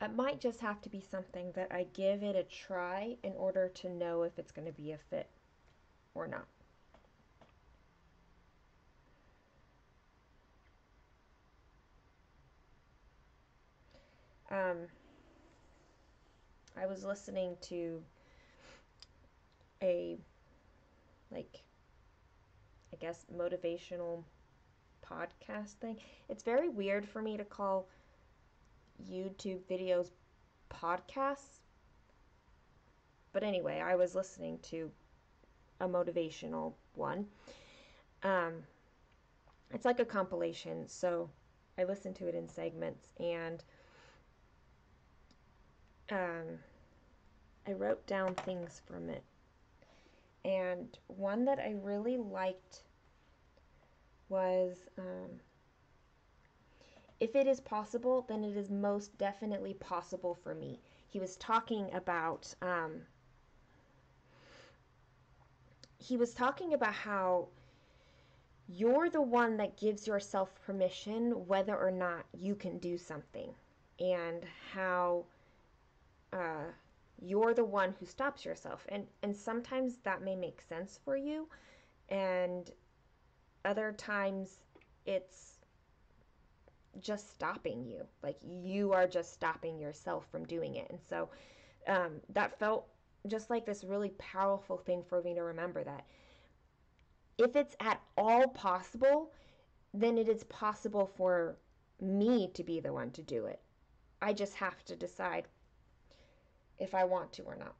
It might just have to be something that I give it a try in order to know if it's going to be a fit or not. Um, I was listening to a, like, I guess, motivational podcast thing. It's very weird for me to call YouTube videos podcasts But anyway, I was listening to a motivational one. Um, it's like a compilation, so I listened to it in segments, and um, I wrote down things from it. And one that I really liked was if it is possible, then it is most definitely possible for me. He was talking about how you're the one that gives yourself permission whether or not you can do something, and how uh, you're the one who stops yourself. And sometimes that may make sense for you, and other times it's just stopping you. Like you are just stopping yourself from doing it. And so that felt just like this really powerful thing for me to remember, that if it's at all possible, then it is possible for me to be the one to do it. I just have to decide if I want to or not.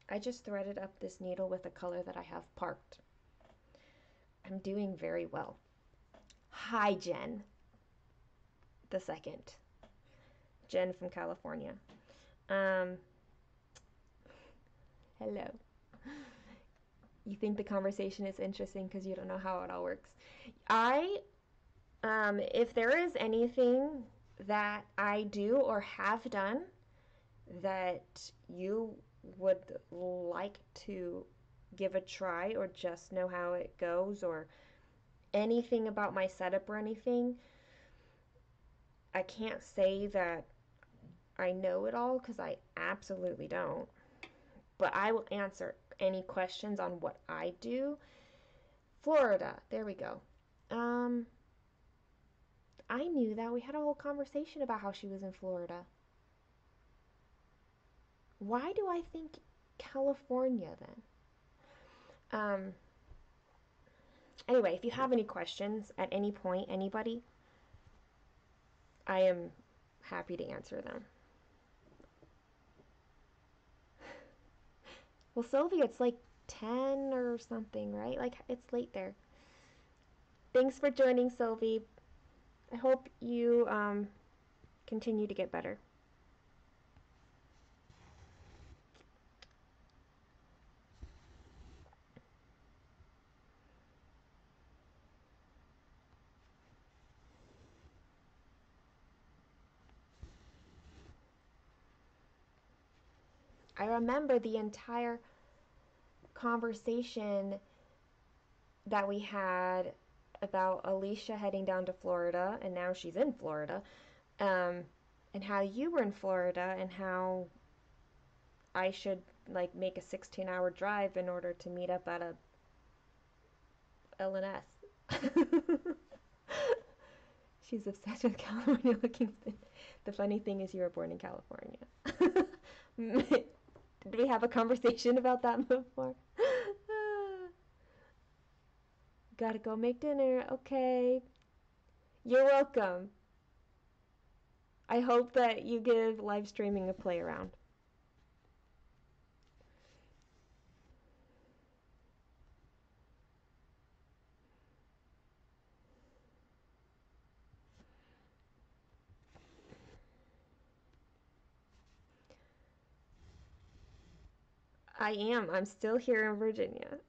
I just threaded up this needle with a color that I have parked. I'm doing very well. Hi, Jen. The second. Jen from California. Hello. You think the conversation is interesting because you don't know how it all works. If there is anything that I do or have done that you would like to give a try, or just know how it goes, or anything about my setup or anything, I can't say that I know it all, because I absolutely don't. But I will answer any questions on what I do. Florida, there we go. I knew that. We had a whole conversation about how she was in Florida. Why do I think California then? Anyway, if you have any questions at any point, anybody, I am happy to answer them. Well, Sylvia, it's like 10 or something, right? Like, it's late there. Thanks for joining, Sylvie. I hope you continue to get better. I remember the entire conversation that we had about Alicia heading down to Florida, and now she's in Florida, and how you were in Florida, and how I should like make a 16-hour drive in order to meet up at a LNS. She's obsessed with California looking. The funny thing is, you were born in California. Did we have a conversation about that before? Gotta go make dinner. Okay. You're welcome. I hope that you give live streaming a play around. I am. I'm still here in Virginia.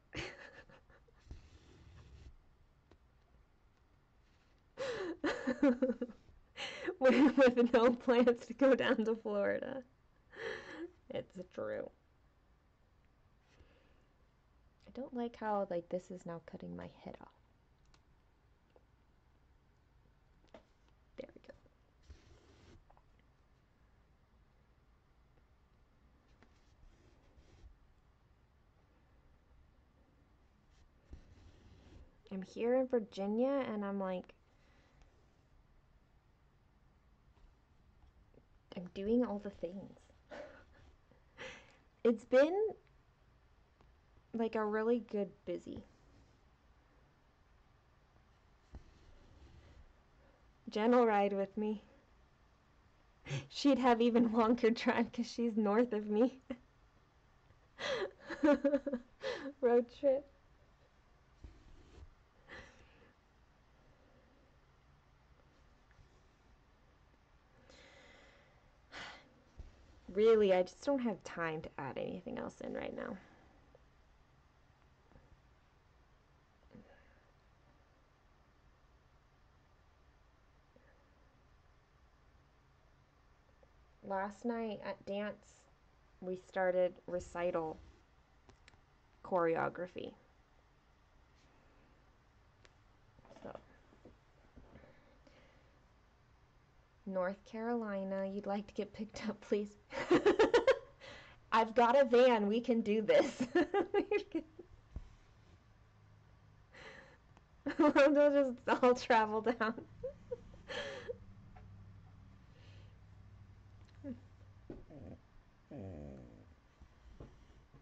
with no plans to go down to Florida. It's true. I don't like how like this is now cutting my head off. There we go. I'm here in Virginia, and I'm like, I'm doing all the things. It's been like a really good busy. Jen will ride with me. She'd have even longer drive because she's north of me. Road trip. Really, I just don't have time to add anything else in right now. Last night at dance, we started recital choreography. So, North Carolina, you'd like to get picked up, please? I've got a van. We can do this. We'll just all travel down.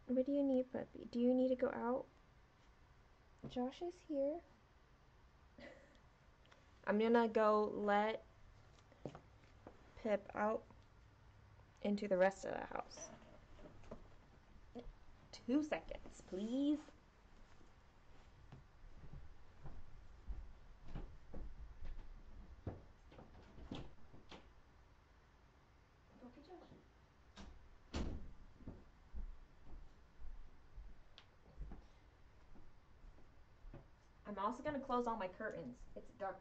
What do you need, puppy? Do you need to go out? Josh is here. I'm gonna go let Pip out into the rest of the house. 2 seconds, please. I'm also gonna close all my curtains. It's dark.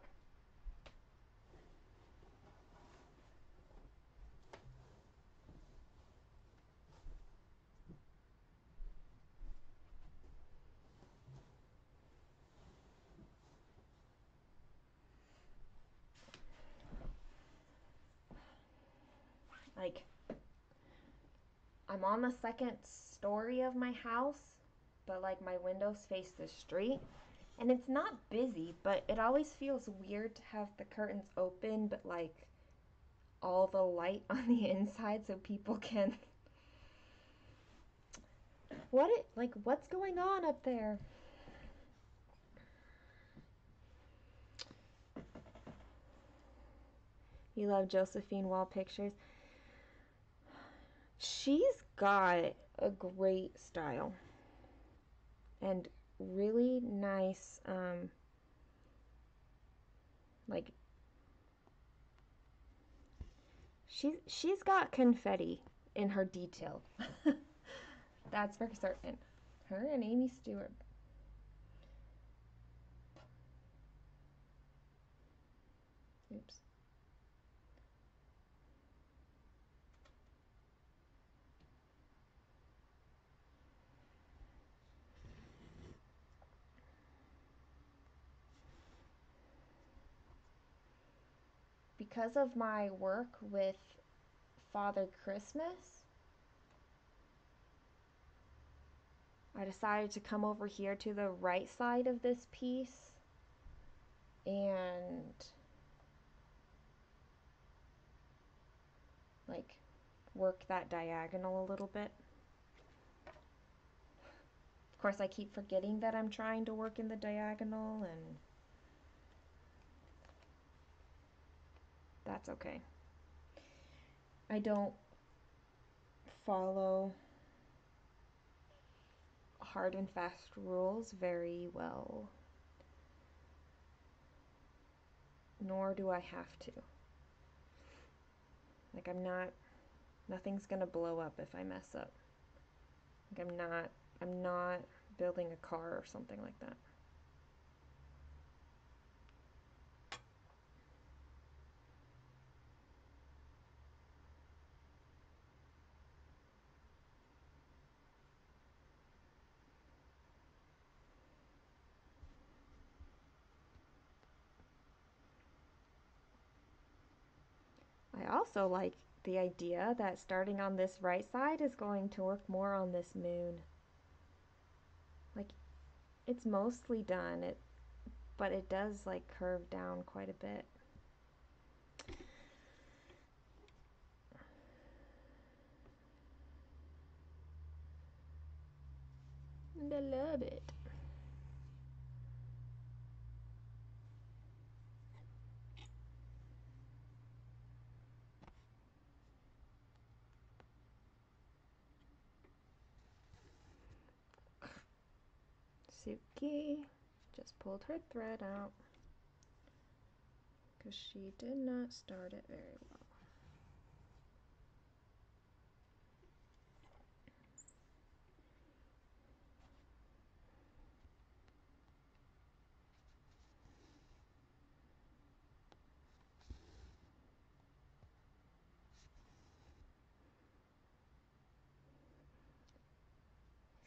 Like, I'm on the second story of my house, but like my windows face the street. And it's not busy, but it always feels weird to have the curtains open, but like all the light on the inside so people can. What's going on up there? You love Josephine Wall pictures. She's got a great style and really nice, like she's got confetti in her detail. That's for certain. Her and Amy Stewart. Oops. Because of my work with Father Christmas, I decided to come over here to the right side of this piece and like work that diagonal a little bit. Of course, I keep forgetting that I'm trying to work in the diagonal, and that's okay. I don't follow hard and fast rules very well, nor do I have to. Like, nothing's gonna blow up if I mess up. Like, I'm not building a car or something like that. I also like the idea that starting on this right side is going to work more on this moon. Like, it's mostly done, but it does like curve down quite a bit. And I love it. Suki just pulled her thread out because she did not start it very well.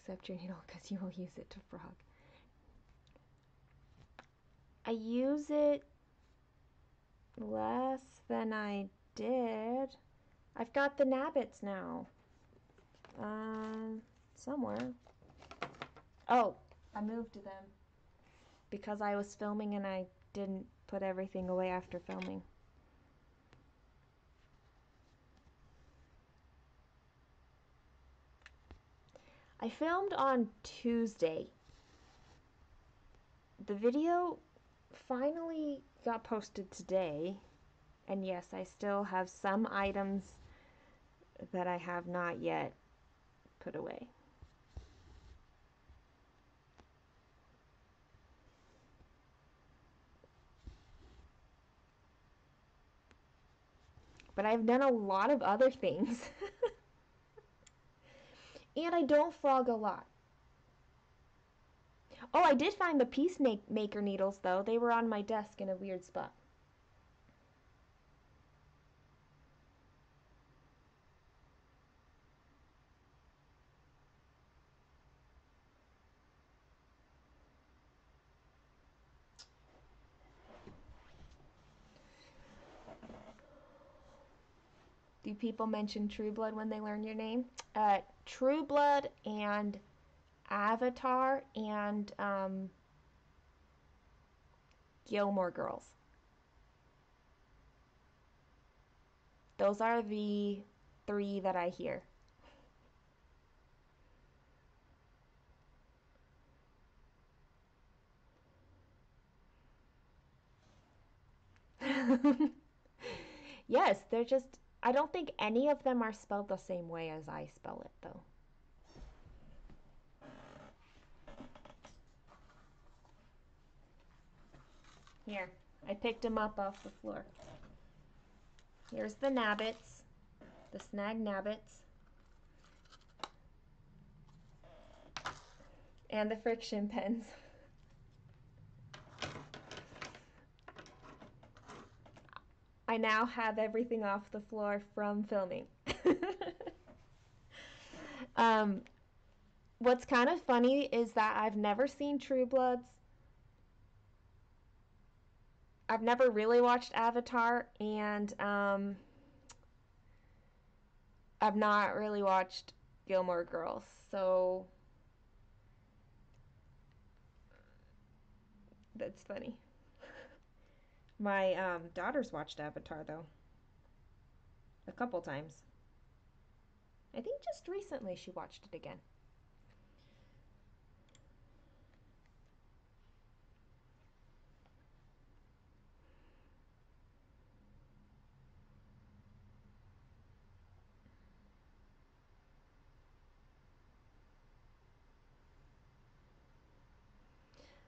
Except your needle because you will use it to frog. I use it less than I did. I've got the nabbits now. Somewhere. Oh, I moved them because I was filming and I didn't put everything away after filming. I filmed on Tuesday. The video finally got posted today, and yes, I still have some items that I have not yet put away. But I've done a lot of other things. And I don't frog a lot. Oh, I did find the peacemaker needles, though. They were on my desk in a weird spot. Do people mention True Blood when they learn your name? True Blood and Avatar and Gilmore Girls. Those are the 3 that I hear. Yes, they're just, I don't think any of them are spelled the same way as I spell it, though. Here, I picked them up off the floor. Here's the nabbits, the snag nabbits, and the friction pens. I now have everything off the floor from filming. What's kind of funny is that I've never seen True Bloods. I've never really watched Avatar, and I've not really watched Gilmore Girls, so that's funny. My daughter's watched Avatar, though, a couple times. I think just recently she watched it again.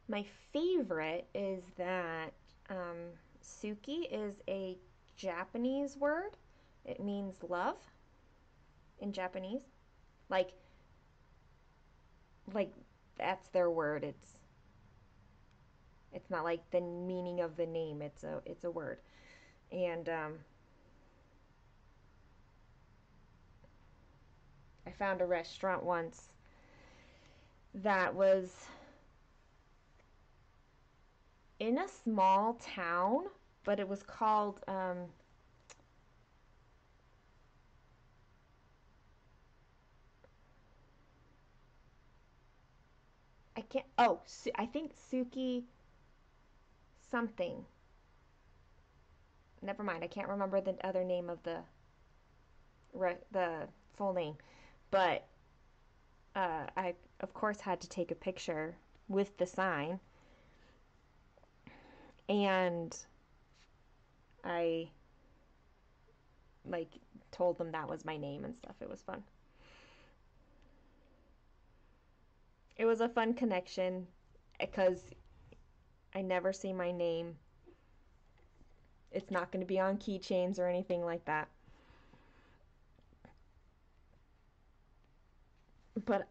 My favorite is that Suki is a Japanese word. It means love in Japanese. Like that's their word. It's not like the meaning of the name. It's a word. And I found a restaurant once that was in a small town, but it was called I can't. Oh, I think Suki something. Never mind. I can't remember the other name of the full name, but I of course had to take a picture with the sign, and I like told them that was my name and stuff. It was fun. It was a fun connection because I never see my name. It's not going to be on keychains or anything like that. But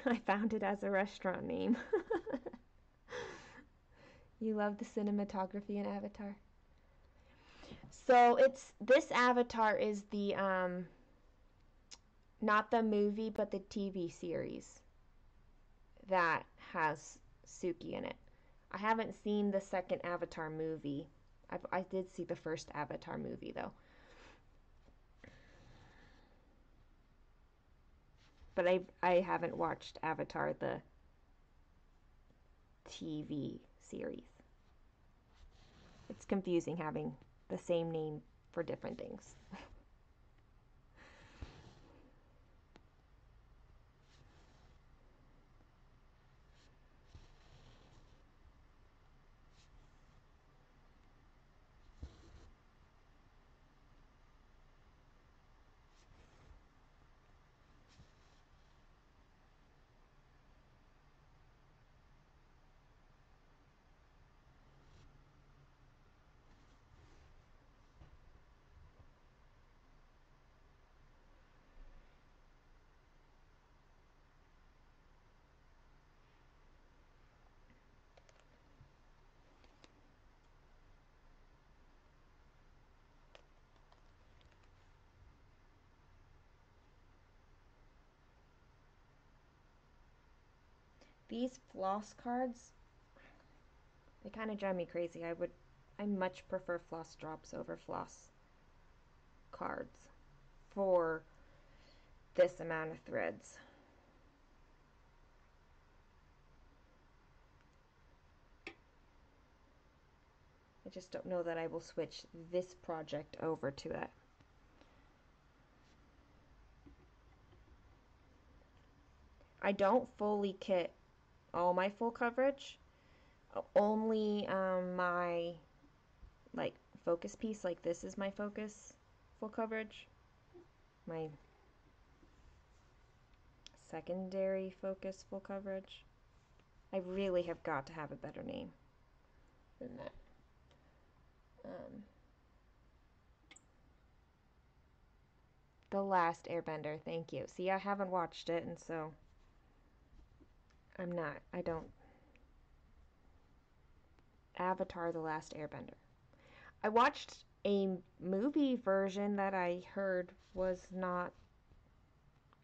I found it as a restaurant name. You love the cinematography in Avatar. So it's this Avatar is the not the movie but the TV series that has Suki in it. I haven't seen the second Avatar movie. I did see the first Avatar movie though. But I haven't watched Avatar the TV series. It's confusing having the same name for different things. These floss cards, they kind of drive me crazy. I much prefer floss drops over floss cards for this amount of threads. I just don't know that I will switch this project over to it. I don't fully kit all my full coverage. Only my like focus piece, like this is my focus full coverage. My secondary focus full coverage. I really have got to have a better name than that. The Last Airbender, thank you. See, I haven't watched it, and so I don't. Avatar: The Last Airbender. I watched a movie version that I heard was not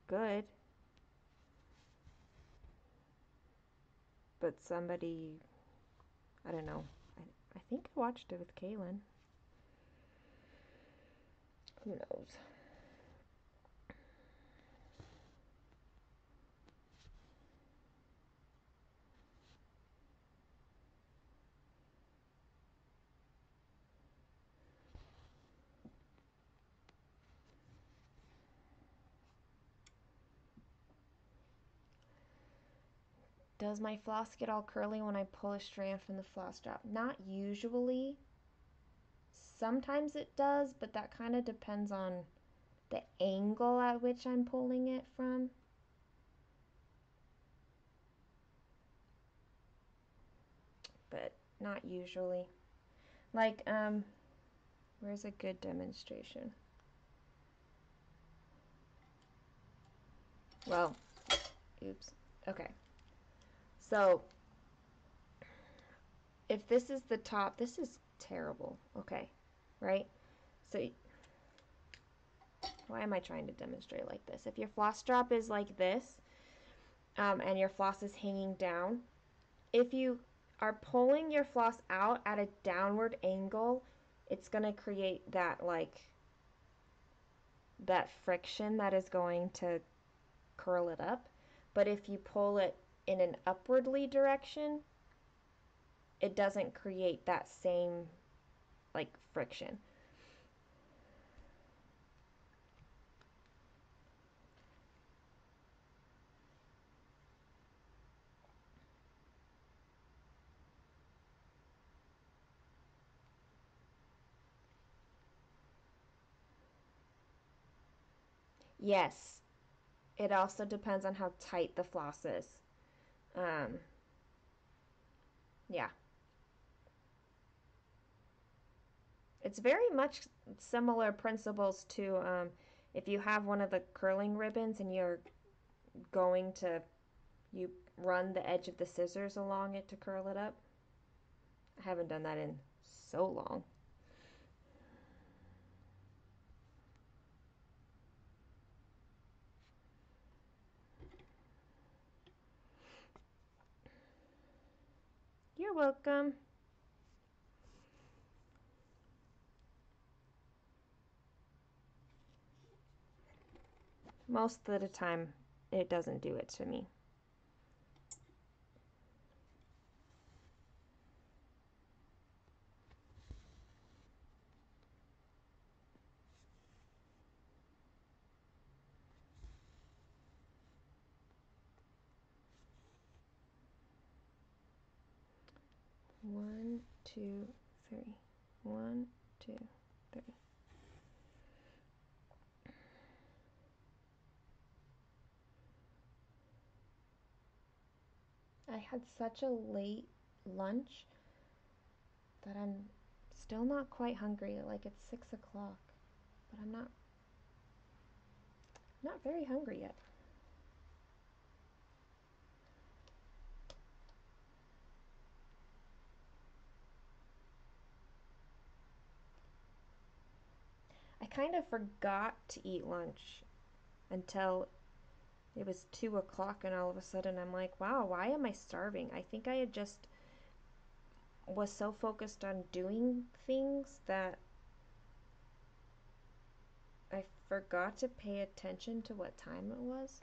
good, but somebody, I don't know. I think I watched it with Kaylin. Who knows? Does my floss get all curly when I pull a strand from the floss drop? Not usually. Sometimes it does, but that kind of depends on the angle at which I'm pulling it from. But not usually. Like, where's a good demonstration? Well, oops. Okay. So, if this is the top, this is terrible. Okay, right? So, why am I trying to demonstrate like this? If your floss drop is like this, and your floss is hanging down, if you are pulling your floss out at a downward angle, it's going to create that that friction that is going to curl it up. But if you pull it in an upwardly direction, it doesn't create that same friction. Yes, it also depends on how tight the floss is. Um, Yeah. It's very much similar principles to if you have one of the curling ribbons and you're going to, you run the edge of the scissors along it to curl it up. I haven't done that in so long. You're welcome. Most of the time, it doesn't do it to me. One, two, three. One, two, three. I had such a late lunch that I'm still not quite hungry. Like it's 6 o'clock, but I'm not very hungry yet. I kind of forgot to eat lunch until it was 2 o'clock, and all of a sudden I'm like, wow, why am I starving? I think I had just was so focused on doing things that I forgot to pay attention to what time it was.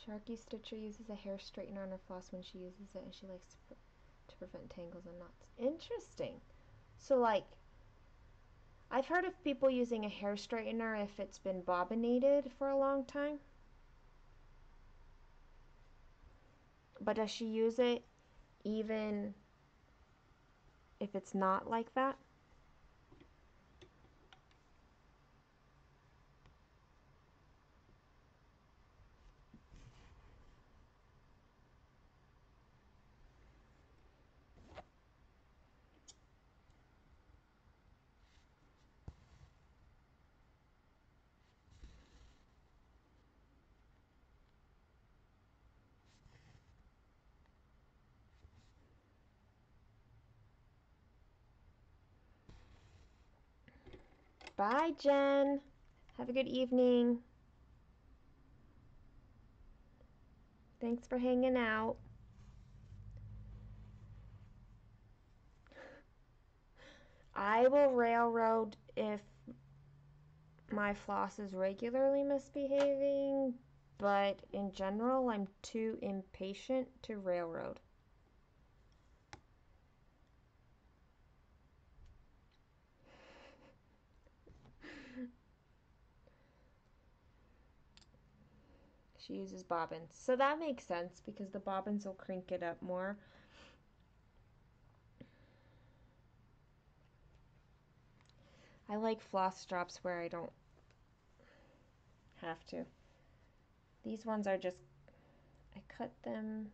Sharky Stitcher uses a hair straightener on her floss when she uses it, and she likes to prevent tangles and knots. Interesting. So, like, I've heard of people using a hair straightener if it's been bobbinated for a long time. But does she use it even if it's not like that? Bye, Jen. Have a good evening. Thanks for hanging out. I will railroad if my floss is regularly misbehaving, but in general, I'm too impatient to railroad. She uses bobbins. So that makes sense because the bobbins will crink it up more. I like floss drops where I don't have to. These ones are just, I cut them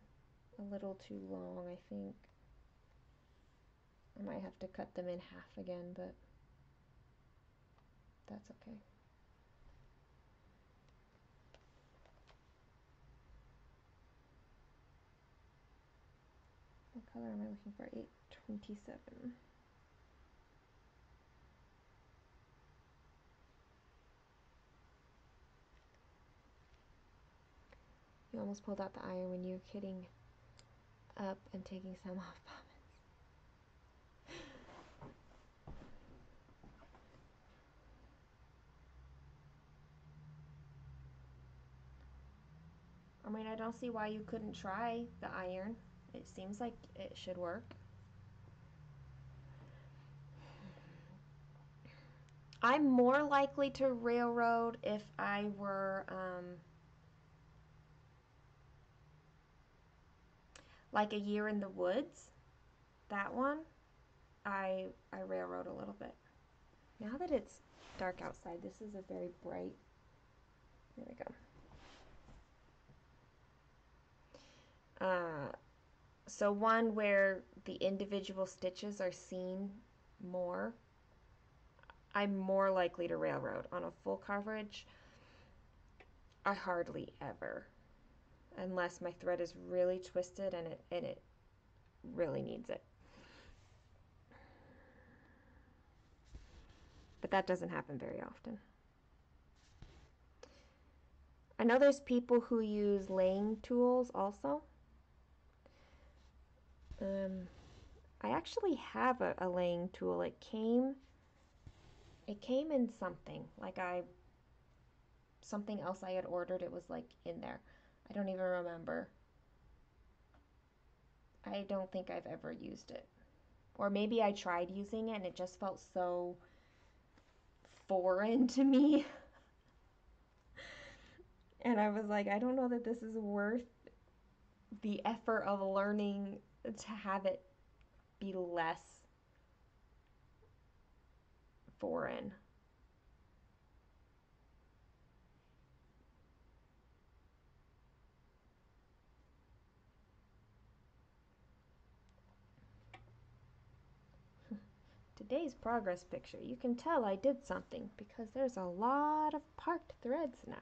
a little too long, I think. I might have to cut them in half again, but that's okay. What color am I looking for? 827. You almost pulled out the iron when you were kidding up and taking some off bobbins. I mean, I don't see why you couldn't try the iron. It seems like it should work. I'm more likely to railroad if I were like A Year in the Woods. That one, I railroad a little bit. Now that it's dark outside, this is a very bright There we go. So one where the individual stitches are seen more, I'm more likely to railroad. On a full coverage, I hardly ever, unless my thread is really twisted and it really needs it. But that doesn't happen very often. I know there's people who use laying tools also. I actually have a laying tool. It came in something something else I had ordered. It was like in there. I don't even remember. I don't think I've ever used it. Or maybe I tried using it and it just felt so foreign to me. And I was like, I don't know that this is worth the effort of learning to have it be less foreign. Today's progress picture. You can tell I did something because there's a lot of parked threads now.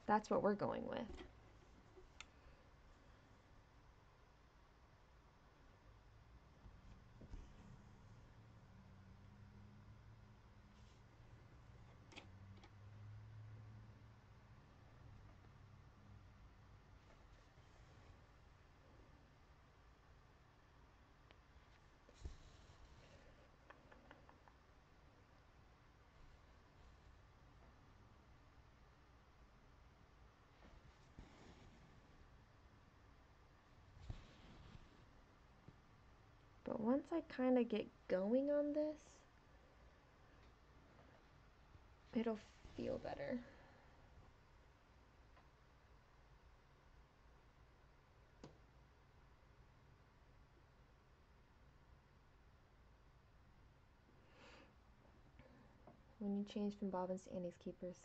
That's what we're going with. But once I kind of get going on this, it'll feel better. When you change from bobbins to Annie's keepers.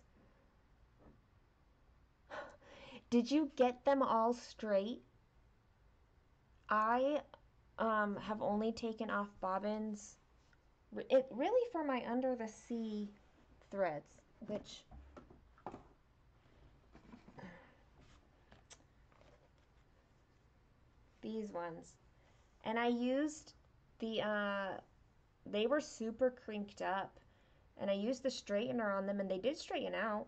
Did you get them all straight? I have only taken off bobbins really for my under the sea threads, which these ones. And I used the they were super crinked up, and I used the straightener on them and they did straighten out.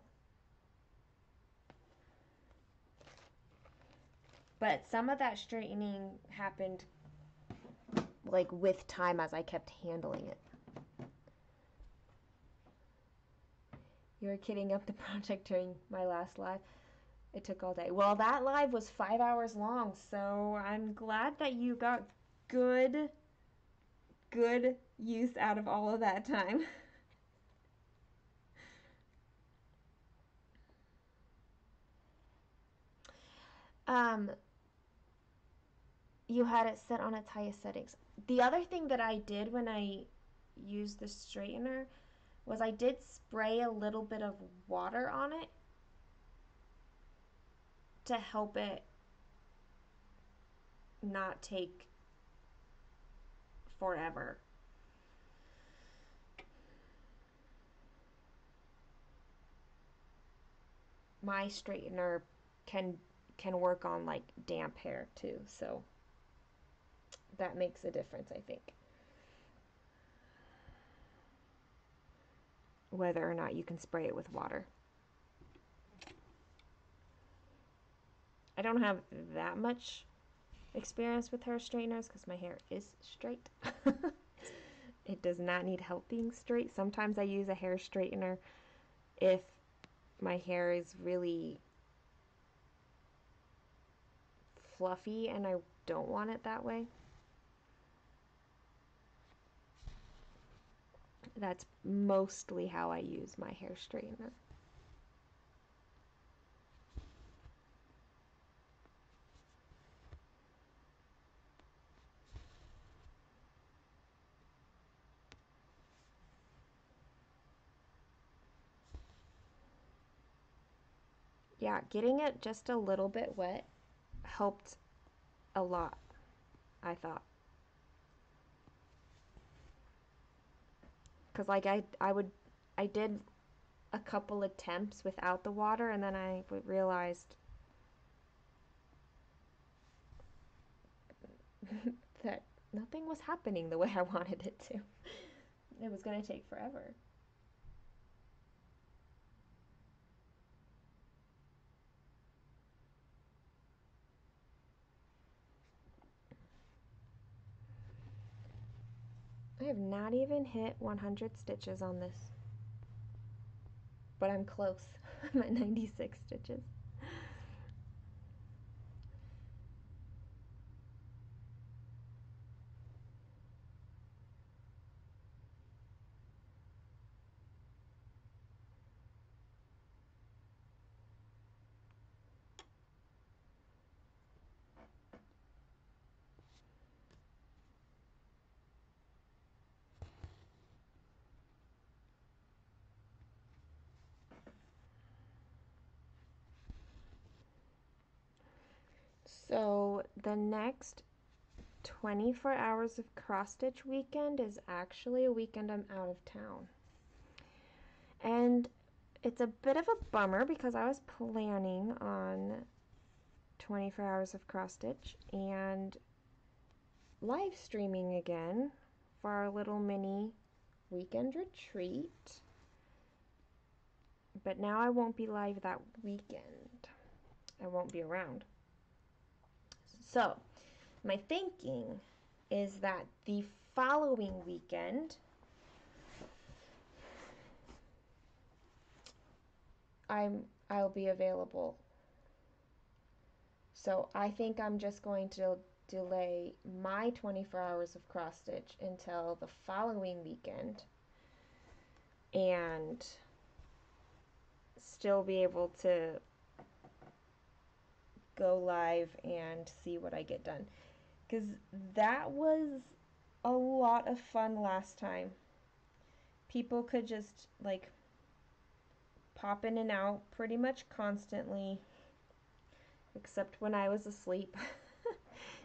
But some of that straightening happened like with time as I kept handling it. You were kidding up the project during my last live. It took all day. Well, that live was 5 hours long, so I'm glad that you got good use out of all of that time. You had it set on its highest settings. The other thing that I did when I used the straightener was I did spray a little bit of water on it to help it not take forever. My straightener can work on like damp hair too, so that makes a difference, I think. Whether or not you can spray it with water. I don't have that much experience with hair straighteners because my hair is straight. It does not need help being straight. Sometimes I use a hair straightener if my hair is really fluffy and I don't want it that way. That's mostly how I use my hair straightener. Yeah, getting it just a little bit wet helped a lot, I thought. Because like I did a couple attempts without the water, and then I realized that nothing was happening the way I wanted it to. It was going to take forever. I have not even hit 100 stitches on this, but I'm close. I'm at 96 stitches. So the next 24 hours of cross stitch weekend is actually a weekend I'm out of town. And it's a bit of a bummer because I was planning on 24 hours of cross stitch and live streaming again for our little mini weekend retreat. But now I won't be live that weekend. I won't be around. So, my thinking is that the following weekend I'll be available. So I think I'm just going to delay my 24 hours of cross stitch until the following weekend and still be able to go live and see what I get done. Because that was a lot of fun last time. People could just like pop in and out pretty much constantly, except when I was asleep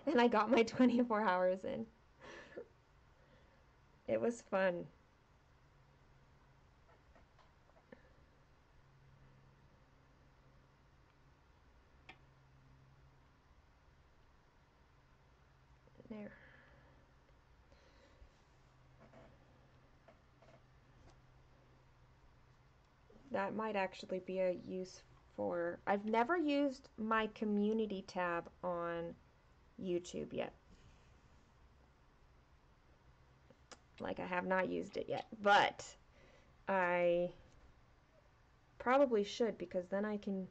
and I got my 24 hours in. It was fun. There. That might actually be a use for... I've never used my community tab on YouTube yet. Like, I have not used it yet, but I probably should, because then I can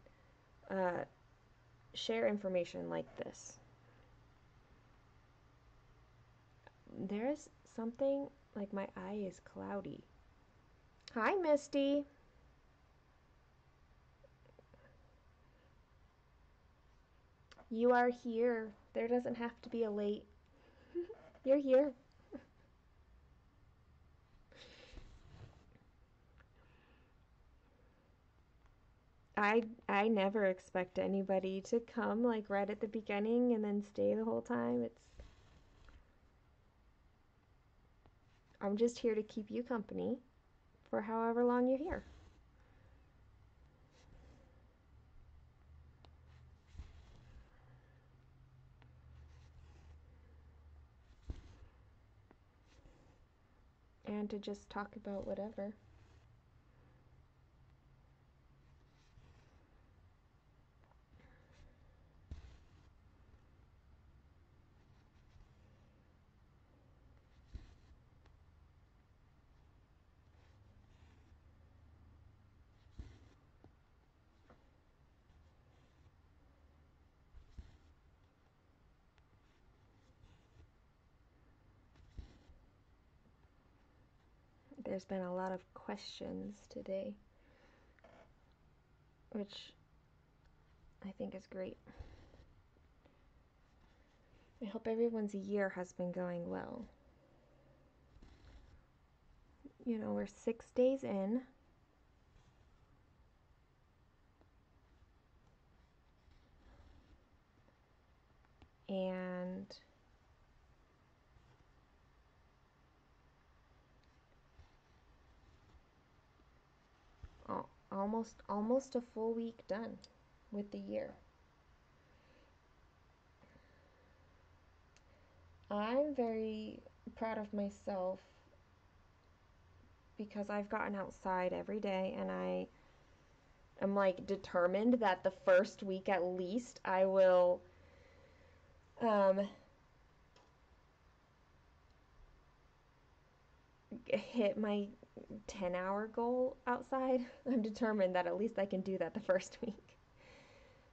share information like this. There's something, like my eye is cloudy. Hi, Misty. You are here. There doesn't have to be a late. You're here. I never expect anybody to come like right at the beginning and then stay the whole time. I'm just here to keep you company for however long you're here. And to just talk about whatever. There's been a lot of questions today, which I think is great. I hope everyone's year has been going well. You know, we're 6 days in. and almost a full week done with the year. I'm very proud of myself because I've gotten outside every day, and I am like determined that the first week at least I will hit my 10-hour goal outside. I'm determined that at least I can do that the first week.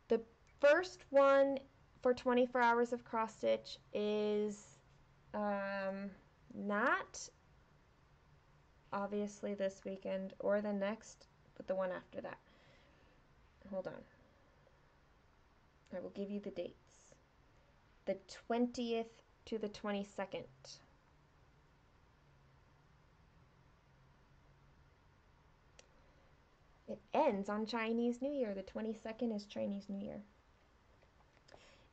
The first one for 24 hours of cross stitch is not obviously this weekend or the next, but the one after that. Hold on. I will give you the dates. The 20th to the 22nd. It ends on Chinese New Year. The 22nd is Chinese New Year.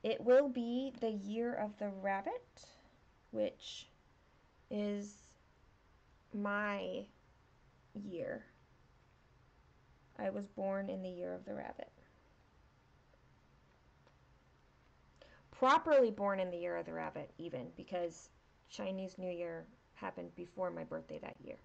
It will be the year of the rabbit, which is my year. I was born in the year of the rabbit. Properly born in the year of the rabbit, even, because Chinese New Year happened before my birthday that year.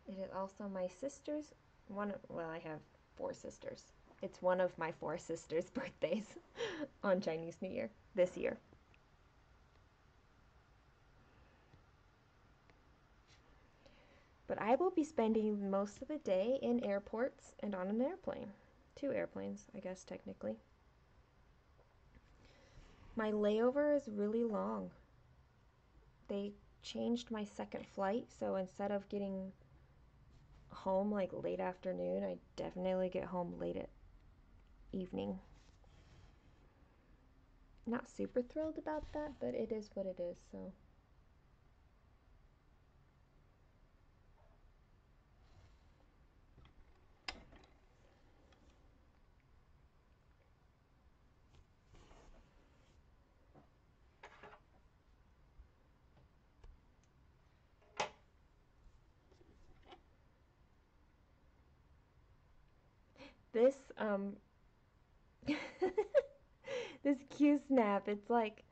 It is also my sister's I have 4 sisters. It's one of my 4 sisters' birthdays on Chinese New Year this year. But I will be spending most of the day in airports and on an airplane. 2 airplanes, I guess, technically. My layover is really long. They changed my second flight, so instead of getting home like late afternoon, I definitely get home late at evening. Not super thrilled about that, but it is what it is, so. This this Q snap, it's like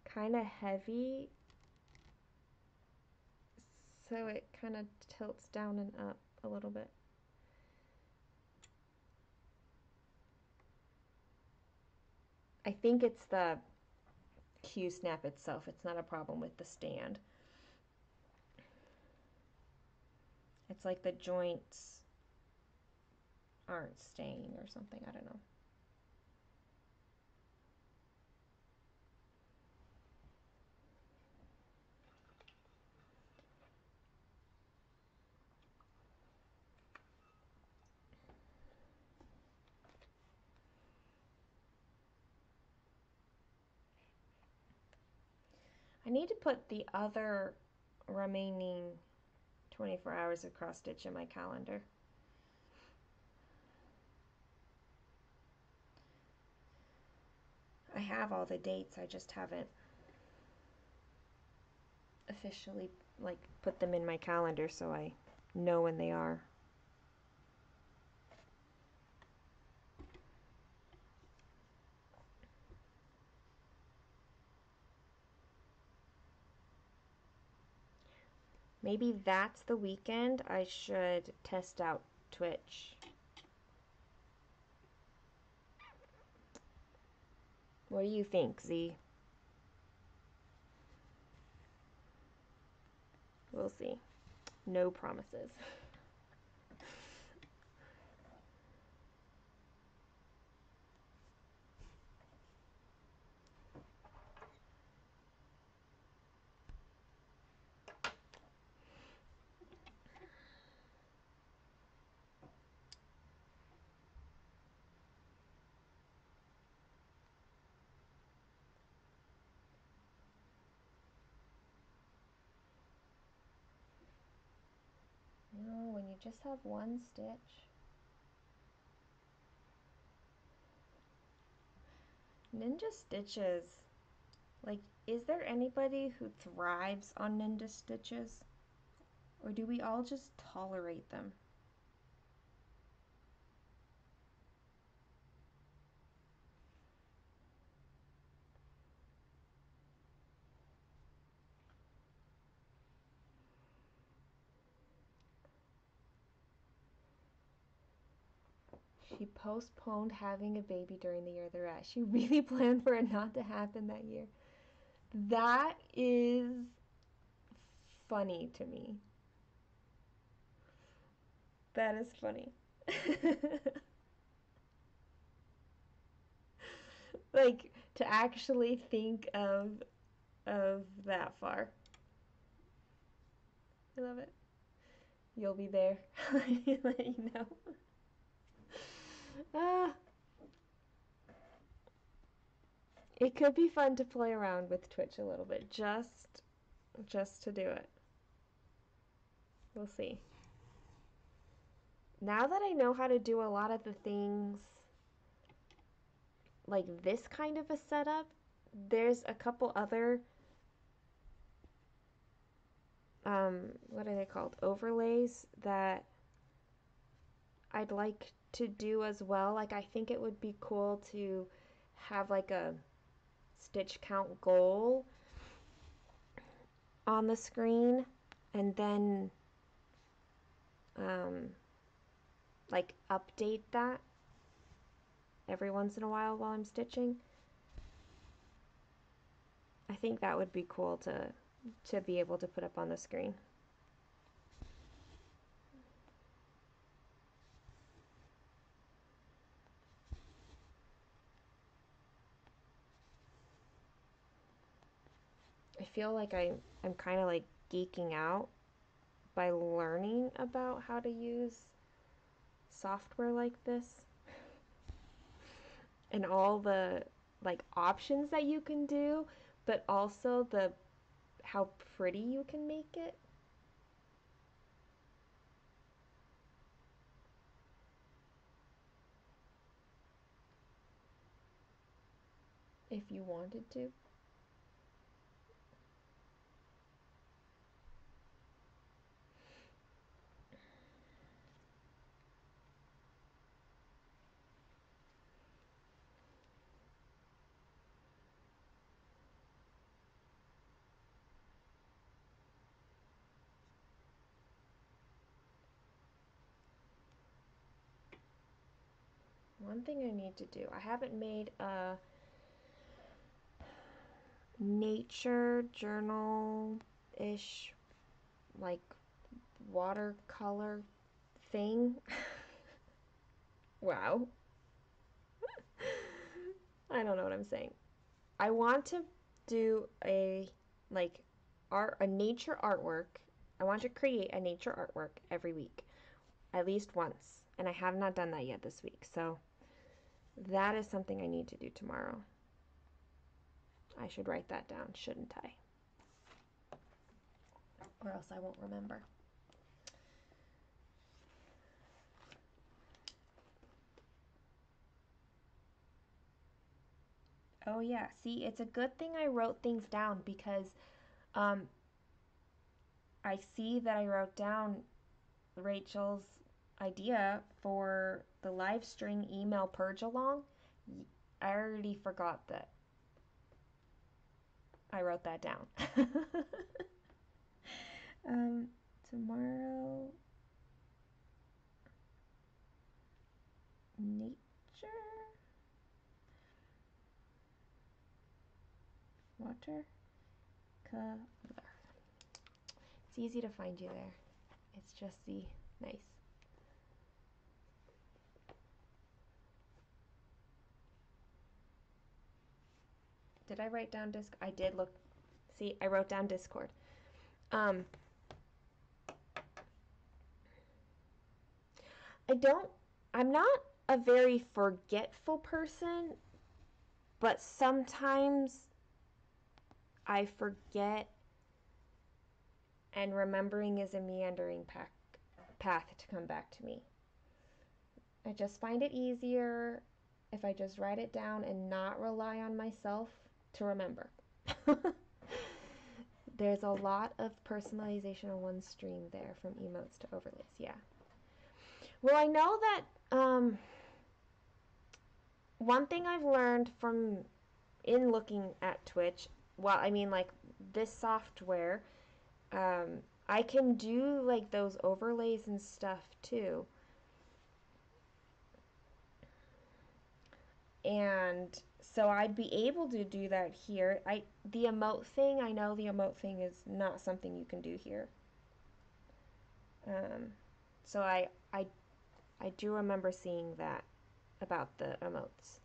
kind of heavy, so it kind of tilts down and up a little bit. I think it's the Q snap itself. It's not a problem with the stand. It's like the joints aren't staying or something. I don't know. I need to put the other remaining 24 hours of cross stitch in my calendar. I have all the dates, I just haven't officially like put them in my calendar so I know when they are. Maybe that's the weekend I should test out Twitch. What do you think, Z? We'll see. No promises. just have one stitch. Ninja stitches. Like, is there anybody who thrives on ninja stitches? Or do we all just tolerate them? She postponed having a baby during the year they're at. She really planned for it not to happen that year. That is funny to me. That is funny. Like to actually think of that far. I love it. You'll be there. Let you know. Ah, it could be fun to play around with Twitch a little bit, just to do it. We'll see. Now that I know how to do a lot of the things like this kind of a setup, there's a couple other what are they called? Overlays that I'd like to do as well. Like I think it would be cool to have like a stitch count goal on the screen and then like update that every once in a while I'm stitching. I think that would be cool to be able to put up on the screen. I feel like I'm kind of like geeking out by learning about how to use software like this and all the like options that you can do, but also the how pretty you can make it. If you wanted to. One thing I need to do, I haven't made a nature journal-ish like watercolor thing. Wow. I don't know what I'm saying. I want to do a like a nature artwork. I want to create a nature artwork every week, at least once. And I have not done that yet this week. So that is something I need to do tomorrow. I should write that down, shouldn't I? Or else I won't remember. Oh yeah, see, it's a good thing I wrote things down because um, I see that I wrote down Rachel's idea for the live string email purge along. I already forgot that I wrote that down. Tomorrow, nature, water, color. It's easy to find you there. It's just the nice. Did I write down Discord? I did look. See, I wrote down Discord. I don't, I'm not a very forgetful person, but sometimes I forget, and remembering is a meandering path to come back to me. I just find it easier if I just write it down and not rely on myself to remember. There's a lot of personalization on one stream there, from emotes to overlays. Yeah. Well, I know that one thing I've learned from in looking at Twitch, well, I mean, like this software, I can do like those overlays and stuff too. And so I'd be able to do that here. The emote thing, I know the emote thing is not something you can do here. So I do remember seeing that about the emotes.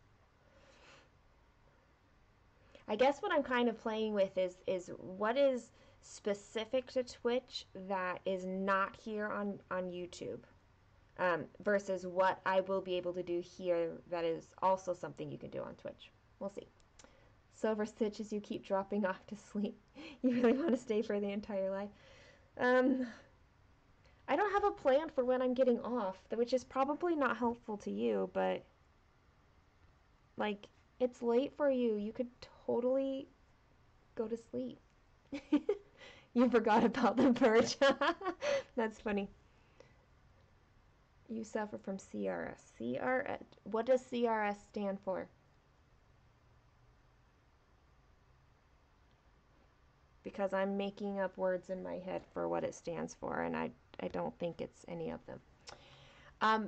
I guess what I'm kind of playing with is what is specific to Twitch that is not here on YouTube, versus what I will be able to do here that is also something you can do on Twitch. We'll see. Silver Stitches, you keep dropping off to sleep. You really want to stay for the entire life. I don't have a plan for when I'm getting off, which is probably not helpful to you, but like, it's late for you. You could totally go to sleep. You forgot about the purge. That's funny. You suffer from CRS. CRS. What does CRS stand for? Because I'm making up words in my head for what it stands for, and I don't think it's any of them.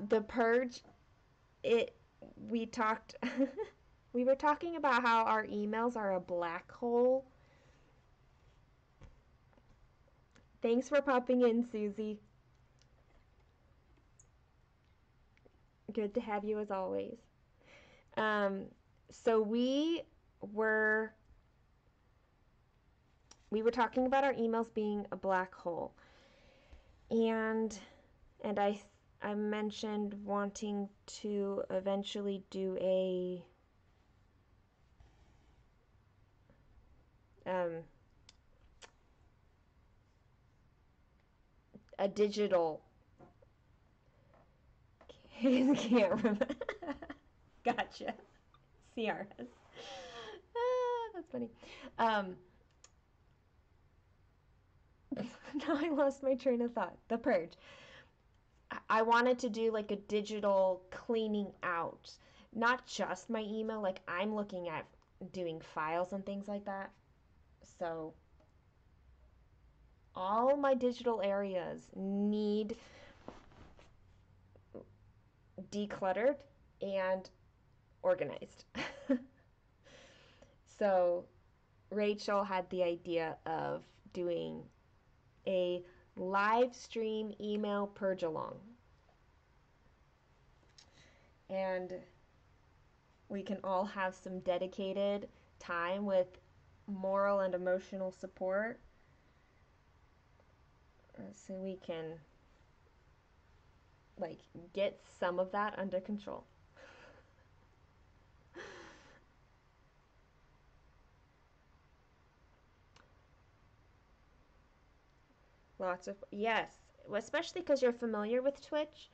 The purge, we talked, we were talking about how our emails are a black hole. Thanks for popping in, Susie. Good to have you as always. So we were talking about our emails being a black hole, and I mentioned wanting to eventually do a digital. Can't remember. Gotcha. CRS. That's funny. Now I lost my train of thought. The purge. I wanted to do like a digital cleaning out. Not just my email, like I'm looking at doing files and things like that. So all my digital areas need decluttered and organized. So Rachel had the idea of doing a live stream email purge along. And we can all have some dedicated time with moral and emotional support, so we can like get some of that under control. Lots of, yes, especially because you're familiar with Twitch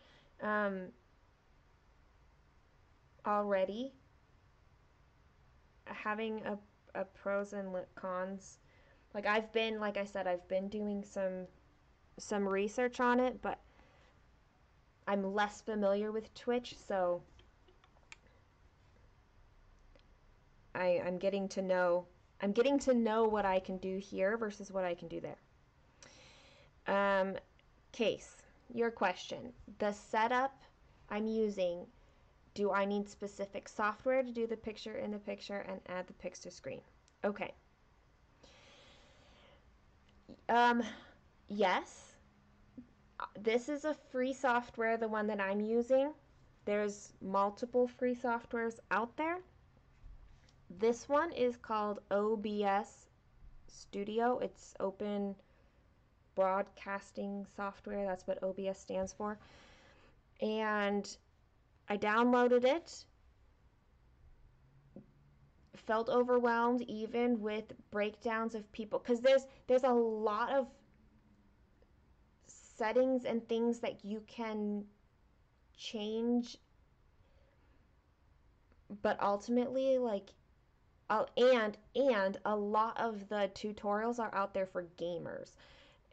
already. Having a pros and cons. Like I said, I've been doing some research on it, but I'm less familiar with Twitch, so I'm getting to know what I can do here versus what I can do there. Case, your question. The setup I'm using, do I need specific software to do the picture in the picture and add the pics to screen? Okay. Yes. This is a free software, the one that I'm using. There's multiple free softwares out there. This one is called OBS Studio. It's Open Broadcasting Software. That's what OBS stands for. And I downloaded it. Felt overwhelmed even with breakdowns of people, because there's a lot of settings and things that you can change, but ultimately, like, and a lot of the tutorials are out there for gamers,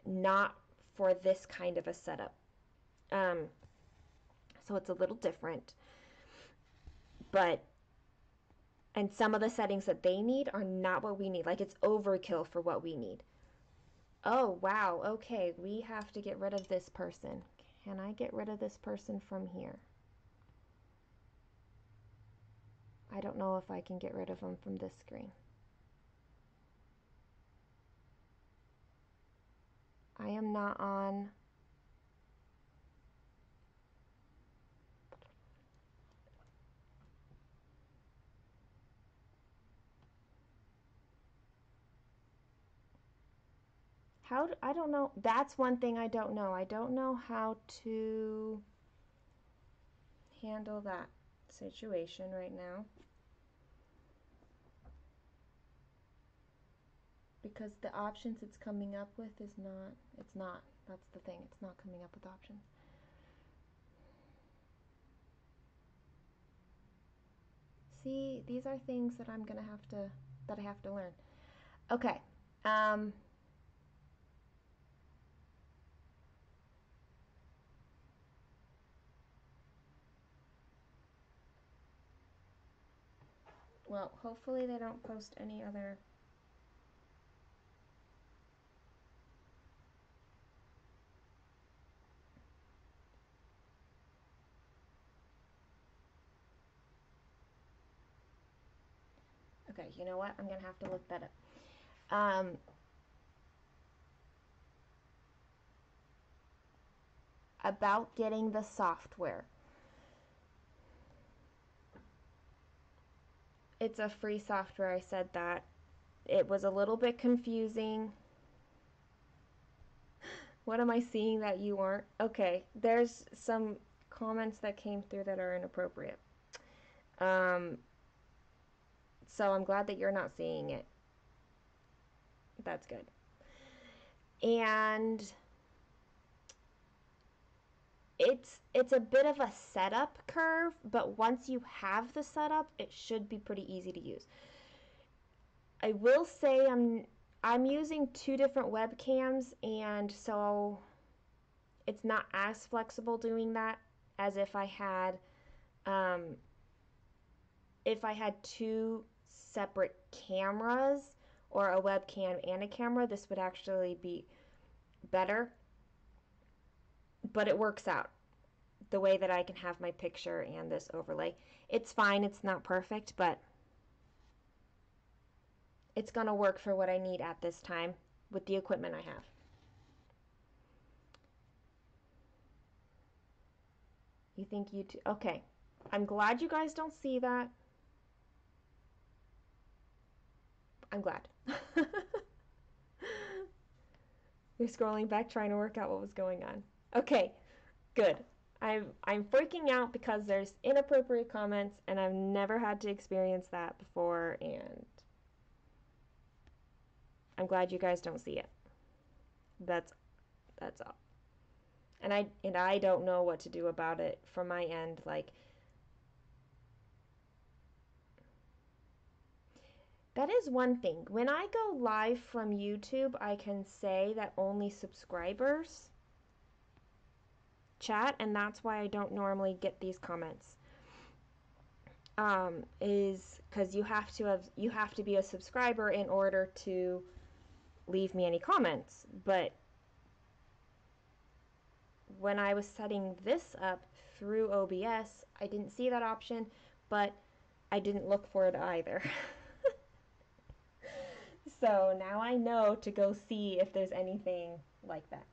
not for this kind of a setup. So it's a little different, but and some of the settings that they need are not what we need. Like, it's overkill for what we need. Oh, wow. Okay, we have to get rid of this person. Can I get rid of this person from here? I don't know if I can get rid of them from this screen. I am not on. I don't know. That's one thing I don't know. I don't know how to handle that situation right now. Because the options it's coming up with is not, it's not. That's the thing. It's not coming up with options. See, these are things that that I have to learn. Okay. Well, hopefully they don't post any other. Okay, you know what? I'm gonna have to look that up. About getting the software. It's a free software. I said that. It was a little bit confusing. What am I seeing that you aren't? Okay, there's some comments that came through that are inappropriate. So I'm glad that you're not seeing it. That's good. And it's a bit of a setup curve, but once you have the setup, it should be pretty easy to use. I will say I'm using 2 different webcams, and so it's not as flexible doing that as if I had 2 separate cameras or a webcam and a camera. This would actually be better, but it works out the way that I can have my picture and this overlay. It's fine. It's not perfect, but it's gonna work for what I need at this time with the equipment I have. You think you too? Okay. I'm glad you guys don't see that. I'm glad. You're scrolling back trying to work out what was going on. Okay, good. I'm freaking out because there's inappropriate comments and I've never had to experience that before, and I'm glad you guys don't see it. That's all. And I don't know what to do about it from my end. Like, that is one thing. When I go live from YouTube, I can say that only subscribers chat, and that's why I don't normally get these comments. Is because you have to be a subscriber in order to leave me any comments. But when I was setting this up through OBS, I didn't see that option, but I didn't look for it either. So now I know to go see if there's anything like that.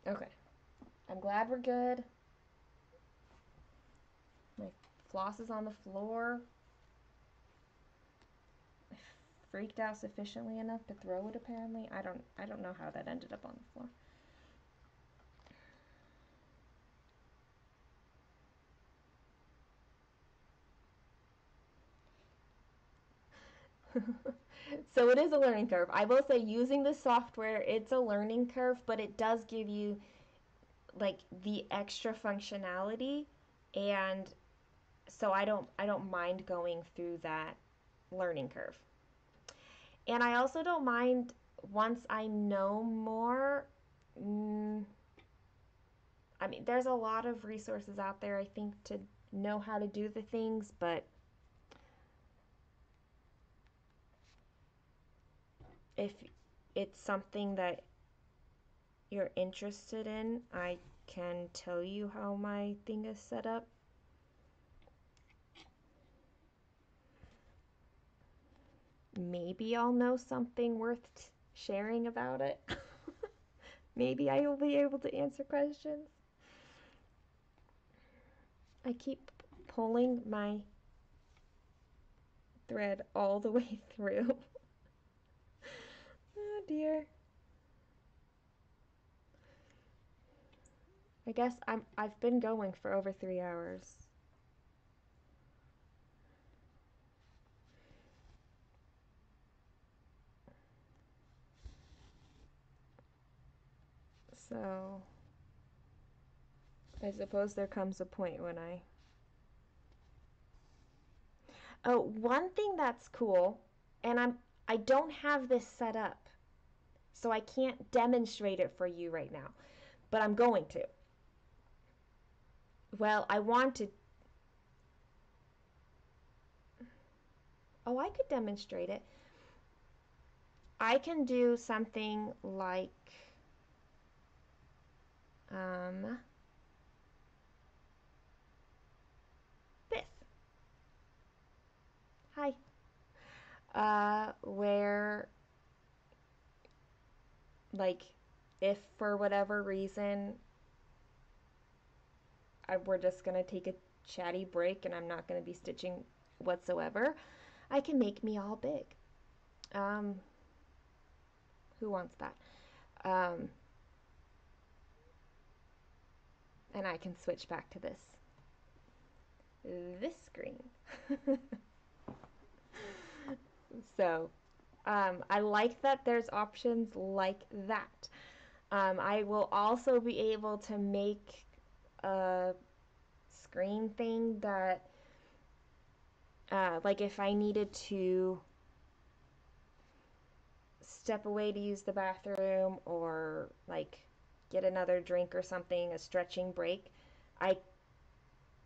Okay. I'm glad we're good. My floss is on the floor. I freaked out sufficiently enough to throw it, apparently. I don't know how that ended up on the floor. So it is a learning curve. I will say using the software, it's a learning curve, but it does give you like the extra functionality, and so I don't mind going through that learning curve. And I also don't mind once I know more. mm, I mean, there's a lot of resources out there, I think, to know how to do the things, but if it's something that you're interested in, I can tell you how my thing is set up. Maybe I'll know something worth sharing about it. Maybe I will be able to answer questions. I keep pulling my thread all the way through. Oh dear. I guess I've been going for over 3 hours. So I suppose there comes a point when I. Oh, one thing that's cool, and I don't have this set up, so I can't demonstrate it for you right now, but I'm going to. Well, I want to. Oh, I could demonstrate it. I can do something like um, this. Hi. Where, like, if for whatever reason we're just gonna take a chatty break and I'm not gonna be stitching whatsoever, I can make me all big. Um, who wants that? Um, and I can switch back to this screen. So I like that there's options like that. I will also be able to make a screen thing that, like if I needed to step away to use the bathroom or like get another drink or something, a stretching break, I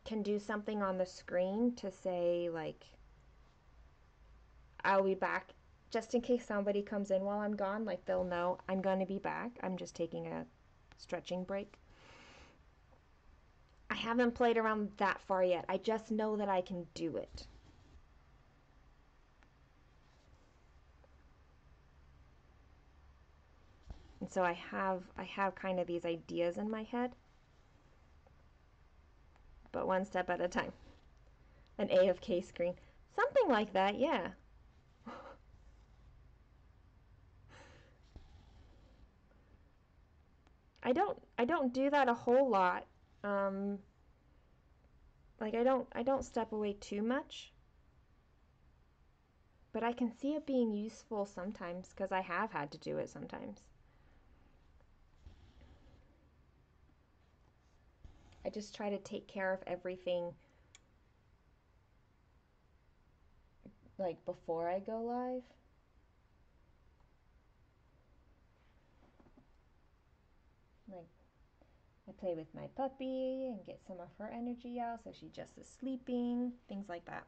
can do something on the screen to say, like, I'll be back just in case somebody comes in while I'm gone. Like, they'll know I'm going to be back. I'm just taking a stretching break. I haven't played around that far yet. I just know that I can do it. And so I have kind of these ideas in my head, but one step at a time. An AFK screen. Something like that, yeah. I don't do that a whole lot. Um like I don't step away too much, but I can see it being useful sometimes because I have had to do it sometimes. I just try to take care of everything like before I go live. Like I play with my puppy and get some of her energy out so she just is sleeping, things like that.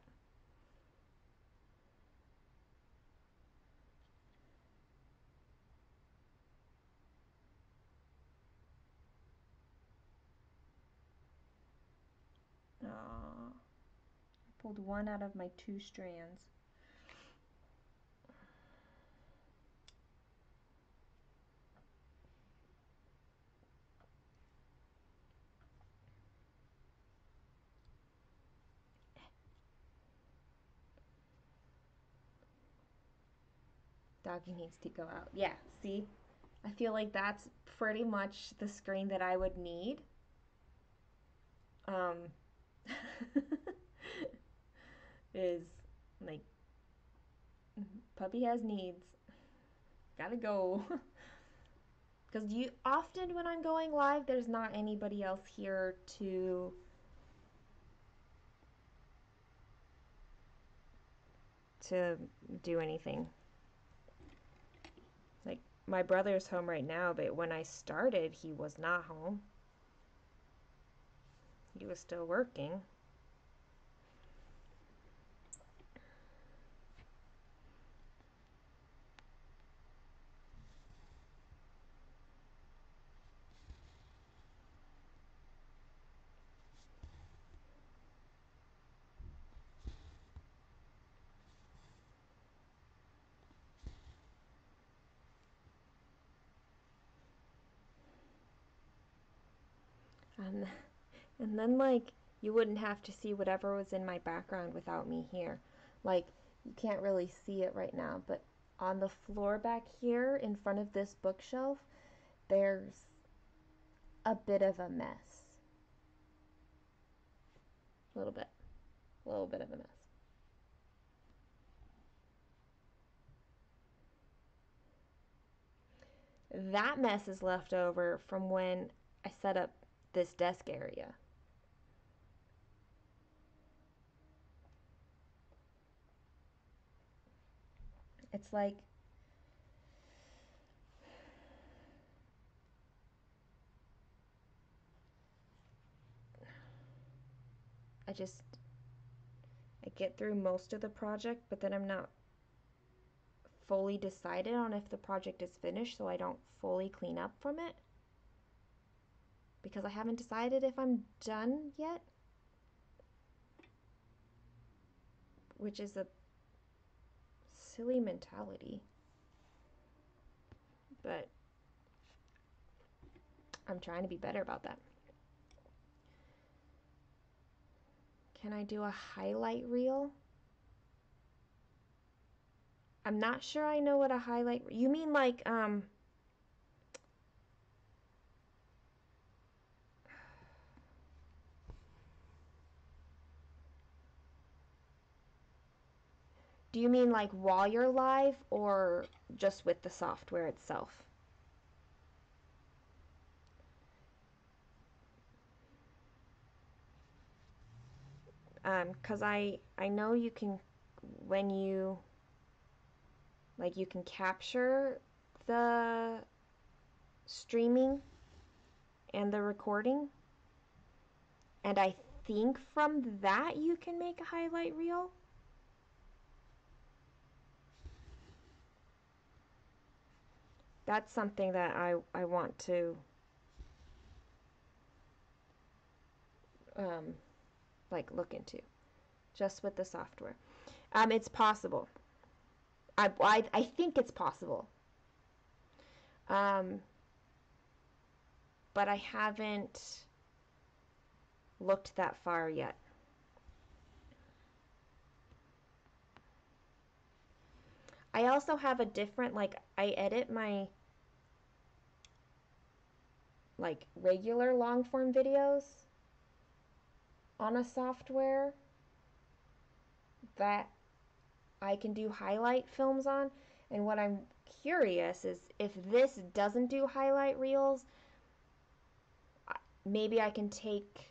Aww. I pulled one out of my two strands. Doggy needs to go out. Yeah, see? I feel like that's pretty much the screen that I would need. Um, is like Puppy has needs. Gotta go. Because you often when I'm going live, there's not anybody else here to do anything. Like my brother's home right now, but when I started, he was not home. He was still working. And and then like you wouldn't have to see whatever was in my background without me here. Like you can't really see it right now, but on the floor back here in front of this bookshelf, there's a bit of a mess. A little bit. A little bit of a mess. That mess is left over from when I set up this desk area. It's like I get through most of the project, but then I'm not fully decided on if the project is finished, so I don't fully clean up from it because I haven't decided if I'm done yet, which is a silly mentality. But I'm trying to be better about that. Can I do a highlight reel? I'm not sure I know what a highlight. You mean like do you mean like while you're live or just with the software itself? Cause I know you can when you like you can capture the streaming and the recording, and I think from that you can make a highlight reel. That's something that I want to like look into just with the software. It's possible. I think it's possible. But I haven't looked that far yet. I also have a different, like, I edit my, like, regular long form videos on a software that I can do highlight films on. And what I'm curious is if this doesn't do highlight reels, maybe I can take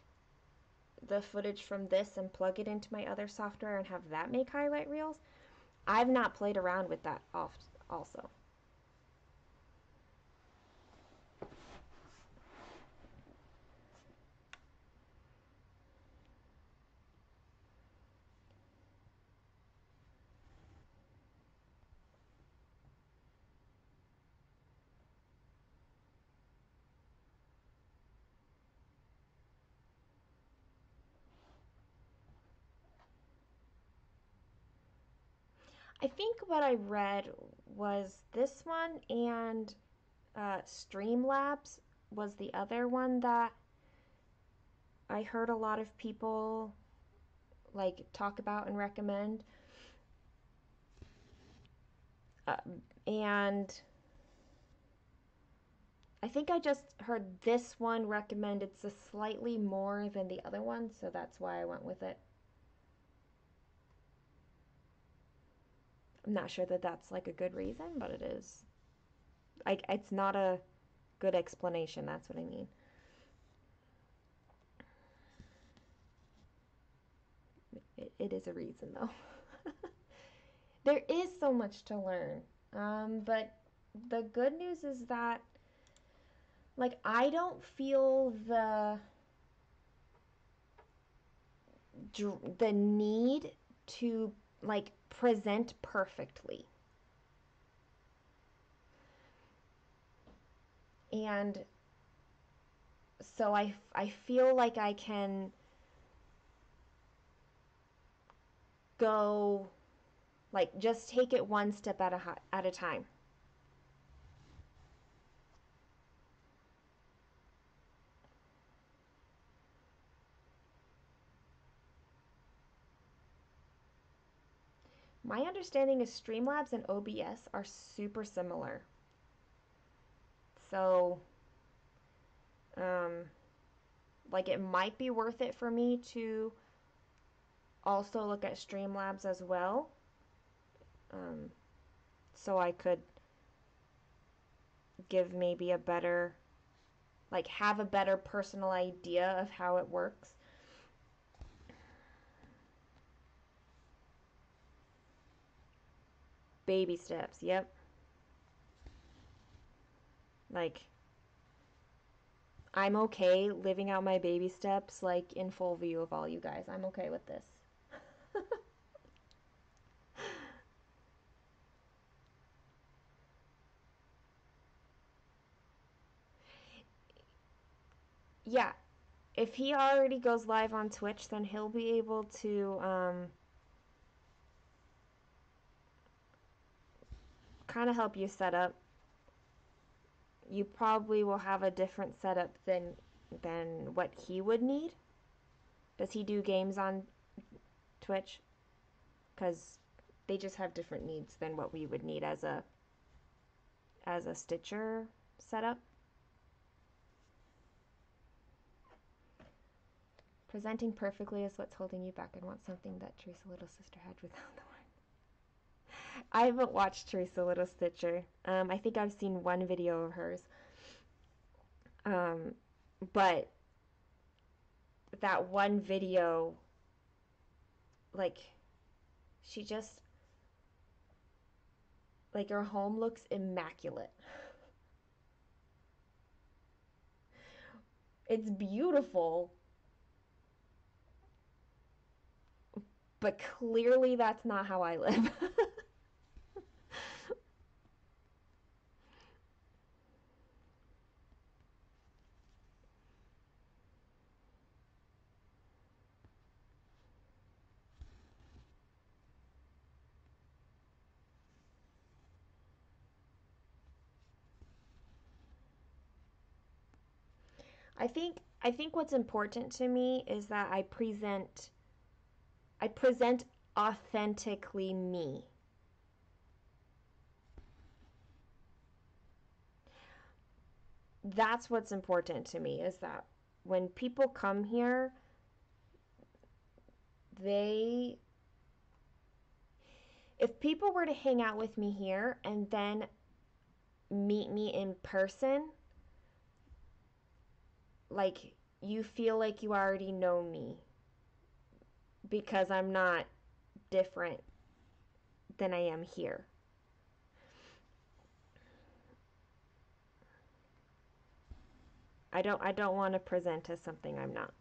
the footage from this and plug it into my other software and have that make highlight reels. I've not played around with that also. I think what I read was this one and Streamlabs was the other one that I heard a lot of people like talk about and recommend. Uh, and I think I just heard this one recommended slightly more than the other one, so that's why I went with it. I'm not sure that that's like a good reason, but it is. Like, it's not a good explanation. That's what I mean. It is a reason, though. There is so much to learn. But the good news is that, like, I don't feel the need to like present perfectly. And so I feel like I can go, like, just take it one step at a time. My understanding is Streamlabs and OBS are super similar. So, um, like, it might be worth it for me to also look at Streamlabs as well. Um, so I could give maybe a better, like, have a better personal idea of how it works. Baby steps, yep. Like, I'm okay living out my baby steps, like, in full view of all you guys. I'm okay with this. Yeah, if he already goes live on Twitch, then he'll be able to kind of help you set up. You probably will have a different setup than what he would need. Does he do games on Twitch? Because they just have different needs than what we would need as a Stitcher setup. Presenting perfectly is what's holding you back. I want something that Teresa Little Sister had without the wine. I haven't watched Teresa Little Stitcher. I think I've seen one video of hers. But that one video, like, she just, like, her home looks immaculate. It's beautiful, but clearly that's not how I live. I think what's important to me is that I present authentically me. That's what's important to me, is that when people come here, they if people were to hang out with me here and then meet me in person, like, you feel like you already know me because I'm not different than I am here. I don't want to present as something I'm not.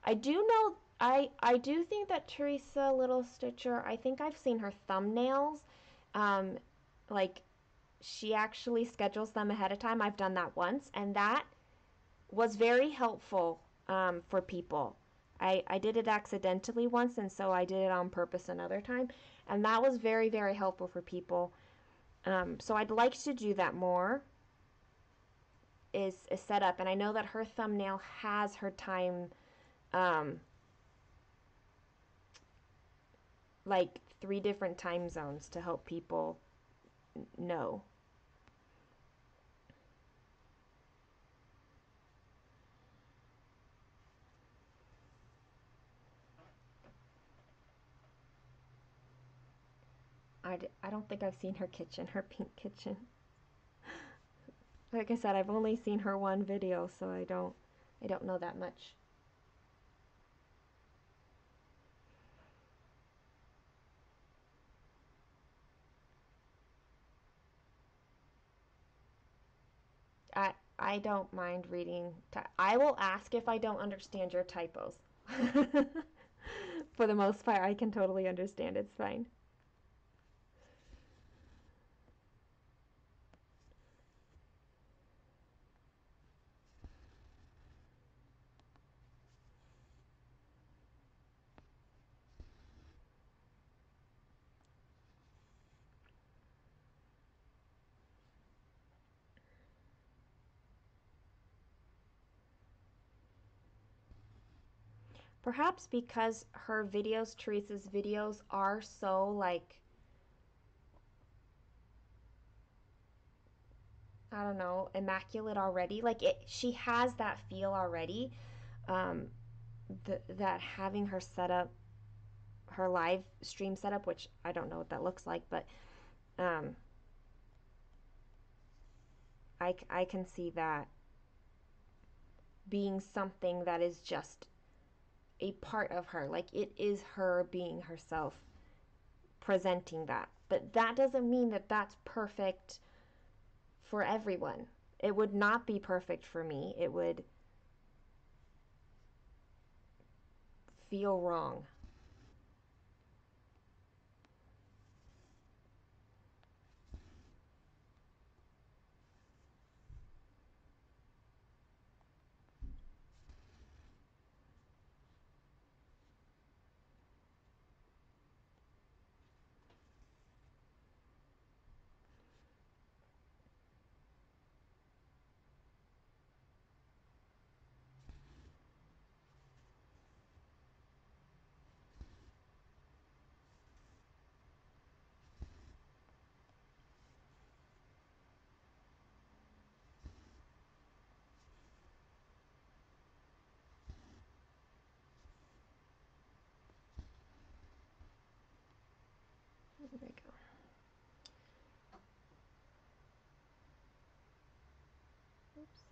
I do know I do think that Teresa Little Stitcher, I think I've seen her thumbnails. Um like, she actually schedules them ahead of time. I've done that once, and that was very helpful for people. I did it accidentally once, and so I did it on purpose another time, and that was very, very helpful for people. So I'd like to do that more, is set up, and I know that her thumbnail has her time, um, like 3 different time zones to help people know. I don't think I've seen her kitchen, her pink kitchen. Like I said, I've only seen her one video, so I don't know that much. I don't mind reading. I will ask if I don't understand your typos. For the most part, I can totally understand. It's fine. Perhaps because her videos, Teresa's videos, are so like, I don't know, immaculate already. Like she has that feel already. Um, that having her set up, her live stream setup, which I don't know what that looks like, but um, I can see that being something that is just a part of her. Like it is her being herself, presenting that. But that doesn't mean that that's perfect for everyone. It would not be perfect for me. It would feel wrong. There we go. Oops.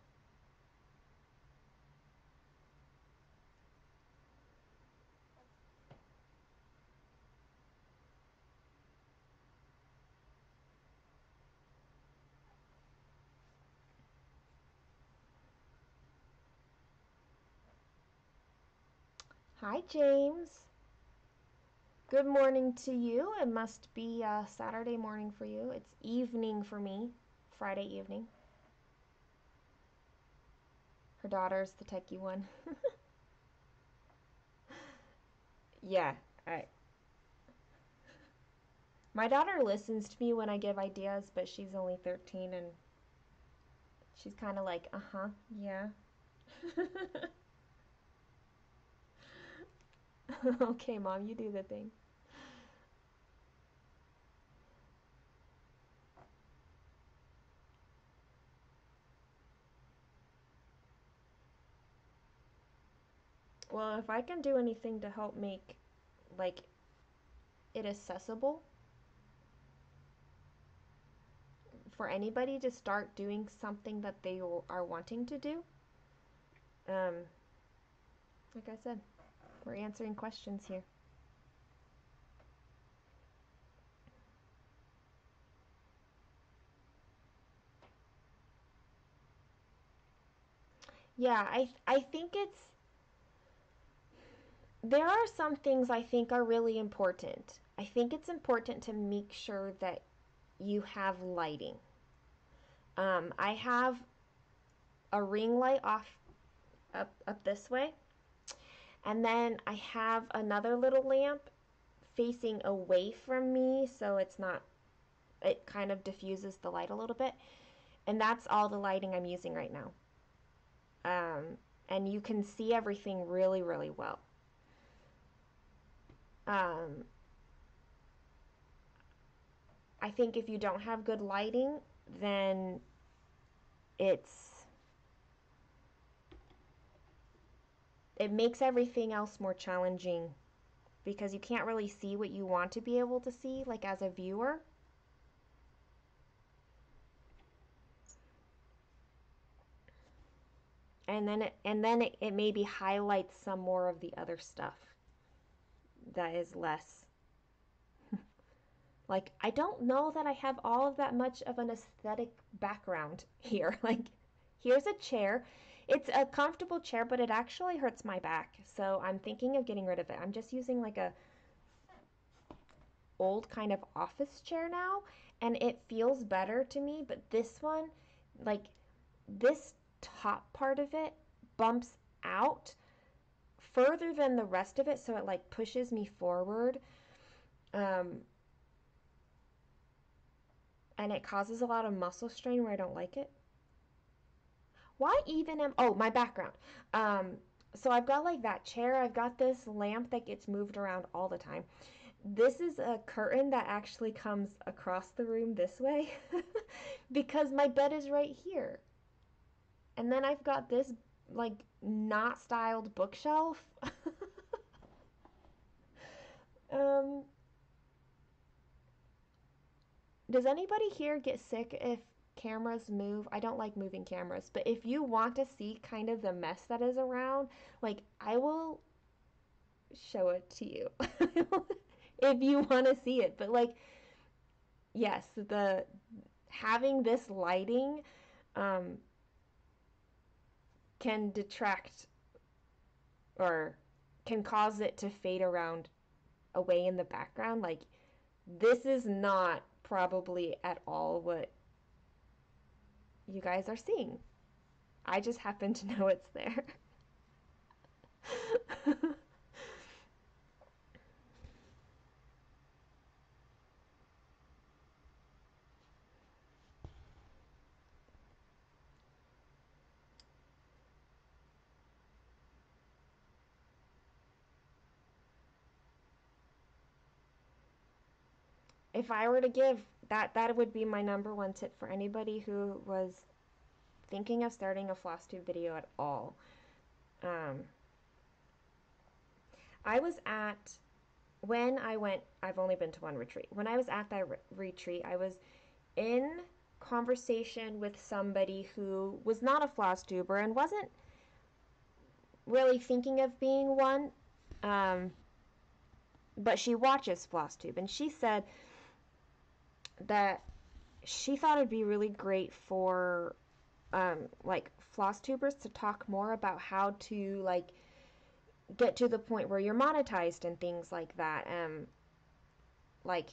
Hi, James. Good morning to you. It must be Saturday morning for you. It's evening for me, Friday evening. Her daughter's the techie one. Yeah, I, my daughter listens to me when I give ideas, but she's only 13 and she's kind of like, uh-huh, yeah. Okay, Mom, you do the thing. Well, if I can do anything to help make like it accessible for anybody to start doing something that they are wanting to do, um, like I said, we're answering questions here. Yeah, I think there are some things I think are really important. I think it's important to make sure that you have lighting. I have a ring light off up this way, and then I have another little lamp facing away from me, so it's not. It kind of diffuses the light a little bit, and that's all the lighting I'm using right now. And you can see everything really, really well. Um, I think if you don't have good lighting, then it's it makes everything else more challenging because you can't really see what you want to be able to see, like as a viewer. And then it maybe highlights some more of the other stuff that is less. Like, I don't know that I have all of that much of an aesthetic background here. Like, here's a chair. It's a comfortable chair, but it actually hurts my back. So I'm thinking of getting rid of it. I'm just using like a old kind of office chair now, and it feels better to me, but this one, like this top part of it bumps out further than the rest of it, so it like pushes me forward. Um, and it causes a lot of muscle strain where I don't like it. Why even am oh my background. So I've got like that chair, I've got this lamp that gets moved around all the time. This is a curtain that actually comes across the room this way because my bed is right here. And then I've got this like not styled bookshelf. um Does anybody here get sick if cameras move? I don't like moving cameras, but if you want to see kind of the mess that is around, like I will show it to you if you want to see it. But like, yes, the having this lighting um, can detract or can cause it to fade around away in the background. Like, this is not probably at all what you guys are seeing. I just happen to know it's there. If I were to give that would be my number one tip for anybody who was thinking of starting a floss tube video at all. Um, I was at when I went. I've only been to one retreat. When I was at that retreat, I was in conversation with somebody who was not a floss tuber and wasn't really thinking of being one, um, but she watches floss tube, and she said that she thought it'd be really great for like floss tubers to talk more about how to like get to the point where you're monetized and things like that. Like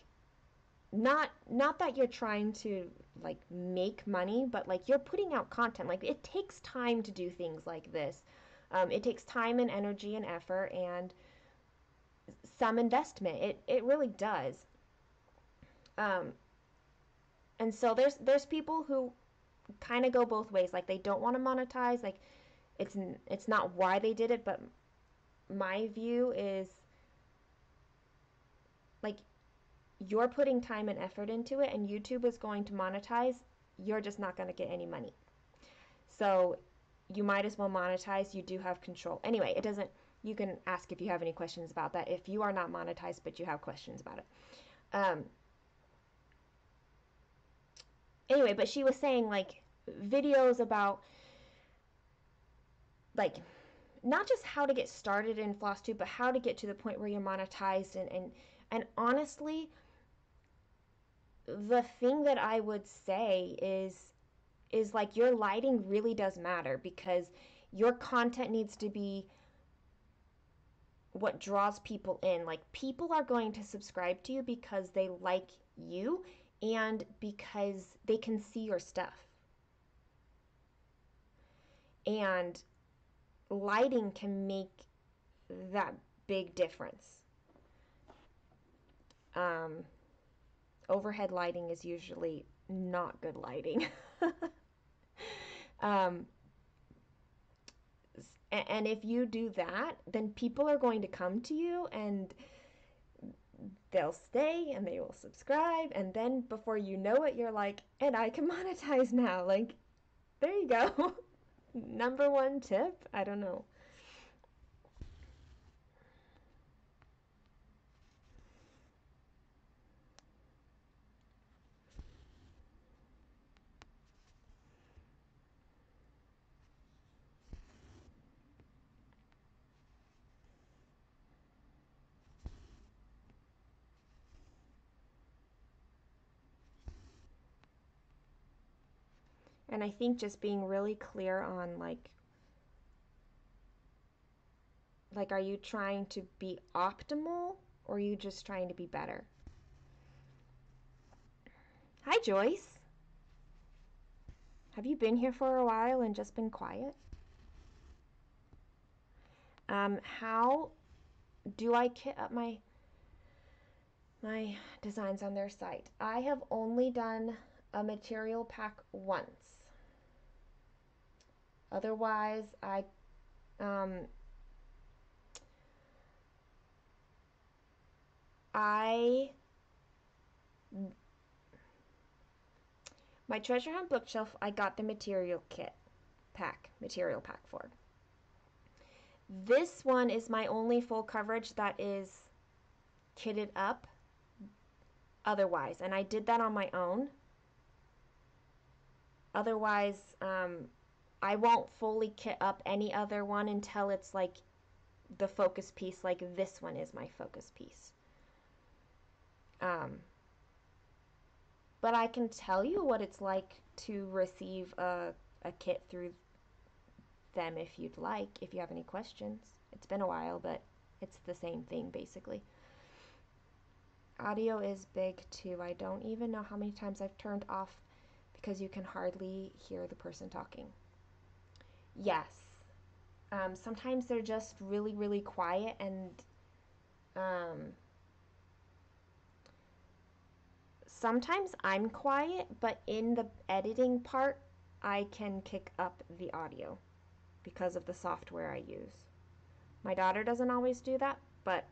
not that you're trying to like make money, but like you're putting out content. Like it takes time to do things like this. It takes time and energy and effort and some investment. It really does. Um, and so there's people who kind of go both ways. Like they don't want to monetize. Like it's not why they did it, but my view is like you're putting time and effort into it, and YouTube is going to monetize. You're just not going to get any money. So you might as well monetize. You do have control. Anyway, it doesn't. You can ask if you have any questions about that if you are not monetized, but you have questions about it. Anyway, but she was saying like videos about like not just how to get started in FlossTube, but how to get to the point where you're monetized. And honestly, the thing that I would say is like your lighting really does matter because your content needs to be what draws people in. Like people are going to subscribe to you because they like you and because they can see your stuff. And lighting can make that big difference. Overhead lighting is usually not good lighting. um, and if you do that, then people are going to come to you and they'll stay and they will subscribe. And then before you know it, you're like, and I can monetize now. Like, there you go. Number one tip. I don't know. And I think just being really clear on like are you trying to be optimal or are you just trying to be better? Hi Joyce. Have you been here for a while and just been quiet? How do I kit up my designs on their site? I have only done a material pack once. Otherwise, um, I my treasure hunt bookshelf I got the material pack for. This one is my only full coverage that is kitted up otherwise, and I did that on my own. Otherwise, I won't fully kit up any other one until it's like the focus piece, like this one is my focus piece. But I can tell you what it's like to receive a kit through them if you'd like, if you have any questions. It's been a while, but it's the same thing basically. Audio is big too. I don't even know how many times I've turned off because you can hardly hear the person talking. Yes. Sometimes they're just really, really quiet and sometimes I'm quiet, but in the editing part, I can kick up the audio because of the software I use. My daughter doesn't always do that, but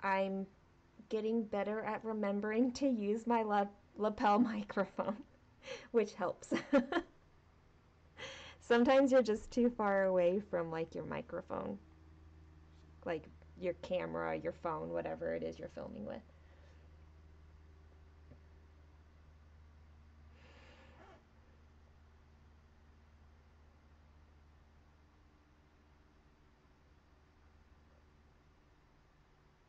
I'm getting better at remembering to use my lapel microphone, which helps. Sometimes you're just too far away from like your microphone, like your camera, your phone, whatever it is you're filming with.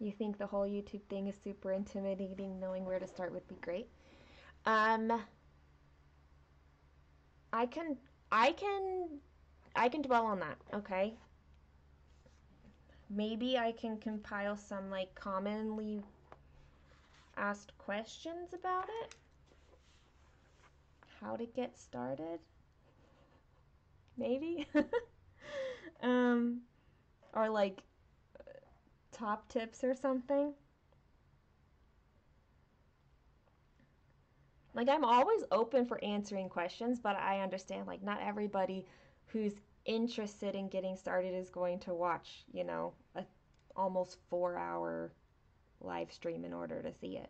You think the whole YouTube thing is super intimidating, knowing where to start would be great. Um, I can, I can, I can dwell on that. Okay. Maybe I can compile some like commonly asked questions about it. How to get started? Maybe. um, or like top tips or something. Like I'm always open for answering questions, but I understand like not everybody who's interested in getting started is going to watch, a almost 4-hour live stream in order to see it.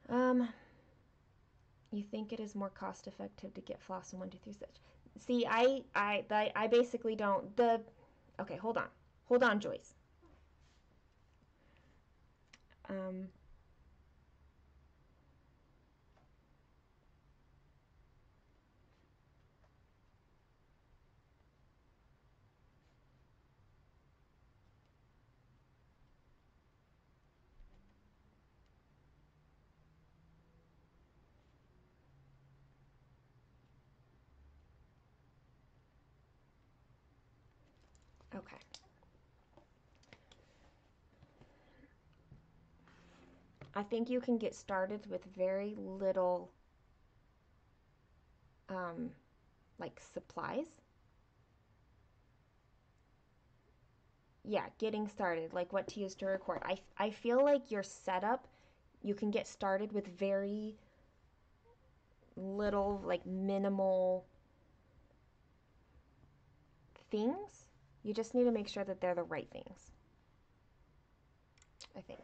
Um, you think it is more cost effective to get floss in 1, 2, 3 stitch? See, I basically don't okay, hold on, Joyce. Um, okay. I think you can get started with very little um, like supplies. Yeah, getting started, like what to use to record. I feel like your setup, you can get started with very little, like minimal things. You just need to make sure that they're the right things, I think.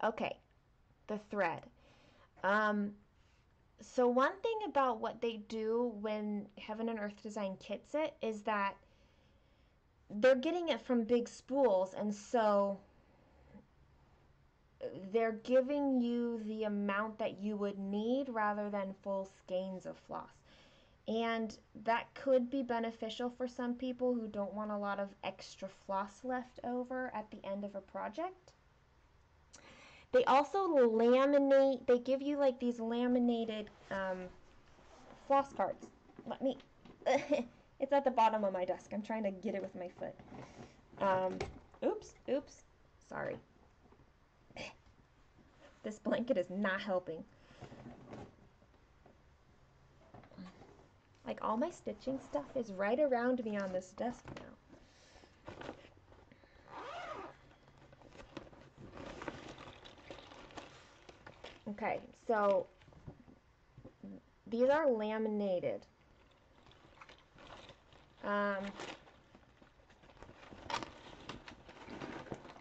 Okay, the thread. Um, so one thing about what they do when Heaven and Earth Design kits it is that they're getting it from big spools, and so they're giving you the amount that you would need rather than full skeins of floss. And that could be beneficial for some people who don't want a lot of extra floss left over at the end of a project. They also laminate, they give you like these laminated floss cards. Let me, it's at the bottom of my desk. I'm trying to get it with my foot. Oops, sorry. This blanket is not helping. Like all my stitching stuff is right around me on this desk now. Okay, so these are laminated.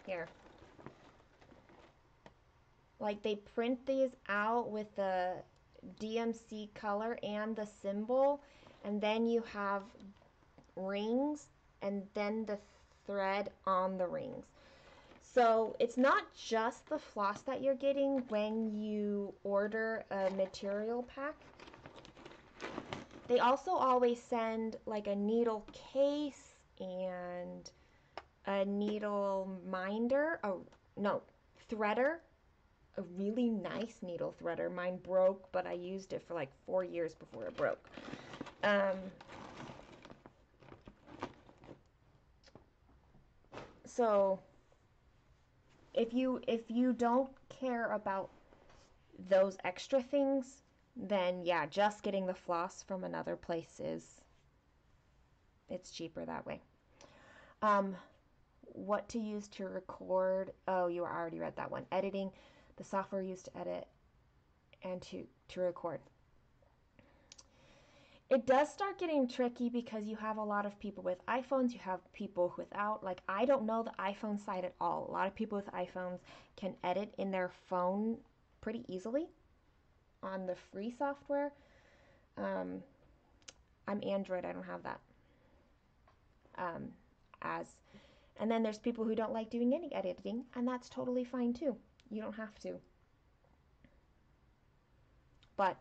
Here. Like they print these out with the DMC color and the symbol, and then you have rings and then the thread on the rings. So it's not just the floss that you're getting when you order a material pack. They also always send like a needle case and a needle minder, threader, a really nice needle threader. Mine broke, but I used it for like 4 years before it broke. So if you don't care about those extra things, then yeah, just getting the floss from another place it's cheaper that way. What to use to record? Oh, you already read that one. Editing, the software used to edit and to record. It does start getting tricky because you have a lot of people with iPhones, you have people without. Like, I don't know the iPhone side at all. A lot of people with iPhones can edit in their phone pretty easily on the free software. I'm Android, I don't have that. And then there's people who don't like doing any editing, and that's totally fine too. You don't have to. But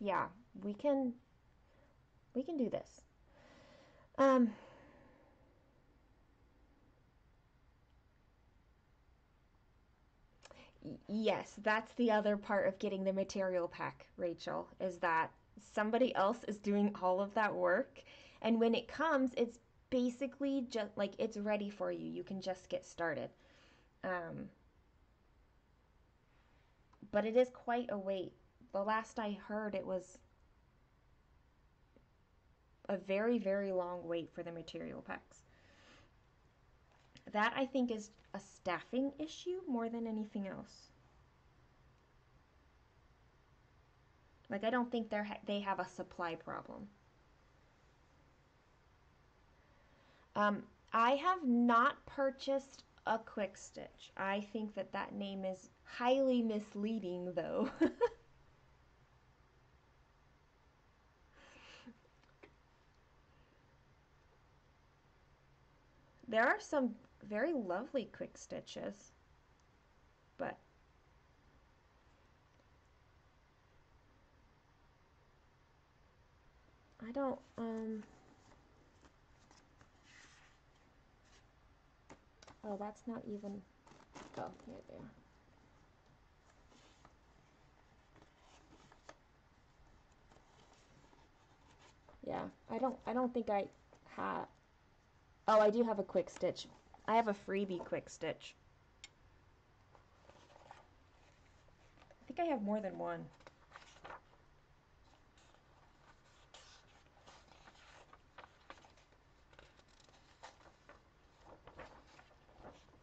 yeah, we can do this. Yes, that's the other part of getting the material pack, Rachel, is that somebody else is doing all of that work, and when it comes, it's basically just like it's ready for you. You can just get started. But it is quite a wait. The last I heard, it was a very, very long wait for the material packs. That I think is a staffing issue more than anything else. Like, I don't think they have a supply problem. I have not purchased a quick stitch. I think that name is highly misleading, though. There are some very lovely quick stitches, but I don't, oh, that's not even, oh, here they are. Yeah, I don't think I have, oh, I do have a quick stitch. I have a freebie quick stitch. I think I have more than one.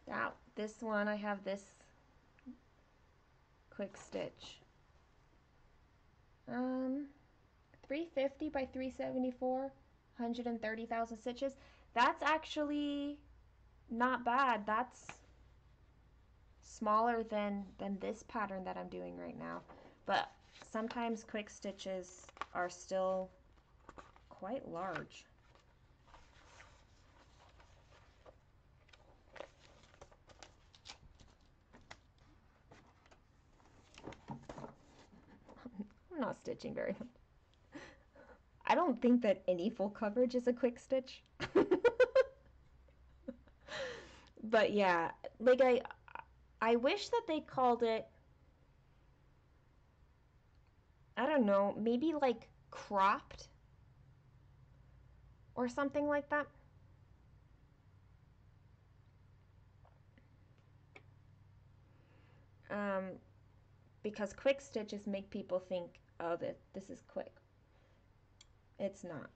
Now, this one, I have this quick stitch. 350 by 374, 130,000 stitches. That's actually not bad. That's smaller than this pattern that I'm doing right now. But sometimes quick stitches are still quite large. I'm not stitching very much. I don't think that any full coverage is a quick stitch. But yeah, like I wish that they called it, I don't know, maybe like cropped or something like that. Um, because quick stitches make people think, oh, this is quick. It's not.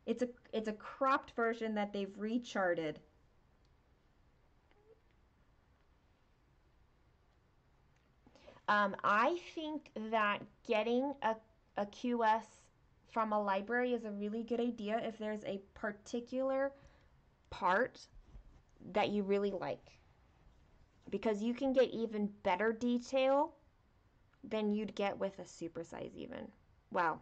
It's a cropped version that they've recharted. I think that getting a QS from a library is a really good idea if there's a particular part that you really like, because you can get even better detail than you'd get with a supersize even. Well,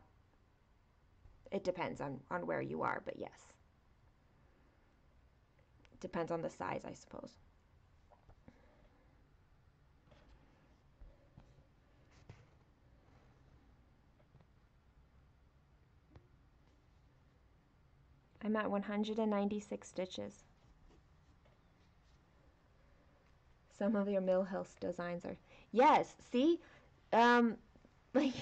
it depends on where you are, but yes. It depends on the size, I suppose. I'm at 196 stitches. Some of your Millhouse designs are... Yes, see? Like...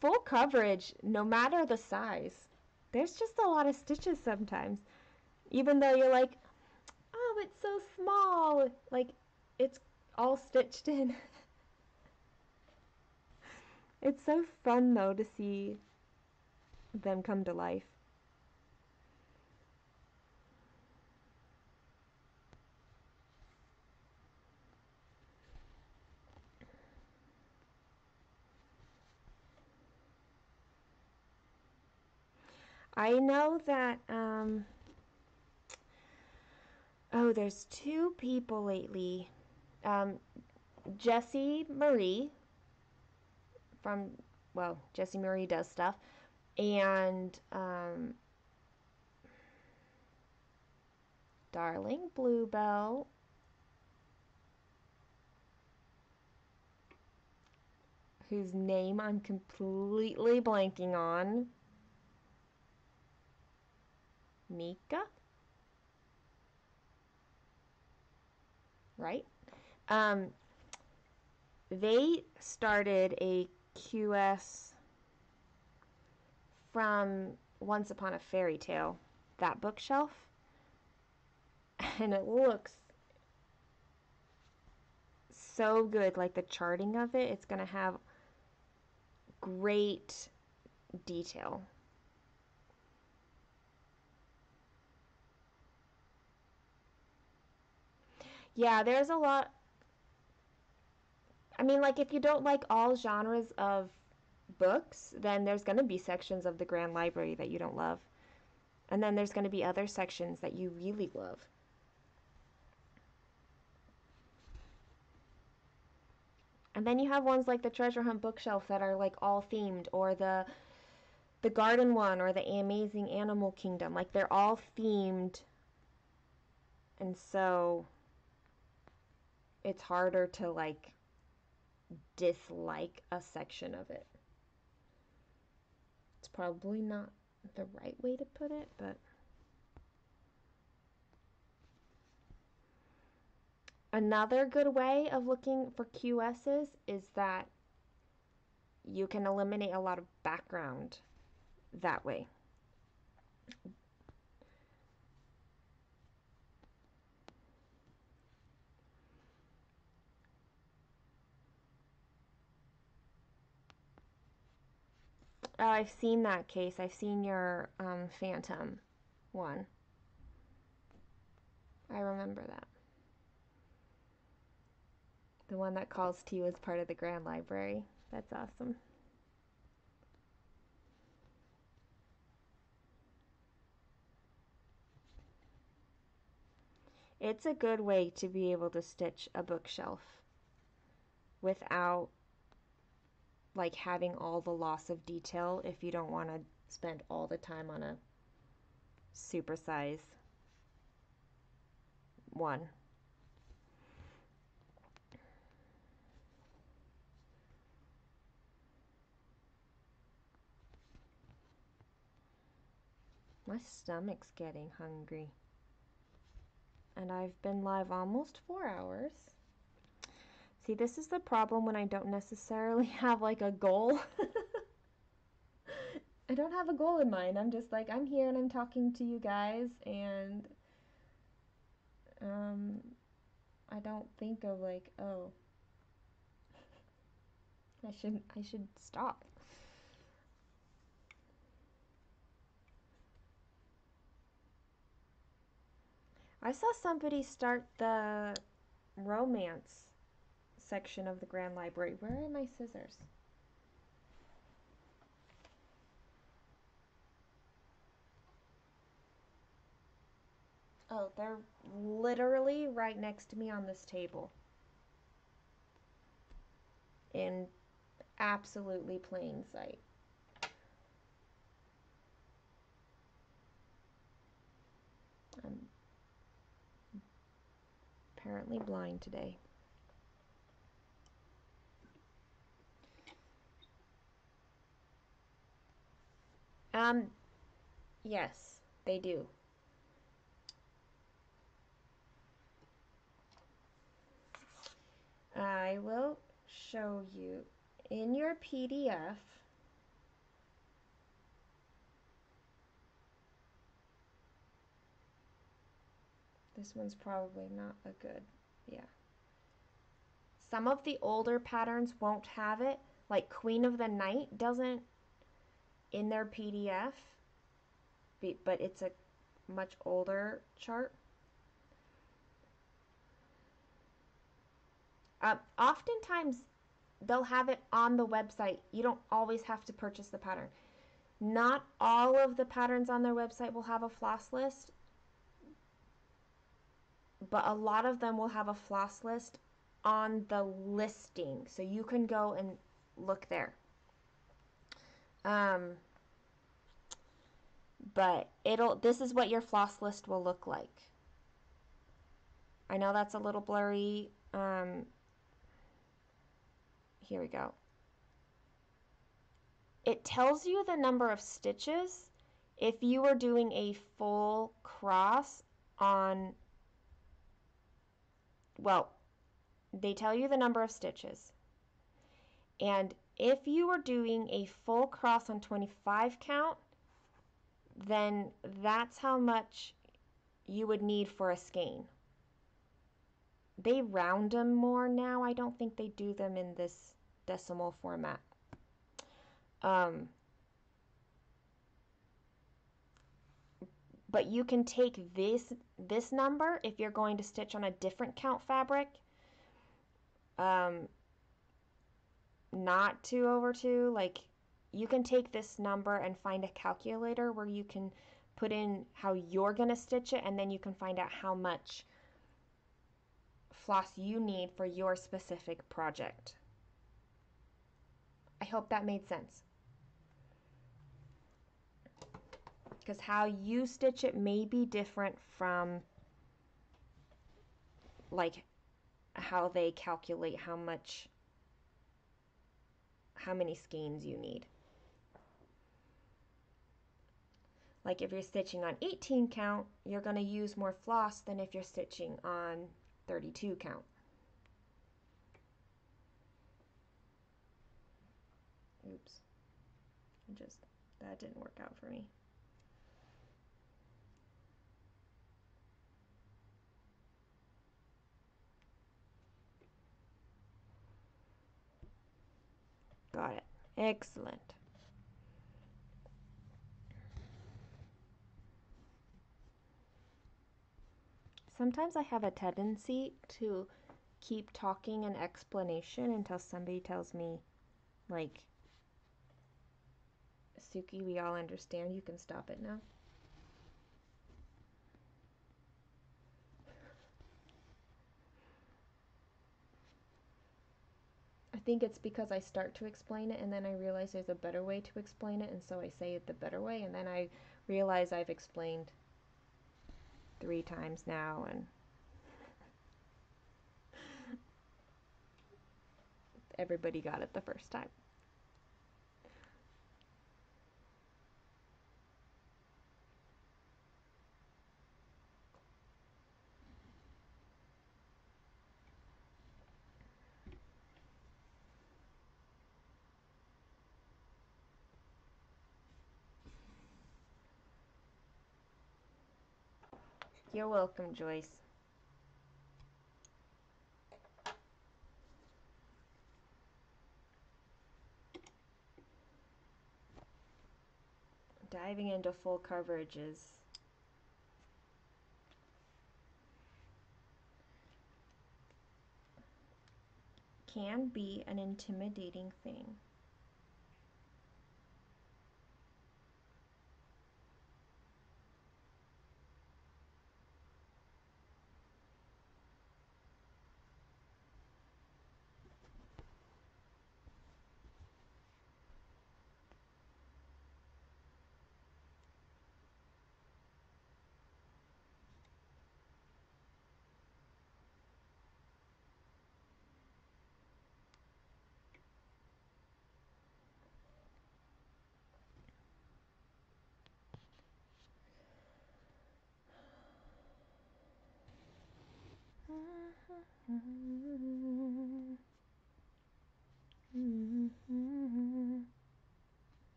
Full coverage, no matter the size. There's just a lot of stitches sometimes. Even though you're like, oh, it's so small. Like, it's all stitched in. It's so fun, though, to see them come to life. I know that, oh, there's two people lately. Jessie Marie from, well, Jessie Marie does stuff, and Darling Bluebell, whose name I'm completely blanking on. Mika? Right? Um, they started a QS from Once Upon a Fairy Tale, that bookshelf, and it looks so good. Like the charting of it, it's going to have great detail. Yeah, there's a lot. I mean, like, if you don't like all genres of books, then there's going to be sections of the Grand Library that you don't love. And then there's going to be other sections that you really love. And then you have ones like the Treasure Hunt bookshelf that are like all themed, or the garden one, or the Amazing Animal Kingdom. Like, they're all themed, and so it's harder to like dislike a section of it. It's probably not the right way to put it, but another good way of looking for QSs is that you can eliminate a lot of background that way. Oh, I've seen that case. I've seen your Phantom one. I remember that. The one that calls to you as part of the Grand Library. That's awesome. It's a good way to be able to stitch a bookshelf without like having all the loss of detail if you don't want to spend all the time on a supersize one. My stomach's getting hungry. and I've been live almost 4 hours. See, this is the problem when I don't necessarily have like a goal. I don't have a goal in mind. I'm just like, I'm here and I'm talking to you guys, and I don't think of like, oh, I should stop. I saw somebody start the romance section of the Grand Library. Where are my scissors? Oh, they're literally right next to me on this table. In absolutely plain sight. I'm apparently blind today. Yes, they do. I will show you in your PDF. This one's probably not a good, yeah. Some of the older patterns won't have it, like Queen of the Night doesn't in their PDF, but it's a much older chart. Oftentimes they'll have it on the website. You don't always have to purchase the pattern. Not all of the patterns on their website will have a floss list, but a lot of them will have a floss list on the listing, so you can go and look there. But this is what your floss list will look like. I know that's a little blurry. Here we go. It tells you the number of stitches if you were doing a full cross on, well, they tell you the number of stitches. And if you were doing a full cross on 25 count, then that's how much you would need for a skein. They round them more now. I don't think they do them in this decimal format. But you can take this number if you're going to stitch on a different count fabric, not 2/2, like you can take this number and find a calculator where you can put in how you're going to stitch it, and then you can find out how much floss you need for your specific project. I hope that made sense. Because how you stitch it may be different from like how they calculate how many skeins you need. Like if you're stitching on 18 count, you're going to use more floss than if you're stitching on 32 count. Oops. That didn't work out for me. Got it. Excellent. Sometimes I have a tendency to keep talking an explanation until somebody tells me, like, Suki, we all understand, you can stop it now. I think it's because I start to explain it and then I realize there's a better way to explain it, and so I say it the better way, and then I realize I've explained 3 times now, and everybody got it the first time. You're welcome, Joyce. Diving into full coverages. Can be an intimidating thing.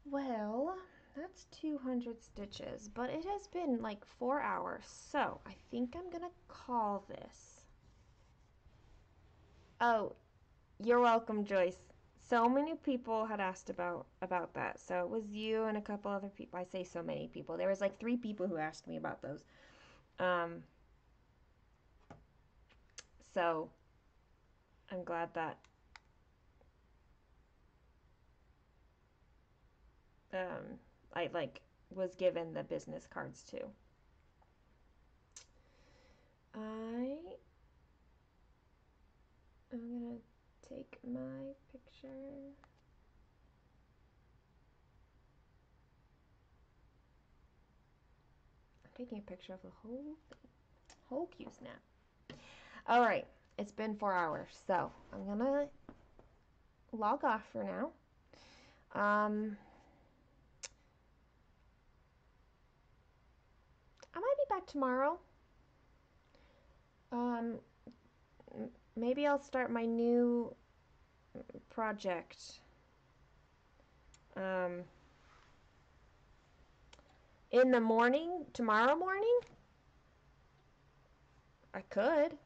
Well, that's 200 stitches, but it has been like 4 hours, so I think I'm gonna call this. Oh, you're welcome, Joyce. So many people had asked about that. So it was you and a couple other people. I say so many people. There was like 3 people who asked me about those. Um, so I'm glad that I like was given the business cards too. I'm gonna take my picture. I'm taking a picture of the whole Q snap. All right, it's been 4 hours, so I'm gonna log off for now. I might be back tomorrow. Um, maybe I'll start my new project. In the morning, tomorrow morning? I could.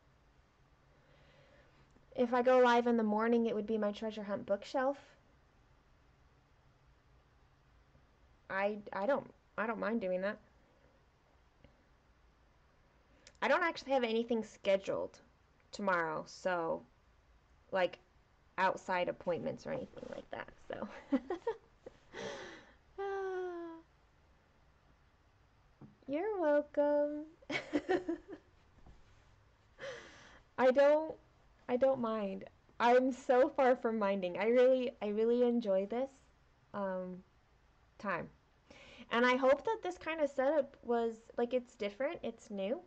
If I go live in the morning, it would be my treasure hunt bookshelf. I don't mind doing that. I don't actually have anything scheduled tomorrow, so like outside appointments or anything like that. So you're welcome. I don't I don't mind. I'm so far from minding. I really enjoy this time. And I hope that this kind of setup was like it's different, it's new.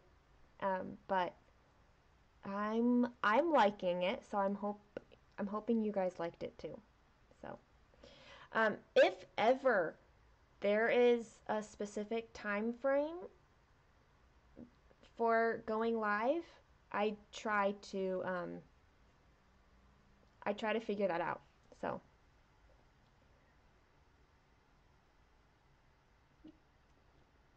But I'm liking it, so I'm hoping you guys liked it too. So, if ever there is a specific time frame for going live, I try to figure that out. So,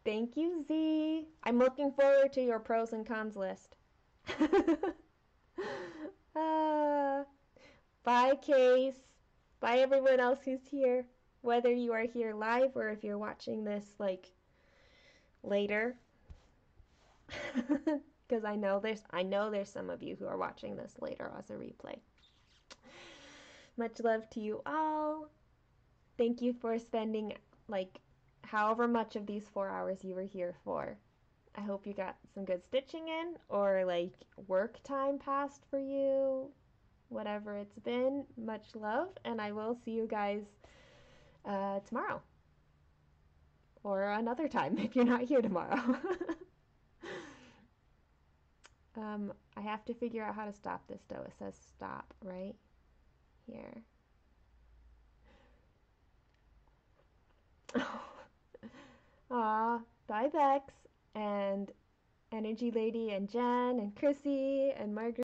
thank you, Z. I'm looking forward to your pros and cons list. uh, Bye, Case. Bye, everyone else who's here. Whether you are here live or if you're watching this like later, because I know there's some of you who are watching this later as a replay. Much love to you all. Thank you for spending like however much of these 4 hours you were here for. I hope you got some good stitching in or like work time passed for you. Whatever it's been, much love, and I will see you guys tomorrow or another time if you're not here tomorrow. I have to figure out how to stop this though. It says stop right here. Aw, bye Bex and Energy Lady and Jen and Chrissy and Margaret.